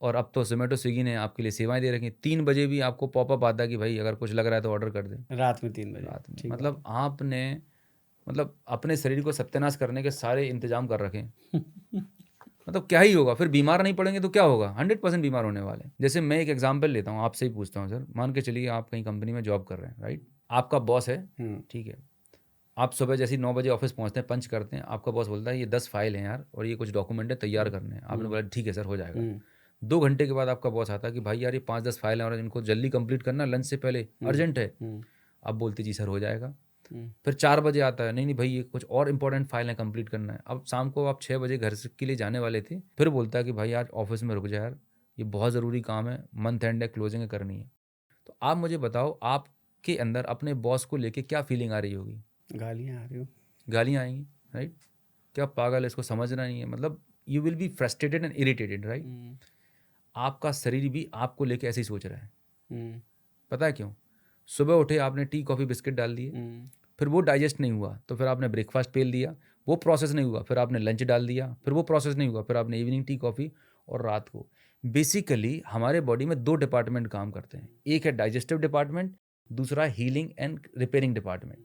और अब तो जोमेटो, स्विगी ने आपके लिए सेवाएं दे रखी हैं। 3 बजे भी आपको पॉपअप आता है कि भाई अगर कुछ लग रहा है तो ऑर्डर कर दें। रात में 3 बजे, रात में, मतलब आपने अपने शरीर को सत्यानाश करने के सारे इंतजाम कर रखे हैं। मतलब क्या ही होगा फिर, बीमार नहीं पड़ेंगे तो क्या होगा, 100% बीमार होने वाले हैं। जैसे मैं एक एग्जांपल लेता हूँ, आपसे ही पूछता हूँ सर, मान के चलिए आप कहीं कंपनी में जॉब कर रहे हैं, राइट। आपका बॉस है, ठीक है, आप सुबह जैसे ही 9 बजे ऑफिस पहुँचते हैं, पंच करते हैं, आपका बॉस बोलता है ये 10 फाइल हैं यार, और ये कुछ डॉक्यूमेंट है, तैयार करने हैं। आपने बोला ठीक है सर, हो जाएगा। 2 घंटे के बाद आपका बॉस आता है कि भाई यार ये 5-10 फाइल हैं और इनको जल्दी कंप्लीट करना, लंच से पहले, अर्जेंट है। आप बोलते जी सर हो जाएगा। फिर 4 बजे आता है, नहीं नहीं भाई ये कुछ और इंपॉर्टेंट फाइल है, कंप्लीट करना है। अब शाम को आप 6 बजे घर के लिए जाने वाले थे, फिर बोलता है कि भाई यार ऑफिस में रुक जा यार, ये बहुत ज़रूरी काम है, मंथ एंड है, क्लोजिंग करनी है। तो आप मुझे बताओ, आपके अंदर अपने बॉस को लेके क्या फीलिंग आ रही होगी? गालियाँ आ रही हो, गालियाँ आएंगी, राइट। क्या पागल है, इसको समझना नहीं है, मतलब you will be frustrated and irritated, right. आपका शरीर भी आपको लेके ऐसे ही सोच रहा है। पता है क्यों? सुबह उठे, आपने टी कॉफ़ी बिस्किट डाल दिए, फिर वो डाइजेस्ट नहीं हुआ तो फिर आपने ब्रेकफास्ट पेल दिया, वो प्रोसेस नहीं हुआ, फिर आपने लंच डाल दिया, फिर वो प्रोसेस नहीं हुआ, फिर आपने इवनिंग टी कॉफ़ी, और रात को। बेसिकली हमारे बॉडी में 2 डिपार्टमेंट काम करते हैं, एक है डाइजेस्टिव डिपार्टमेंट, दूसरा हीलिंग एंड रिपेयरिंग डिपार्टमेंट।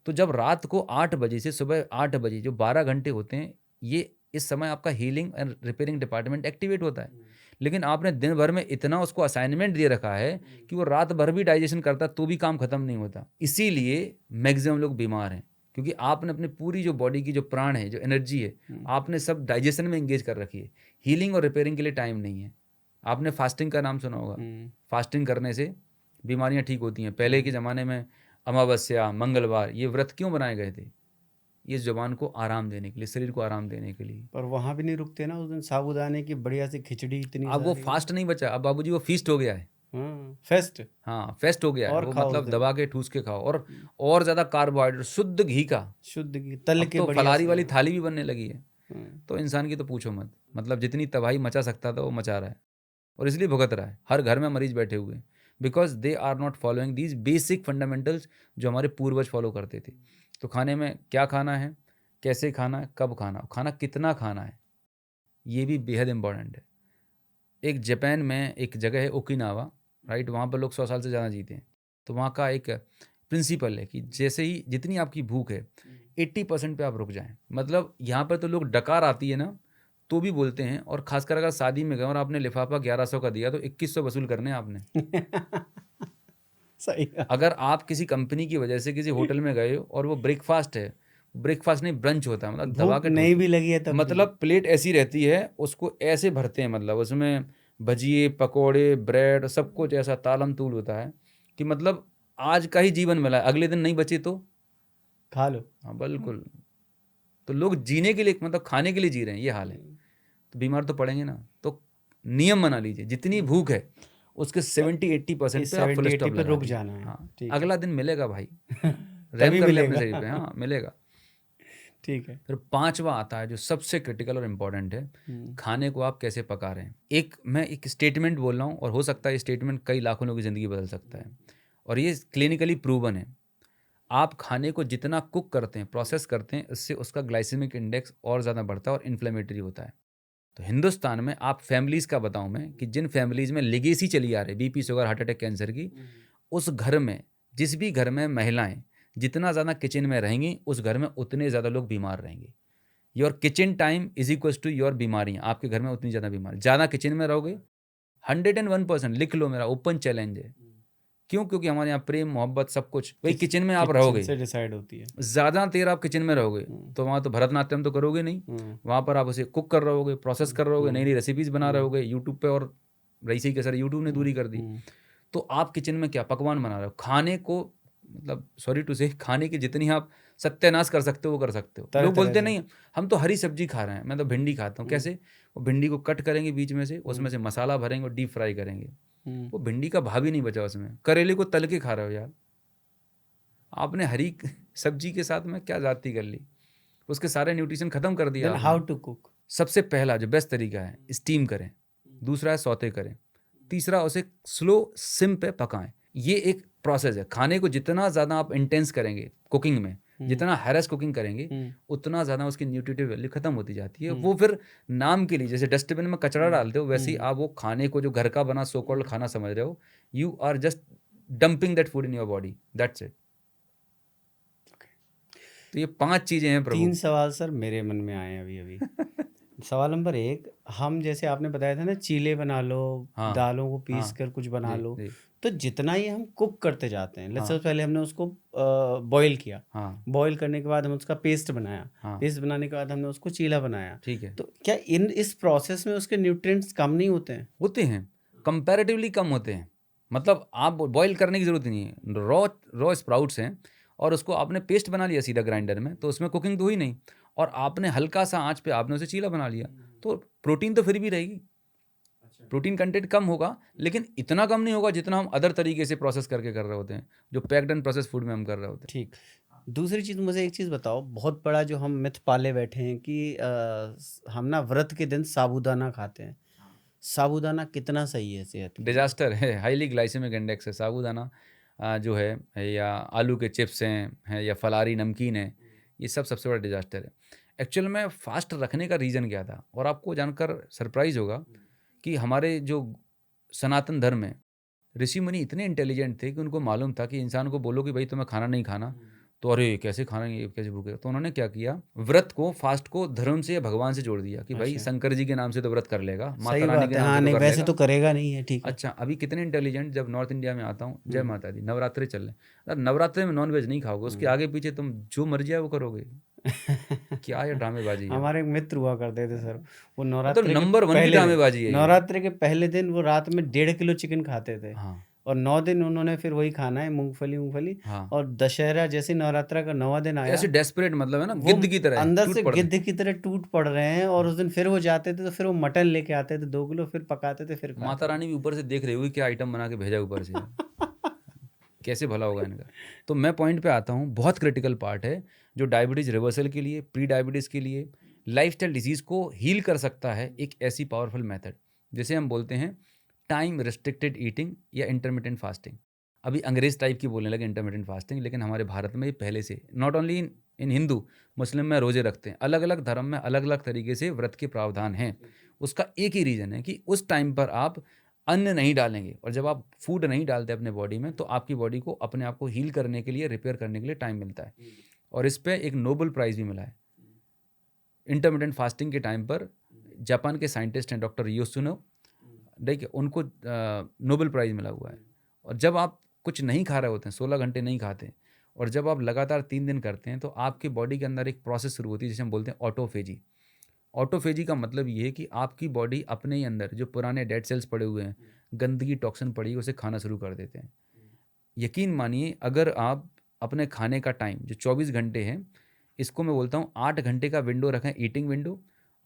तो जब रात को 8 बजे से सुबह 8 बजे, जो 12 घंटे होते हैं, ये इस समय आपका healing and repairing department activate होता है। लेकिन आपने दिन भर में इतना उसको असाइनमेंट दे रखा है कि वो रात भर भी डाइजेशन करता तो भी काम खत्म नहीं होता। इसीलिए मैक्सिमम लोग बीमार हैं, क्योंकि आपने अपनी पूरी जो बॉडी की जो प्राण है, जो एनर्जी है, आपने सब डाइजेशन में एंगेज कर रखी है। हीलिंग और रिपेयरिंग के लिए टाइम नहीं है। आपने फास्टिंग का नाम सुना होगा, फास्टिंग करने से बीमारियां ठीक होती हैं। पहले के ज़माने में अमावस्या, मंगलवार, ये व्रत क्यों बनाए गए थे? ये ज़ुबान को आराम देने के लिए, शरीर को आराम देने के लिए। पर वहाँ भी नहीं रुकते ना, उस दिन साबूदाने की बढ़िया सी खिचड़ी इतनी अब वो फास्ट नहीं बचा, अब बाबूजी वो फीस्ट हो गया है। फेस्ट, हाँ फेस्ट हो गया है और वो, खाओ उस मतलब दिन। दबा के ठूस के खाओ, और ज़्यादा कार्बोहाइड्रेट, शुद्ध घी का, शुद्ध घी तल अब के तो बढ़िया फलारी से। वाली थाली भी बनने लगी है। तो इंसान की तो पूछो मत, मतलब जितनी तबाही मचा सकता था वो मचा रहा है, और इसलिए भुगत रहा है। हर घर में मरीज बैठे हुए हैं, because they are not following these basic fundamentals जो हमारे पूर्वज फॉलो करते थे। तो खाने में क्या खाना है, कैसे खाना है, कब खाना, खाना कितना खाना है, ये भी बेहद इंपॉर्टेंट है। एक जापान में एक जगह है ओकिनावा, राइट, वहाँ पर लोग 100 साल से ज़्यादा जीते हैं। तो वहाँ का एक प्रिंसिपल है कि जैसे ही जितनी आपकी भूख है 80% पे आप रुक जाएं। मतलब यहाँ पर तो लोग डकार आती है ना तो भी बोलते हैं, और खासकर अगर शादी में गए और आपने लिफाफा 1100 का दिया तो 2100 वसूल करने हैं आपने। सही। अगर आप किसी कंपनी की वजह से किसी होटल में गए हो और वो ब्रेकफास्ट है, ब्रेकफास्ट नहीं ब्रंच होता है, मतलब दबा के नहीं भी लगी है तब मतलब प्लेट ऐसी रहती है, उसको ऐसे भरते हैं, मतलब उसमें भजिए पकोड़े ब्रेड सब कुछ ऐसा तालम तूल होता है कि मतलब आज का ही जीवन मिला है, अगले दिन नहीं बचे तो खा लो। हाँ बिल्कुल। तो लोग जीने के लिए मतलब खाने के लिए जी रहे हैं, ये हाल है। तो बीमार तो पड़ेंगे ना। तो नियम बना लीजिए, जितनी भूख है उसके 70-80% पे आप फुल स्टॉप लगा रुक दीजिए। जाना है। हाँ, ठीक अगला दिन मिलेगा भाई। तभी रैम कर ले अपने मिलेगा। शरीर पे, हाँ मिलेगा। ठीक है। फिर 5वां आता है जो सबसे क्रिटिकल और इम्पोर्टेंट है, खाने को आप कैसे पका रहे हैं। मैं एक स्टेटमेंट बोल रहा हूँ और हो सकता है ये स्टेटमेंट कई लाखों लोगों की ज़िंदगी बदल सकता है, और ये क्लिनिकली प्रूवन है। आप खाने को जितना कुक करते हैं, प्रोसेस करते हैं, इससे उसका ग्लाइसेमिक इंडेक्स और ज़्यादा बढ़ता है और इन्फ्लेमेटरी होता है। तो हिंदुस्तान में आप फैमिलीज़ का बताऊं मैं कि जिन फैमिलीज़ में लेगेसी चली आ रही है BP sugar heart attack cancer की, उस घर में जिस भी घर में महिलाएं जितना ज़्यादा किचन में रहेंगी उस घर में उतने ज़्यादा लोग बीमार रहेंगे। Your kitchen time is equals to your बीमारियाँ, आपके घर में उतनी ज़्यादा बीमारी, ज़्यादा किचन में रहोगे 101%, लिख लो, मेरा ओपन चैलेंज है। क्यों? क्योंकि हमारे यहाँ प्रेम मोहब्बत सब कुछ वही किचन में आप रहोगे, से डिसाइड होती है। ज़्यादा देर आप किचन में रहोगे तो वहाँ तो भरतनाट्यम तो करोगे नहीं, वहाँ पर आप उसे कुक कर रहोगे, प्रोसेस कर रहोगे, नई नई रेसिपीज़ बना रहोगे यूट्यूब पे, और रईसी के सर यूट्यूब ने दूरी कर दी। तो आप किचन में क्या पकवान बना रहे हो, खाने को मतलब सॉरी टू से खाने की जितनी आप सत्यानाश कर सकते हो वो कर सकते हो। लोग बोलते नहीं हम तो हरी सब्जी खा रहे हैं, मैं तो भिंडी खाता हूँ। कैसे? वो भिंडी को कट करेंगे बीच में से, उसमें से मसाला भरेंगे और डीप फ्राई करेंगे, वो भिंडी का भाव ही नहीं बचा उसमें। करेले को तल के खा रहे हो यार, आपने हरी सब्जी के साथ में क्या जाती कर ली, उसके सारे न्यूट्रिशन खत्म कर दिया। How to cook? सबसे पहला जो बेस्ट तरीका है स्टीम करें, दूसरा है सौते करें, तीसरा उसे स्लो सिम पे पकाएं। ये एक प्रोसेस है। खाने को जितना ज़्यादा आप इंटेंस करेंगे कुकिंग में, जितना हैरस कुकिंग करेंगे, उतना ज़्यादा उसकी न्यूट्रिटिव वैल्यू खत्म होती जाती है। वो फिर नाम के लिए जैसे डस्टबिन में कचरा डालते हो, वैसे ही आप वो खाने को जो घर का बना सो कॉल्ड खाना समझ रहे हो, you are just dumping that food in your body, that's it. तो ये 5 चीज़ें हैं प्रभु। 3 सवाल सर मेरे मन में आए अभी सवाल नंबर 1, हम जैसे आपने बताया था ना चीले बना लो, दालों को पीस कर कुछ बना लो, तो जितना ही हम कुक करते जाते हैं, सबसे पहले हमने उसको बॉईल किया, बॉईल करने के बाद हम उसका पेस्ट बनाया, पेस्ट बनाने के बाद हमने उसको चीला बनाया, ठीक है। तो क्या इस प्रोसेस में उसके न्यूट्रिएंट्स कम नहीं होते हैं? होते हैं, कंपैरेटिवली कम होते हैं। मतलब आप बॉईल करने की ज़रूरत नहीं है, रॉ स्प्राउट्स हैं और उसको आपने पेस्ट बना लिया सीधा ग्राइंडर में, तो उसमें कुकिंग तो हुई नहीं, और आपने हल्का सा आंच पे आपने उसे चीला बना लिया, तो प्रोटीन तो फिर भी रहेगी। प्रोटीन कंटेंट कम होगा, लेकिन इतना कम नहीं होगा जितना हम अदर तरीके से प्रोसेस करके कर रहे होते हैं, जो पैक्ड एंड प्रोसेस फूड में हम कर रहे होते हैं। ठीक। दूसरी चीज़, मुझे एक चीज़ बताओ, बहुत बड़ा जो हम मिथ पाले बैठे हैं कि हम ना व्रत के दिन साबूदाना खाते हैं, साबूदाना कितना सही है सेहत? डिजास्टर है, हाईली ग्लाइसेमिक इंडेक्स है साबूदाना जो है, या आलू के चिप्स हैं या फलारी नमकीन है, ये सब सबसे बड़ा डिजास्टर है। एक्चुअल में फास्ट रखने का रीज़न क्या था, और आपको जानकर सरप्राइज होगा कि हमारे जो सनातन धर्म है, ऋषि मुनि इतने इंटेलिजेंट थे कि उनको मालूम था कि इंसान को बोलो कि भाई तुम्हें खाना नहीं खाना, तो अरे कैसे खाना, ये कैसे भूखे। तो उन्होंने क्या किया, व्रत को, फास्ट को धर्म से या भगवान से जोड़ दिया कि भाई शंकर जी के नाम से तो व्रत कर लेगा, माता रानी के नाम से तो कर वैसे तो करेगा नहीं है, ठीक है। अच्छा, अभी कितने इंटेलिजेंट, जब नॉर्थ इंडिया में आता हूँ, जय माता दी, नवरात्रे चल रहे, नवरात्रे में नॉन वेज नहीं खाओगे, उसके आगे पीछे तुम जो मर्जी है वो करोगे। क्या ये ड्रामेबाजी है। हमारे एक मित्र हुआ करते थे सर, वो नवरात्रि तो नंबर 1 की ड्रामेबाजी है। नवरात्रि के पहले दिन वो रात में 1.5 किलो चिकन खाते थे, और 9 दिन उन्होंने फिर वही खाना है, मूंगफली, और दशहरा जैसे नवरात्रा का 9वां दिन आया, ऐसे डेस्परेट, मतलब है ना, गिद्ध की तरह अंदर से गिद्ध की तरह टूट पड़ रहे हैं, और उस दिन फिर वो जाते थे तो फिर वो मटन लेके आते थे 2 किलो, फिर पकाते थे, फिर माता रानी भी ऊपर से देख रही हुई क्या आइटम बना के भेजा ऊपर से। कैसे भला होगा इनका। तो मैं पॉइंट पे आता हूँ, बहुत क्रिटिकल पार्ट है जो डायबिटीज़ रिवर्सल के लिए, प्री डायबिटीज़ के लिए, लाइफस्टाइल डिजीज़ को हील कर सकता है एक ऐसी पावरफुल मेथड जिसे हम बोलते हैं टाइम रिस्ट्रिक्टेड ईटिंग या इंटरमिटेंट फास्टिंग। अभी अंग्रेज टाइप की बोलने लगे इंटरमिटेंट फास्टिंग, लेकिन हमारे भारत में ये पहले से, नॉट ओनली इन इन हिंदू मुस्लिम में रोजे रखते हैं, अलग अलग धर्म में अलग अलग तरीके से व्रत के प्रावधान हैं। उसका एक ही रीज़न है कि उस टाइम पर आप अन्न नहीं डालेंगे, और जब आप फूड नहीं डालते अपने बॉडी में तो आपकी बॉडी को अपने आप को हील करने के लिए, रिपेयर करने के लिए टाइम मिलता है। और इस पे एक नोबेल प्राइज़ भी मिला है इंटरमिटेंट फास्टिंग के टाइम पर। जापान के साइंटिस्ट हैं डॉक्टर योसुनो, देखिए उनको नोबेल प्राइज़ मिला हुआ है। और जब आप कुछ नहीं खा रहे होते हैं, 16 घंटे नहीं खाते, और जब आप लगातार 3 दिन करते हैं तो आपकी बॉडी के अंदर एक प्रोसेस शुरू होती है जिसे हम बोलते हैं ऑटोफेजी। ऑटोफेजी का मतलब ये है कि आपकी बॉडी अपने ही अंदर जो पुराने डेड सेल्स पड़े हुए हैं, गंदगी टॉक्सिन पड़ी है, उसे खाना शुरू कर देते हैं। यकीन मानिए, अगर आप अपने खाने का टाइम जो 24 घंटे है, इसको मैं बोलता हूँ 8 घंटे का विंडो रखें ईटिंग विंडो,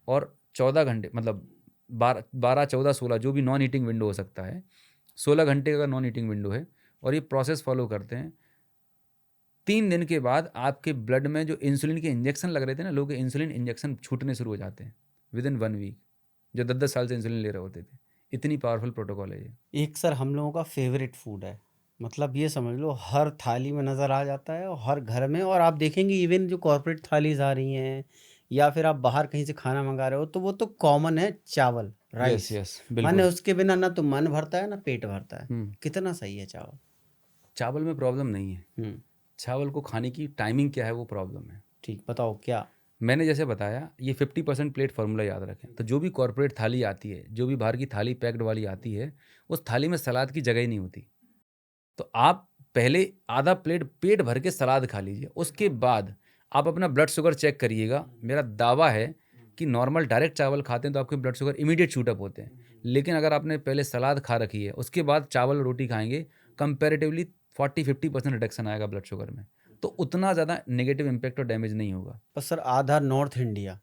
और 14 घंटे मतलब 12, 14, 16 जो भी नॉन ईटिंग विंडो हो सकता है, 16 घंटे का नॉन ईटिंग विंडो है, और ये प्रोसेस फॉलो करते हैं। 3 दिन के बाद आपके ब्लड में जो इंसुलिन के इंजेक्शन लग रहे थे ना, लोगों के इंसुलिन इंजेक्शन छूटने शुरू हो जाते हैं विद इन 1 वीक, जो 10-10 साल से इंसुलिन ले रहे होते थे। इतनी पावरफुल प्रोटोकॉल है ये। एक सर हम लोगों का फेवरेट फूड है, मतलब ये समझ लो हर थाली में नज़र आ जाता है और हर घर में, और आप देखेंगे इवन जो कॉर्पोरेट थालीज आ रही हैं या फिर आप बाहर कहीं से खाना मंगा रहे हो तो वो तो कॉमन है, चावल, राइस। यस माने बिल्कुल। उसके बिना ना तो मन भरता है ना पेट भरता है। कितना सही है चावल। चावल में प्रॉब्लम नहीं है, चावल को खाने की टाइमिंग क्या है वो प्रॉब्लम है। ठीक, बताओ क्या। मैंने जैसे बताया, ये 50% प्लेट फार्मूला याद रखें। तो जो भी कॉर्पोरेट थाली आती है, जो भी बाहर की थाली पैक्ड वाली आती है, उस थाली में सलाद की जगह ही नहीं होती। तो आप पहले आधा प्लेट पेट भर के सलाद खा लीजिए, उसके बाद आप अपना ब्लड शुगर चेक करिएगा। मेरा दावा है कि नॉर्मल डायरेक्ट चावल खाते हैं तो आपके blood sugar immediate shoot up होते हैं, लेकिन अगर आपने पहले सलाद खा रखी है उसके बाद चावल रोटी खाएंगे, कंपैरेटिवली 40-50% रिडक्शन आएगा ब्लड शुगर में। तो उतना ज़्यादा नेगेटिव इम्पैक्ट और डैमेज नहीं होगा। पर सर आधा नॉर्थ इंडिया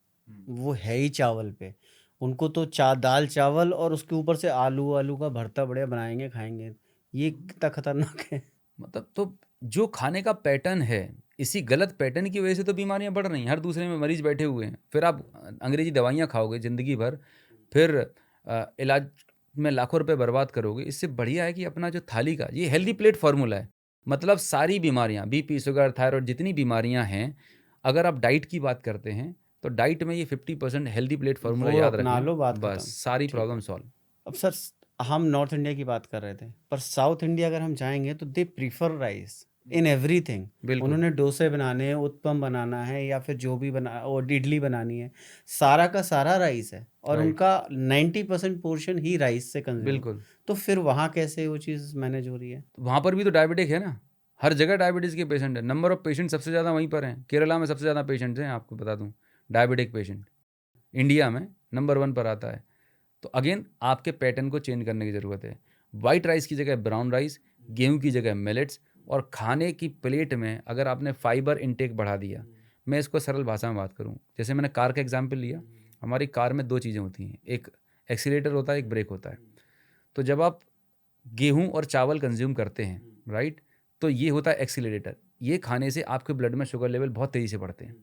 वो है ही चावल पे, उनको तो दाल चावल और उसके ऊपर से आलू आलू का भरता बढ़िया बनाएंगे खाएंगे, ये कितना खतरनाक है। मतलब तो जो खाने का पैटर्न है, इसी गलत पैटर्न की वजह से तो बीमारियां बढ़ रही हैं, हर दूसरे में मरीज बैठे हुए हैं। फिर आप अंग्रेजी दवाइयां खाओगे ज़िंदगी भर, फिर इलाज में लाखों रुपए बर्बाद करोगे। इससे बढ़िया है कि अपना जो थाली का ये हेल्दी प्लेट फार्मूला है, मतलब सारी बीमारियां, बीपी, शुगर, थायराइड, जितनी बीमारियां हैं, अगर आप डाइट की बात करते हैं तो डाइट में ये 50% हेल्दी प्लेट फार्मूला वो याद अपना लो, रखें, बात बस खत्म। सारी ठीक। Problem solve. अब सर हम नॉर्थ इंडिया की बात कर रहे थे, पर साउथ इंडिया अगर हम जाएंगे तो they prefer rice in everything. बिल्कुल। उन्होंने डोसे बनाने हैं, उत्पम बनाना है, या फिर जो भी बना, और इडली बनानी है, सारा का सारा राइस है, और Right. उनका 90% पोर्शन ही राइस से कंज्यूम। बिल्कुल। तो फिर वहाँ कैसे वो चीज़ मैनेज हो रही है। वहाँ पर भी तो डायबिटिक है ना, हर जगह डायबिटीज़ के पेशेंट है। नंबर ऑफ पेशेंट सबसे ज़्यादा वहीं पर हैं, केरला में सबसे ज़्यादा पेशेंट्स हैं, आपको बता दूं। डायबिटिक पेशेंट इंडिया में नंबर 1 पर आता है। तो अगेन आपके पैटर्न को चेंज करने की ज़रूरत है। वाइट राइस की जगह ब्राउन राइस, गेहूं की जगह मिलेट्स, और खाने की प्लेट में अगर आपने फाइबर इनटेक बढ़ा दिया। मैं इसको सरल भाषा में बात करूं, जैसे मैंने कार का एग्जाम्पल लिया। हमारी कार में 2 चीज़ें होती हैं, एक एक्सीलेटर होता है, एक ब्रेक होता है। तो जब आप गेहूं और चावल कंज्यूम करते हैं, राइट, तो ये होता है एक्सीलरेटर। ये खाने से आपके ब्लड में शुगर लेवल बहुत तेज़ी से बढ़ते हैं।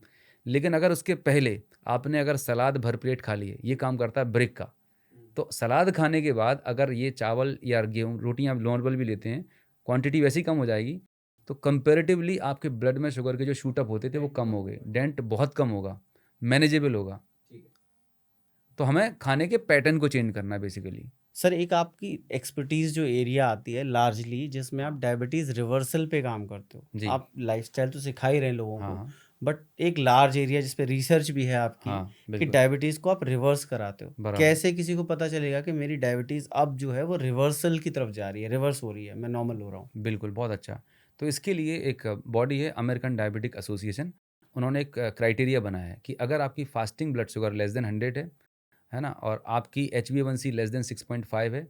लेकिन अगर उसके पहले आपने अगर सलाद भर प्लेट खा ली है, ये काम करता है ब्रेक का। तो सलाद खाने के बाद अगर ये चावल या गेहूँ रोटियाँ नॉर्मल भी लेते हैं, क्वांटिटी वैसे ही कम हो जाएगी, तो कंपैरेटिवली आपके ब्लड में शुगर के जो शूटअप होते थे वो कम हो गए, डेंट बहुत कम होगा, मैनेजेबल होगा। तो हमें खाने के पैटर्न को चेंज करना है बेसिकली। सर एक आपकी एक्सपर्टीज़ जो एरिया आती है लार्जली, जिसमें आप डायबिटीज़ रिवर्सल पे काम करते हो, आप लाइफस्टाइल तो सिखा ही रहे हैं लोगों को, बट एक लार्ज एरिया जिस पे रिसर्च भी है आपकी, कि डायबिटीज़ को आप रिवर्स कराते हो। कैसे किसी को पता चलेगा कि मेरी डायबिटीज़ अब जो है वो रिवर्सल की तरफ जा रही है, रिवर्स हो रही है, मैं नॉर्मल हो रहा हूँ। बिल्कुल, बहुत अच्छा। तो इसके लिए एक बॉडी है अमेरिकन डायबिटिक एसोसिएशन, उन्होंने एक क्राइटेरिया बनाया है कि अगर आपकी fasting blood sugar less than 100 है ना, और आपकी HbA1c लेस देन 6.5 है,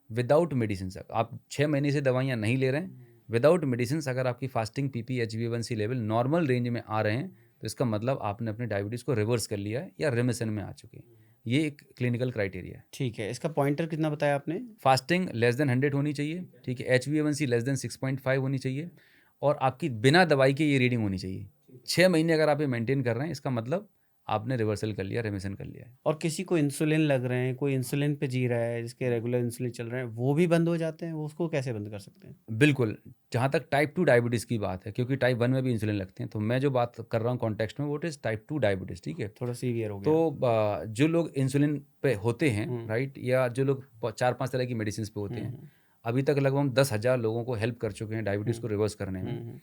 विदाउट मेडिसिन, आप 6 महीने से दवाइयाँ नहीं ले रहे हैं, विदाउट मेडिसिन अगर आपकी fasting PP HbA1c level normal range में आ रहे हैं, तो इसका मतलब आपने अपने डायबिटीज़ को रिवर्स कर लिया है या रिमिशन में आ चुके हैं। ये एक क्लिनिकल क्राइटेरिया है। ठीक है, इसका पॉइंटर कितना बताया आपने। फास्टिंग लेस देन 100 होनी चाहिए, ठीक है, HbA1c लेस देन 6.5 होनी चाहिए, और आपकी बिना दवाई के ये रीडिंग होनी चाहिए। 6 महीने अगर आप ये मेंटेन कर रहे हैं, इसका मतलब आपने रिवर्सल कर लिया, रेमिशन कर लिया है। और किसी को इंसुलिन लग रहे हैं, कोई इंसुलिन पे जी रहा है, जिसके रेगुलर इंसुलिन चल रहे हैं, वो भी बंद हो जाते हैं, वो उसको कैसे बंद कर सकते हैं? बिल्कुल, जहाँ तक टाइप 2 डायबिटीज़ की बात है, क्योंकि टाइप 1 में भी इंसुलिन लगते हैं, तो मैं जो बात कर रहा हूँ कॉन्टेक्स्ट में, वो इट इज़ टाइप 2 डायबिटीज़, ठीक है? थोड़ा सीवियर हो गया। तो जो लोग इंसुलिन पे होते हैं, राइट, या जो लोग 4-5 तरह की मेडिसिन पे होते हैं, अभी तक लगभग हम 10,000 लोगों को हेल्प कर चुके हैं डायबिटीज़ को रिवर्स करने में।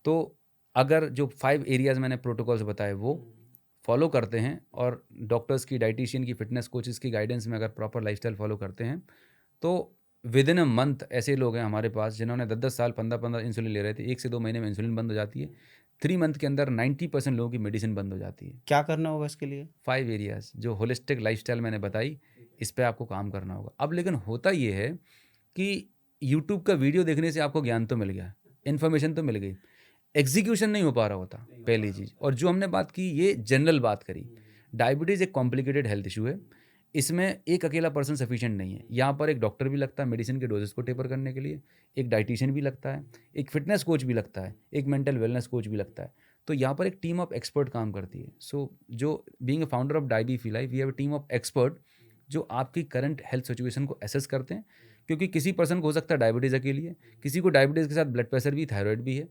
तो अगर जो 5 एरियाज़ मैंने प्रोटोकॉल्स बताए वो फॉलो करते हैं और डॉक्टर्स की, डाइटिशियन की, फिटनेस कोचेस की गाइडेंस में अगर प्रॉपर लाइफस्टाइल फॉलो करते हैं, तो विद इन अ मंथ ऐसे लोग हैं हमारे पास जिन्होंने 10-10 साल, 15-15 इंसुलिन ले रहे थे, 1 से 2 महीने में इंसुलिन बंद हो जाती है। 3 मंथ के अंदर 90% लोगों की मेडिसिन बंद हो जाती है। क्या करना होगा इसके लिए? 5 एरियाज़ जो होलिस्टिक लाइफस्टाइल मैंने बताई, इस पे आपको काम करना होगा। अब लेकिन होता ये है कि यूट्यूब का वीडियो देखने से आपको ज्ञान तो मिल गया, इन्फॉर्मेशन तो मिल गई, एग्जीक्यूशन नहीं हो पा रहा होता, पहली चीज़। और जो हमने बात की, ये जनरल बात करी। डायबिटीज़ एक कॉम्प्लिकेटेड हेल्थ इशू है, इसमें एक अकेला पर्सन सफिशिएंट नहीं है। यहाँ पर एक डॉक्टर भी लगता है मेडिसिन के डोजेस को टेपर करने के लिए, एक डाइटिशियन भी लगता है, एक फिटनेस कोच भी लगता है, एक मेंटल वेलनेस कोच भी लगता है। तो यहाँ पर एक टीम ऑफ एक्सपर्ट काम करती है। सो जो being a founder of Diabefree life, we have a team of expert जो आपकी करंट हेल्थ सिचुएशन को असेस करते हैं, क्योंकि किसी पर्सन को हो सकता है डायबिटीज़ अकेली है, किसी को डायबिटीज़ के साथ ब्लड प्रेशर भी, थायराइड भी है।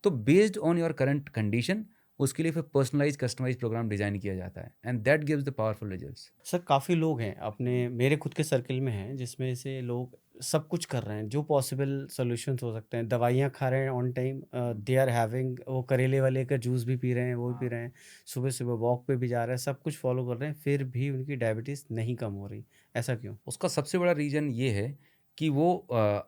तो based on your current condition, उसके लिए फिर पर्सनलाइज कस्टमाइज प्रोग्राम डिज़ाइन किया जाता है, and that gives the powerful results. Sir काफ़ी लोग हैं अपने, मेरे खुद के सर्कल में हैं, जिसमें से लोग सब कुछ कर रहे हैं जो पॉसिबल सॉल्यूशंस हो सकते हैं। दवाइयाँ खा रहे हैं on time, they are having, वो करेले वाले का जूस भी पी रहे हैं, वो भी पी रहे हैं, सुबह सुबह वॉक पे भी जा रहे हैं, सब कुछ फॉलो कर रहे हैं, फिर भी उनकी डायबिटीज़ नहीं कम हो रही। ऐसा क्यों? उसका सबसे बड़ा रीज़न ये है कि वो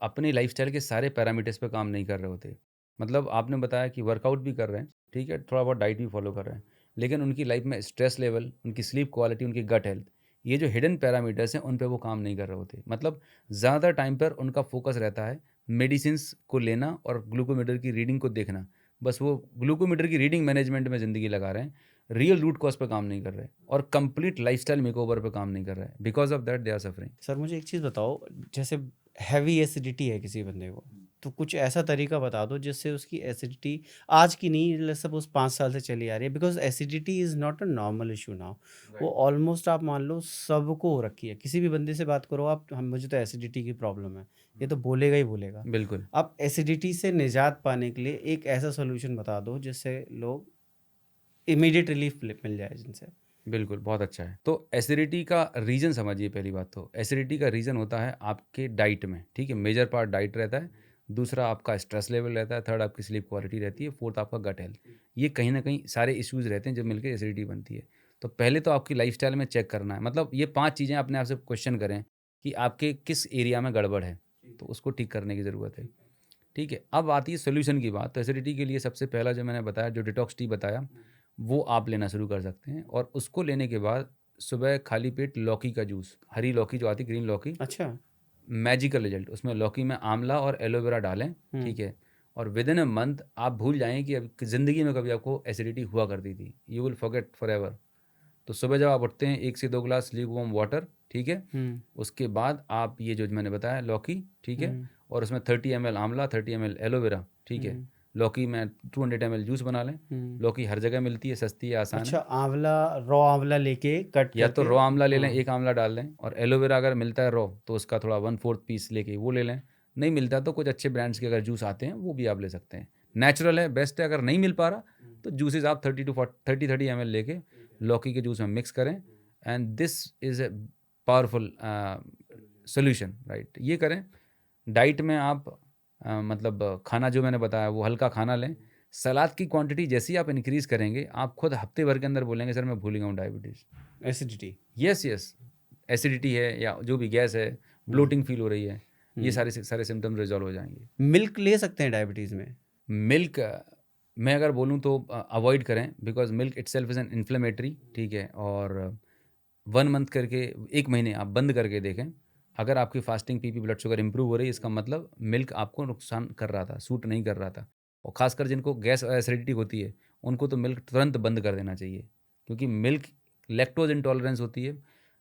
अपनी लाइफस्टाइल के सारे पैरामीटर्स पे काम नहीं कर रहे होते। मतलब आपने बताया कि वर्कआउट भी कर रहे हैं, ठीक है, थोड़ा बहुत डाइट भी फॉलो कर रहे हैं, लेकिन उनकी लाइफ में स्ट्रेस लेवल, उनकी स्लीप क्वालिटी, उनकी गट हेल्थ, ये जो हिडन पैरामीटर्स हैं, उन पे वो काम नहीं कर रहे होते। मतलब ज़्यादा टाइम पर उनका फोकस रहता है मेडिसिन्स को लेना और ग्लूकोमीटर की रीडिंग को देखना। बस वो ग्लूकोमीटर की रीडिंग मैनेजमेंट में ज़िंदगी लगा रहे हैं, रियल रूट कॉज पे काम नहीं कर रहे और कंप्लीट लाइफस्टाइल मेकओवर पे काम नहीं कर रहे हैं। Because of that they are suffering. Sir मुझे एक चीज़ बताओ, जैसे हैवी एसिडिटी है किसी बंदे को, तो कुछ ऐसा तरीका बता दो जिससे उसकी एसिडिटी आज की नहीं, लेट्स सपोज 5 साल से चली आ रही है, because acidity is not a normal issue now. वो ऑलमोस्ट आप मान लो सबको हो रखी है। किसी भी बंदे से बात करो आप, हम मुझे तो एसिडिटी की प्रॉब्लम है, ये तो बोलेगा ही बोलेगा। बिल्कुल। आप एसिडिटी से निजात पाने के लिए एक ऐसा सोल्यूशन बता दो जिससे लोग इमीडिएट रिलीफ मिल जाए जिनसे। बिल्कुल, बहुत अच्छा है। तो एसिडिटी का रीज़न समझिए। पहली बात तो एसिडिटी का रीज़न होता है आपके डाइट में, ठीक है? मेजर पार्ट डाइट रहता है, दूसरा आपका स्ट्रेस लेवल रहता है, थर्ड आपकी स्लीप क्वालिटी रहती है, फोर्थ आपका गट हेल्थ। ये कहीं न कहीं सारे इश्यूज़ रहते हैं जब मिलके एसिडिटी बनती है। तो पहले तो आपकी लाइफ़स्टाइल में चेक करना है, मतलब ये 5 चीज़ें अपने आप से क्वेश्चन करें कि आपके किस एरिया में गड़बड़ है, तो उसको ठीक करने की ज़रूरत है, ठीक है? अब आती है सॉल्यूशन की बात। तो एसिडिटी के लिए सबसे पहला जो मैंने बताया, जो डिटॉक्स टी बताया, वो आप लेना शुरू कर सकते हैं और उसको लेने के बाद सुबह खाली पेट लौकी का जूस, हरी लौकी जो आती है, ग्रीन लौकी, अच्छा। Magical result. उसमें लौकी में आंवला और एलोवेरा डालें, ठीक है? और विद इन अ मंथ आप भूल जाएँ कि अब ज़िंदगी में कभी आपको एसिडिटी हुआ करती थी। You will forget forever. तो सुबह जब आप उठते हैं 1 से 2 ग्लास ल्यूकवार्म वाटर, ठीक है? उसके बाद आप ये जो मैंने बताया लौकी, ठीक है? और उसमें 30 ml आंवला, 30 ml एलोवेरा, ठीक है? लौकी में 200 ml जूस बना लें। लौकी हर जगह मिलती है, सस्ती है, आसान अच्छा, है। आंवला, रॉ आंवला लेके कट या तो करके। रॉ आंवला ले लें, 1 आंवला डाल लें, और एलोवेरा अगर मिलता है रॉ तो उसका थोड़ा 1/4 पीस लेके वो ले लें। नहीं मिलता तो कुछ अच्छे ब्रांड्स के अगर जूस आते हैं वो भी आप ले सकते हैं। नेचुरल है, बेस्ट है। अगर नहीं मिल पा रहा तो जूसेस आप 30 ml लेके लौकी के जूस में मिक्स करें, and this is a powerful solution, right? ये करें। डाइट में आप मतलब खाना जो मैंने बताया वो हल्का खाना लें। सलाद की क्वांटिटी जैसे ही आप इंक्रीज़ करेंगे, आप खुद हफ्ते भर के अंदर बोलेंगे सर मैं भूल गया हूँ diabetes. Acidity. Yes, yes. Acidity है या जो भी गैस है, ब्लोटिंग फील हो रही है, ये सारे सिम्पटम रिज़ॉल्व हो जाएँगे। मिल्क ले सकते हैं डायबिटीज़ में? मिल्क मैं अगर बोलूँ तो अवॉइड करें, because milk itself is an inflammatory, ठीक है? और 1 मंथ करके 1 महीने आप बंद करके देखें। अगर आपकी fasting PP blood sugar improve हो रही है, इसका मतलब मिल्क आपको नुकसान कर रहा था, सूट नहीं कर रहा था। और ख़ासकर जिनको गैस और एसिडिटी होती है, उनको तो मिल्क तुरंत बंद कर देना चाहिए, क्योंकि मिल्क लैक्टोज़ इंटॉलरेंस होती है,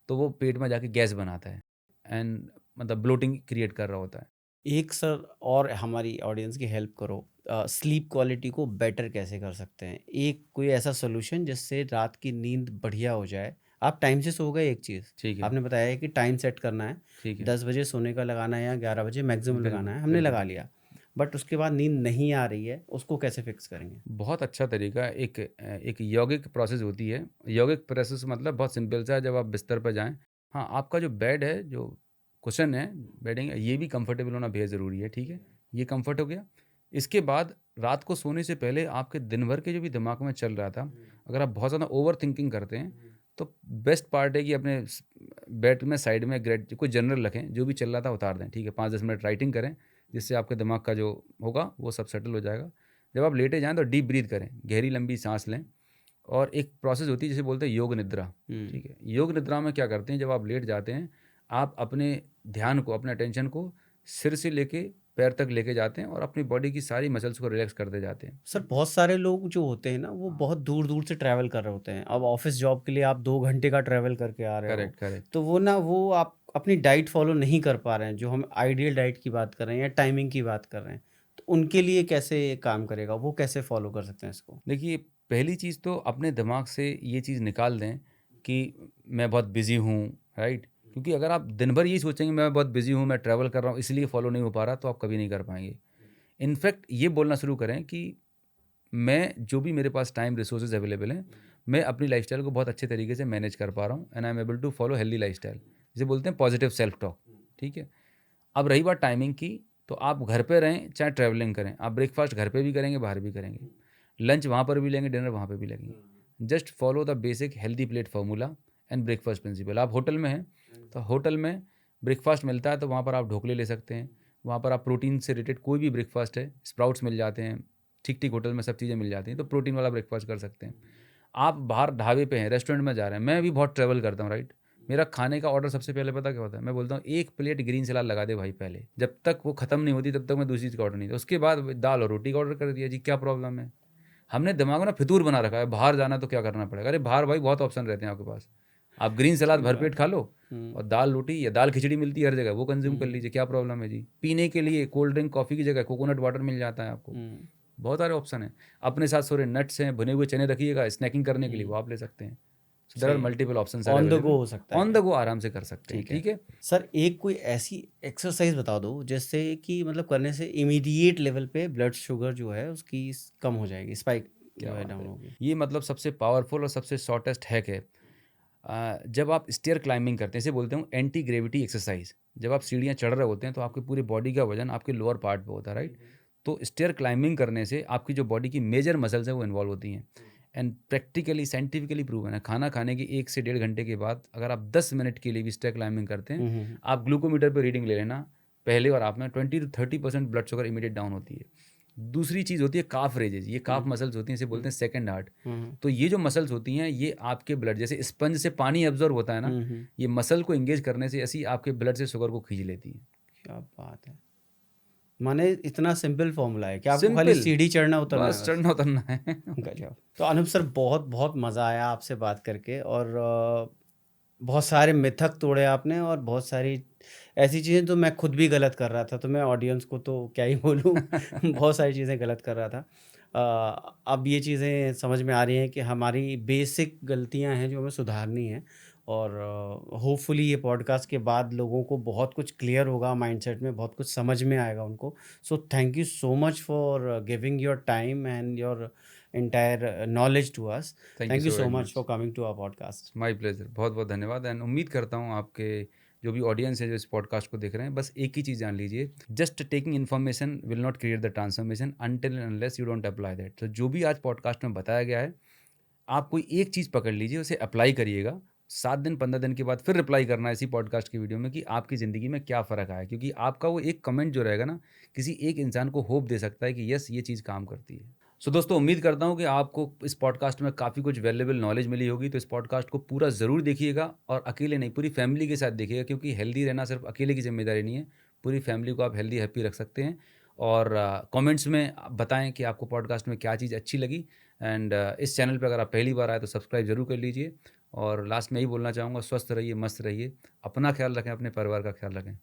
तो वो पेट में जाके गैस बनाता है, एंड मतलब ब्लोटिंग क्रिएट कर रहा होता है। एक सर और हमारी ऑडियंस की हेल्प करो, स्लीप क्वालिटी को बेटर कैसे कर सकते हैं? एक कोई ऐसा सॉल्यूशन जिससे रात की नींद बढ़िया हो जाए। आप टाइम से सो गए एक चीज़, ठीक है, आपने बताया है कि टाइम सेट करना है, ठीक है। 10 बजे सोने का लगाना है या 11 बजे मैक्सिमम लगाना बिल्कुल, है, हमने बिल्कुल। लगा लिया। बट उसके बाद नींद नहीं आ रही है, उसको कैसे फिक्स करेंगे? बहुत अच्छा तरीका है, एक यौगिक प्रोसेस होती है। यौगिक प्रोसेस मतलब बहुत सिंपल सा है, जब आप बिस्तर पर जाएँ, हाँ, आपका जो बेड है, जो कुशन है, बेडिंग है, ये भी कंफर्टेबल होना बेहद ज़रूरी है, ठीक है? ये कंफर्ट हो गया। इसके बाद रात को सोने से पहले आपके दिन भर के जो भी दिमाग में चल रहा था, अगर आप बहुत ज़्यादा ओवरथिंकिंग करते हैं, तो बेस्ट पार्ट है कि अपने बेड में साइड में ग्रेड कोई जर्नल रखें, जो भी चल रहा था उतार दें, ठीक है? 5-10 मिनट राइटिंग करें, जिससे आपके दिमाग का जो होगा वो सब सेटल हो जाएगा। जब आप लेटे जाएँ तो डीप ब्रीथ करें, गहरी लंबी साँस लें, और एक प्रोसेस होती है जिसे बोलते हैं योग निद्रा, हुँ। ठीक है? योग निद्रा में क्या करते हैं, जब आप लेट जाते हैं, आप अपने ध्यान को, अपने अटेंशन को सिर से लेके पैर तक लेके जाते हैं और अपनी बॉडी की सारी मसल्स को रिलैक्स करते जाते हैं। सर बहुत सारे लोग जो होते हैं ना, वो हाँ, बहुत दूर-दूर से ट्रैवल कर रहे होते हैं। अब ऑफ़िस जॉब के लिए आप 2 घंटे का ट्रैवल करके आ रहे हो, करेक्ट, करेक्ट। तो वो ना वो आप अपनी डाइट फ़ॉलो नहीं कर पा रहे हैं, जो हम आइडियल डाइट की बात कर रहे हैं या टाइमिंग की बात कर रहे हैं। तो उनके लिए कैसे काम करेगा? वो कैसे फ़ॉलो कर सकते हैं इसको? देखिए, पहली चीज़ तो अपने दिमाग से ये चीज़ निकाल दें कि मैं बहुत बिज़ी हूँ, राइट? क्योंकि अगर आप दिन भर यही सोचेंगे मैं बहुत बिज़ी हूँ, मैं ट्रैवल कर रहा हूँ, इसलिए फ़ॉलो नहीं हो पा रहा, तो आप कभी नहीं कर पाएँगे। इनफैक्ट ये बोलना शुरू करें कि मैं जो भी मेरे पास टाइम रिसोर्सेज अवेलेबल हैं, मैं अपनी लाइफ़स्टाइल को बहुत अच्छे तरीके से मैनेज कर पा रहा हूँ and I am able to follow healthy lifestyle. जिसे बोलते हैं पॉजिटिव सेल्फ टॉक, ठीक है? अब रही बात टाइमिंग की, तो आप घर पे रहें, चाहे ट्रैवलिंग करें, आप ब्रेकफ़ास्ट घर पे भी करेंगे, बाहर भी करेंगे। लंच वहाँ पर भी लेंगे, डिनर वहाँ पे भी लेंगे। Just follow the basic healthy plate formula and breakfast principle. आप होटल में हैं, तो होटल में ब्रेकफ़ास्ट मिलता है, तो वहाँ पर आप ढोकले ले सकते हैं। वहाँ पर आप प्रोटीन से रिलेटेड कोई भी ब्रेकफ़ास्ट है, स्प्राउट्स मिल जाते हैं, ठीक-ठीक होटल में सब चीज़ें मिल जाती हैं, तो प्रोटीन वाला ब्रेकफ़ास्ट कर सकते हैं। आप बाहर ढाबे पे हैं, रेस्टोरेंट में जा रहे हैं, मैं भी बहुत ट्रैवल करता हूँ, राइट? मेरा खाने का ऑर्डर सबसे पहले पता क्या होता है? मैं बोलता हूँ, "1 प्लेट ग्रीन सलाद लगा दे भाई पहले।" जब तक वो खत्म नहीं होती, तब तक मैं दूसरी चीज़ का ऑर्डर नहीं देता। उसके बाद दाल और रोटी का ऑर्डर कर दिया जी, क्या प्रॉब्लम है? हमने दिमाग में ना फितूर बना रखा है, बाहर जाना है तो क्या करना पड़ेगा? अरे बाहर भाई बहुत ऑप्शन रहते हैं आपके पास। आप ग्रीन सलाद सही भरपेट बात खा है। लो, हुँ, और दाल रोटी या दाल खिचड़ी मिलती है हर जगह, वो कंज़्यूम कर हुँ, लीजिए, क्या प्रॉब्लम है जी? पीने के लिए कोल्ड ड्रिंक, कॉफ़ी की जगह कोकोनट वाटर मिल जाता है आपको। हुँ, बहुत सारे ऑप्शन हैं। अपने साथ थोड़े नट्स हैं, भुने हुए चने रखिएगा स्नैकिंग करने के लिए, हुँ, वो आप ले सकते हैं। सो देयर आर सही है। Multiple options are on the go available. हो सकता है ऑन द ये। गो आराम से कर सकते हैं, ठीक है। ठीक है? सर एक कोई ऐसी एक्सरसाइज़ बता दो जिससे कि मतलब करने से इमीडिएट लेवल पे ब्लड शुगर जो है उसकी कम हो जाएगी, स्पाइक क्या जो है बात डाउन है! होगी। ये मतलब सबसे पावरफुल और सबसे शॉर्टेस्ट हैक है। जब आप स्टेयर क्लाइंबिंग करते हैं, इसे बोलते हैं एंटी ग्रेविटी एक्सरसाइज। जब आप सीढ़ियाँ चढ़ रहे होते हैं, तो आपकी पूरी बॉडी का वजन आपके लोअर पार्ट पे होता है, राइट? तो स्टेयर क्लाइंबिंग करने से आपकी जो बॉडी की मेजर मसल्स हैं वो इन्वॉल्व होती हैं, एंड प्रैक्टिकली साइंटिफिकली प्रूवन है। खाना खाने के 1 से डेढ़ घंटे के बाद अगर आप 10 मिनट के लिए भी स्टेयर क्लाइंबिंग करते हैं, हुँ, हुँ, हुँ। आप ग्लूकोमीटर पे रीडिंग ले लेना, पहले और आप में 20 to 30% blood sugar immediate down होती है। दूसरी चीज़ होती है काफ रेजेज, ये हुँ, काफ मसल्स होती हैं, इसे बोलते हुँ, हैं सेकंड हार्ट। हुँ, तो ये जो मसल्स होती हैं, ये आपके ब्लड जैसे स्पंज से पानी एब्ज़ॉर्ब होता है ना, हुँ, हुँ। ये मसल को एंगेज करने से ऐसी आपके ब्लड से शुगर को खींच लेती हैं। क्या बात है! माने इतना सिंपल फ़ॉर्मूला है कि आपको खाली सिंपल, सीढ़ी चढ़ना-उतरना है बस बस। चढ़ना-उतरना है। गज़ब! तो अनूप सर बहुत-बहुत मज़ा आया आपसे बात करके और बहुत सारे मिथक तोड़े आपने और बहुत सारी ऐसी चीज़ें तो मैं खुद भी गलत कर रहा था, तो मैं ऑडियंस को तो क्या ही बोलूँ बहुत सारी चीज़ें गलत कर रहा था। अब ये चीज़ें समझ में आ रही हैं कि हमारी बेसिक गलतियाँ हैं जो हमें सुधारनी हैं और होपफुली ये पॉडकास्ट के बाद लोगों को बहुत कुछ क्लियर होगा माइंडसेट में, बहुत कुछ समझ में आएगा उनको। So thank you so much for giving your time and your entire knowledge to us. Thank you thank you so so very much for much. Coming to our podcast. My pleasure. बहुत-बहुत धन्यवाद एंड उम्मीद करता हूँ आपके जो भी ऑडियंस है जो इस पॉडकास्ट को देख रहे हैं, बस एक ही चीज़ जान लीजिए, just taking information will not create the transformation until and unless you don't apply that. तो जो भी आज पॉडकास्ट में बताया गया है, आप कोई एक चीज़ पकड़ लीजिए, उसे अप्लाई करिएगा। 7 दिन, 15 दिन के बाद फिर रिप्लाई करना है इसी पॉडकास्ट की वीडियो में कि आपकी ज़िंदगी में क्या फ़र्क आया। क्योंकि आपका वो एक कमेंट जो रहेगा ना, किसी एक इंसान को होप दे सकता है कि यस, ये चीज़ काम करती है। सो दोस्तों, उम्मीद करता हूँ कि आपको इस पॉडकास्ट में काफ़ी कुछ वैल्यूएबल नॉलेज मिली होगी। तो इस पॉडकास्ट को पूरा ज़रूर देखिएगा और अकेले नहीं, पूरी फैमिली के साथ देखिएगा, क्योंकि हेल्दी रहना सिर्फ़ अकेले की ज़िम्मेदारी नहीं है। पूरी फैमिली को आप हेल्दी, हैप्पी रख सकते हैं। और कमेंट्स में आप बताएँ कि आपको पॉडकास्ट में क्या चीज़ अच्छी लगी। एंड इस चैनल पे अगर आप पहली बार आए तो सब्सक्राइब ज़रूर कर लीजिए। और लास्ट में यही बोलना चाहूँगा, स्वस्थ रहिए, मस्त रहिए, अपना ख्याल रखें, अपने परिवार का ख्याल रखें।